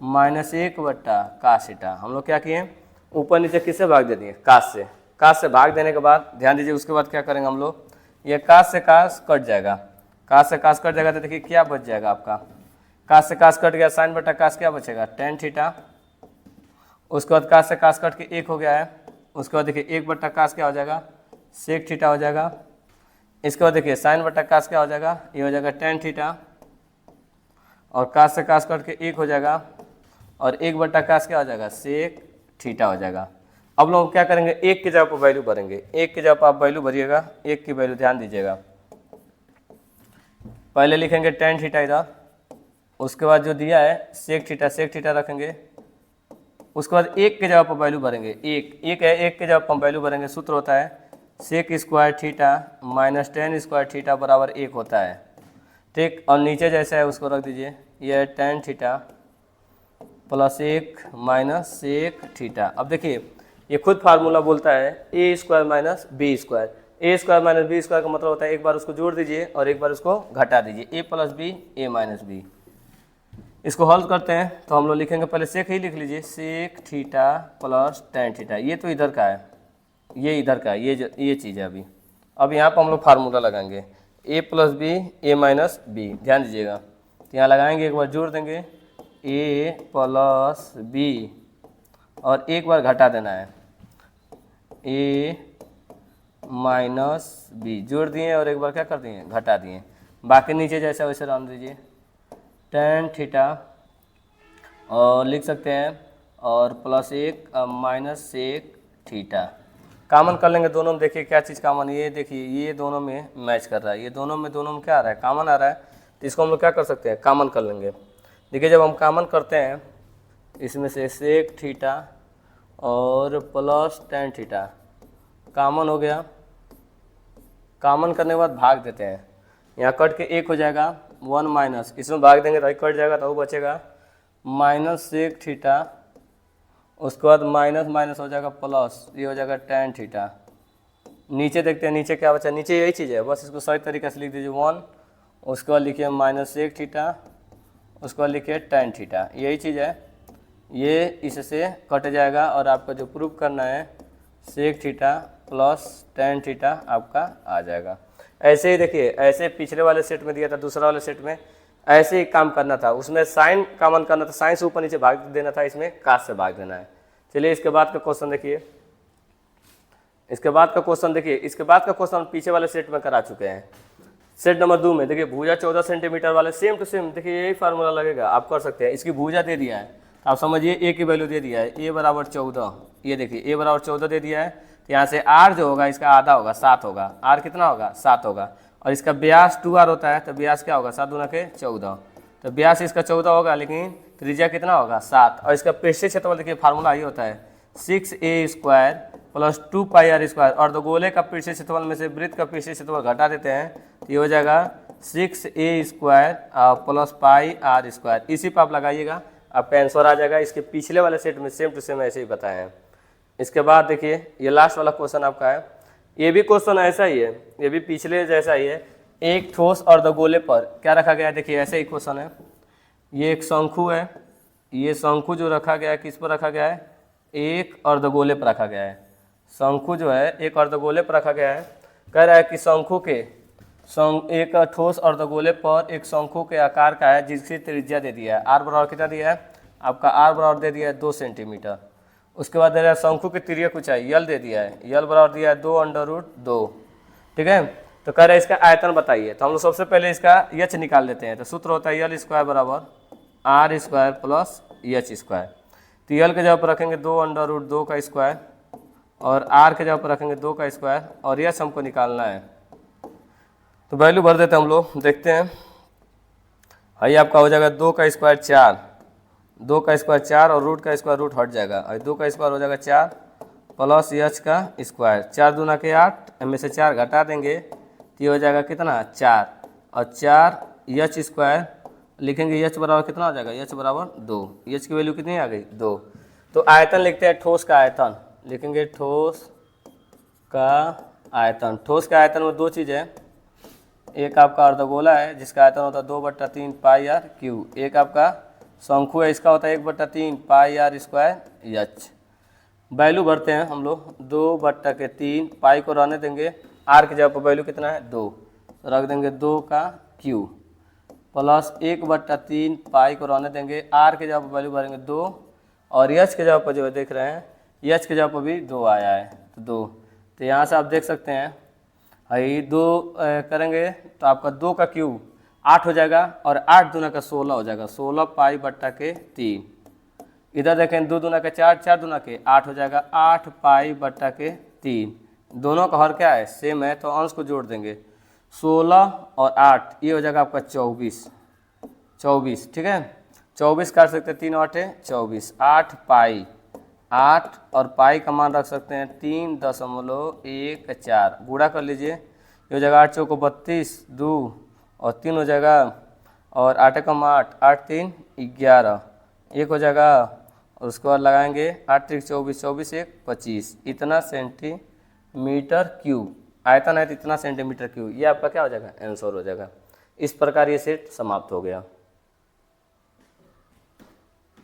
A: minus 1/cos theta. हम लोग क्या किए, ऊपर नीचे किससे भाग दे दिए, cos से। cos से भाग देने के बाद ध्यान दीजिए, उसके बाद क्या करेंगे हम लोग, ये cos से cos कट जाएगा, cos से cos कट जाएगा, तो देखिए क्या बच जाएगा आपका, cos से cos कट गया, साइन बट्टा cos क्या बचेगा, टेन थीटा। उसके बाद cos से cos कट के 1 हो गया है। उसके बाद देखिए 1/cos क्या हो जाएगा, सेक थीटा हो जाएगा। इसके बाद देखिए साइन बट्टा cos क्या हो जाएगा, ये हो जाएगा टेन थीटा, और cos से cos कट के 1 हो जाएगा, और 1/cos क्या हो जाएगा, सेक थीटा हो जाएगा। अब लोग क्या करेंगे, 1 की जगह पर वैल्यू भरेंगे। 1 की जगह पर आप वैल्यू भरिएगा, 1 की वैल्यू ध्यान दीजिएगा। पहले लिखेंगे टेन थीटा इधर, उसके बाद जो दिया है सेक थीटा रखेंगे। उसके बाद 1 की जगह पर वैल्यू भरेंगे, 1 है, 1 की जगह पर हम वैल्यू भरेंगे। सूत्र होता है sec square theta minus tan square theta बराबर 1 होता है। ठीक, और नीचे जैसा है उसको रख दीजिए, ये है tan theta plus 1 minus sec theta. अब देखिए ये खुद फार्मूला बोलता है a² minus b²। a² minus b² का मतलब होता है एक बार उसको जोड़ दीजिए और एक बार उसको घटा दीजिए, a plus b a minus b। इसको हल करते हैं तो हम लोग लिखेंगे, पहले सेक ही लिख लीजिए, sec theta plus tan theta. ये तो इधर का है, ये इधर का है, ये चीज़ है अभी। अब यहाँ पर हम लोग फार्मूला लगाएंगे a plus B A minus B, ध्यान दीजिएगा। तो यहाँ लगाएंगे, एक बार जोड़ देंगे a प्लस बी, और एक बार घटा देना है a माइनस बी, जोड़ दिए और एक बार क्या कर दिए, घटा दिए। बाकी नीचे जैसा वैसे रहने दीजिए, टेन थीटा और लिख सकते हैं, और plus 1 minus sec theta. Common कर लेंगे दोनों में, देखिए क्या चीज़ कॉमन, ये देखिए ये दोनों में मैच कर रहा है, ये दोनों में क्या आ रहा है, कॉमन आ रहा है। तो इसको हम लोग क्या कर सकते हैं, कॉमन कर लेंगे। देखिए जब हम कॉमन करते हैं इसमें से सेक थीटा और प्लस टेन थीटा कॉमन हो गया। कॉमन करने के बाद भाग देते हैं, यहाँ कट के 1 हो जाएगा, 1 माइनस, इसमें भाग देंगे तो कट जाएगा, तो वो बचेगा माइनस सेक थीटा। उसके बाद माइनस माइनस हो जाएगा प्लस, ये हो जाएगा टेन थीटा। नीचे देखते हैं, नीचे क्या बचा, नीचे यही चीज़ है, बस इसको सही तरीके से लिख दीजिए 1। उसके बाद लिखिए माइनस सेक थीटा, उसके बाद लिखिए टेन थीटा, यही चीज़ है। ये इससे कट जाएगा और आपका जो प्रूफ करना है sec theta plus tan theta आपका आ जाएगा। ऐसे ही देखिए, ऐसे पिछले वाले सेट में दिया था, दूसरा वाले सेट में ऐसे ही काम करना था, उसमें साइन कॉमन करना था, साइन से ऊपर नीचे भाग देना था, इसमें काश से भाग देना है। चलिए इसके बाद का क्वेश्चन देखिए, इसके बाद का क्वेश्चन देखिए, इसके बाद का क्वेश्चन पीछे वाले सेट में करा चुके हैं। सेट नंबर 2 में देखिए भुजा 14 सेंटीमीटर वाले, सेम टू सेम देखिए यही फार्मूला लगेगा, आप कर सकते हैं। इसकी भुजा दे दिया है, तो आप समझिए ए की वैल्यू दे दिया है, ए बराबर 14, ये देखिए ए बराबर 14 दे दिया है, तो यहाँ से आर जो होगा इसका आधा होगा, 7 होगा, आर कितना होगा 7 होगा, और इसका व्यास 2r होता है, तो व्यास क्या होगा 7 दूना के 14, तो व्यास इसका 14 होगा, लेकिन त्रिज्या कितना होगा 7, और इसका पृष्ठीय क्षेत्रफल देखिए फार्मूला ये होता है 6a² प्लस 2πr², और तो गोले का पृष्ठीय क्षेत्रफल में से वृत्त का पृष्ठीय क्षेत्रफल घटा देते हैं, तो ये हो जाएगा 6a² प्लस πr²। इसी पर आप लगाइएगा, आपका आंसर आ जाएगा। इसके पिछले वाले सेट में सेम टू सेम ऐसे ही बताए हैं। इसके बाद देखिए ये लास्ट वाला क्वेश्चन आपका है, ये भी क्वेश्चन ऐसा ही है, ये भी पिछले जैसा ही है। एक ठोस अर्धगोले पर क्या रखा गया है, देखिए ऐसे ही क्वेश्चन है। ये एक शंकु है, ये शंकु जो रखा गया है किस पर रखा गया है, एक अर्धगोले पर रखा गया है। शंकु जो है एक अर्धगोले पर रखा गया है। कह रहा है कि शंकु के एक ठोस अर्धगोले पर एक शंकु के आकार का है जिसकी त्रिज्या दे दिया है, आर बराबर कितना दिया है आपका, आर बराबर दे दिया है 2 सेंटीमीटर। उसके बाद दे रहा है शंकु की तिर्यक ऊंचाई यल दे दिया है, यल बराबर दिया है 2√2, ठीक है। तो कह रहा है इसका आयतन बताइए, तो हम लोग सबसे पहले इसका यच निकाल लेते हैं। तो सूत्र होता है यल² बराबर r² प्लस h²। तो यल के जगह पर रखेंगे 2√2 का स्क्वायर, और आर के जगह पर रखेंगे 2 का स्क्वायर, और यच हमको निकालना है। तो वैल्यू भर देते हैं हम लोग, देखते हैं। भाई आपका हो जाएगा 2 का स्क्वायर 4, 2 का स्क्वायर 4, और रूट का स्क्वायर रूट हट जाएगा, और 2 का स्क्वायर हो जाएगा 4 प्लस एच का स्क्वायर, 4 दूना के 8, इनमें से 4 घटा देंगे तो ये हो जाएगा कितना 4, और 4 h² लिखेंगे, h बराबर कितना हो जाएगा, h बराबर 2, h की वैल्यू कितनी आ गई 2। तो आयतन लिखते हैं, ठोस का आयतन लिखेंगे, ठोस का आयतन। ठोस के आयतन में 2 चीज़ है, एक आपका अर्धगोला है जिसका आयतन होता है 2/3 πr³, एक आपका शंकु है इसका होता है 1/3 πr² h। वैल्यू भरते हैं हम लोग, 2/3 पाई को रहने देंगे, आर की जगह पर वैल्यू कितना है 2, रख देंगे 2 का क्यू, प्लस 1/3 पाई को रहने देंगे, आर के जगह पर वैल्यू भरेंगे 2, और एच के जगह पर जो देख रहे हैं एच के जगह पर भी 2 आया है, तो 2। तो यहाँ से आप देख सकते हैं भाई 2 करेंगे तो आपका 2 का क्यूब 8 हो जाएगा, और 8 दूना का 16 हो जाएगा, 16 π/3। इधर देखें 2 दूना के 4, 4 दूना के 8 हो जाएगा, 8 π/3। दोनों का हर क्या है सेम है, तो अंश को जोड़ देंगे, 16 और 8 ये हो जाएगा आपका 24, ठीक है। 24 काट सकते हैं, 3 8 24, 8 पाई, 8 और पाई का मान रख सकते हैं 3.14, गुणा कर लीजिए, ये हो जाएगा 8 चौको 32, 2 और 3 हो जाएगा, और 8 कम 8, 8 3 11, 1 हो जाएगा, और उसके बाद लगाएंगे 8 3 24, 24 1 25, इतना सेंटीमीटर क्यूब आयतन है, तो इतना सेंटीमीटर क्यूब, ये आपका क्या हो जाएगा आंसर हो जाएगा। इस प्रकार ये सेट समाप्त हो गया।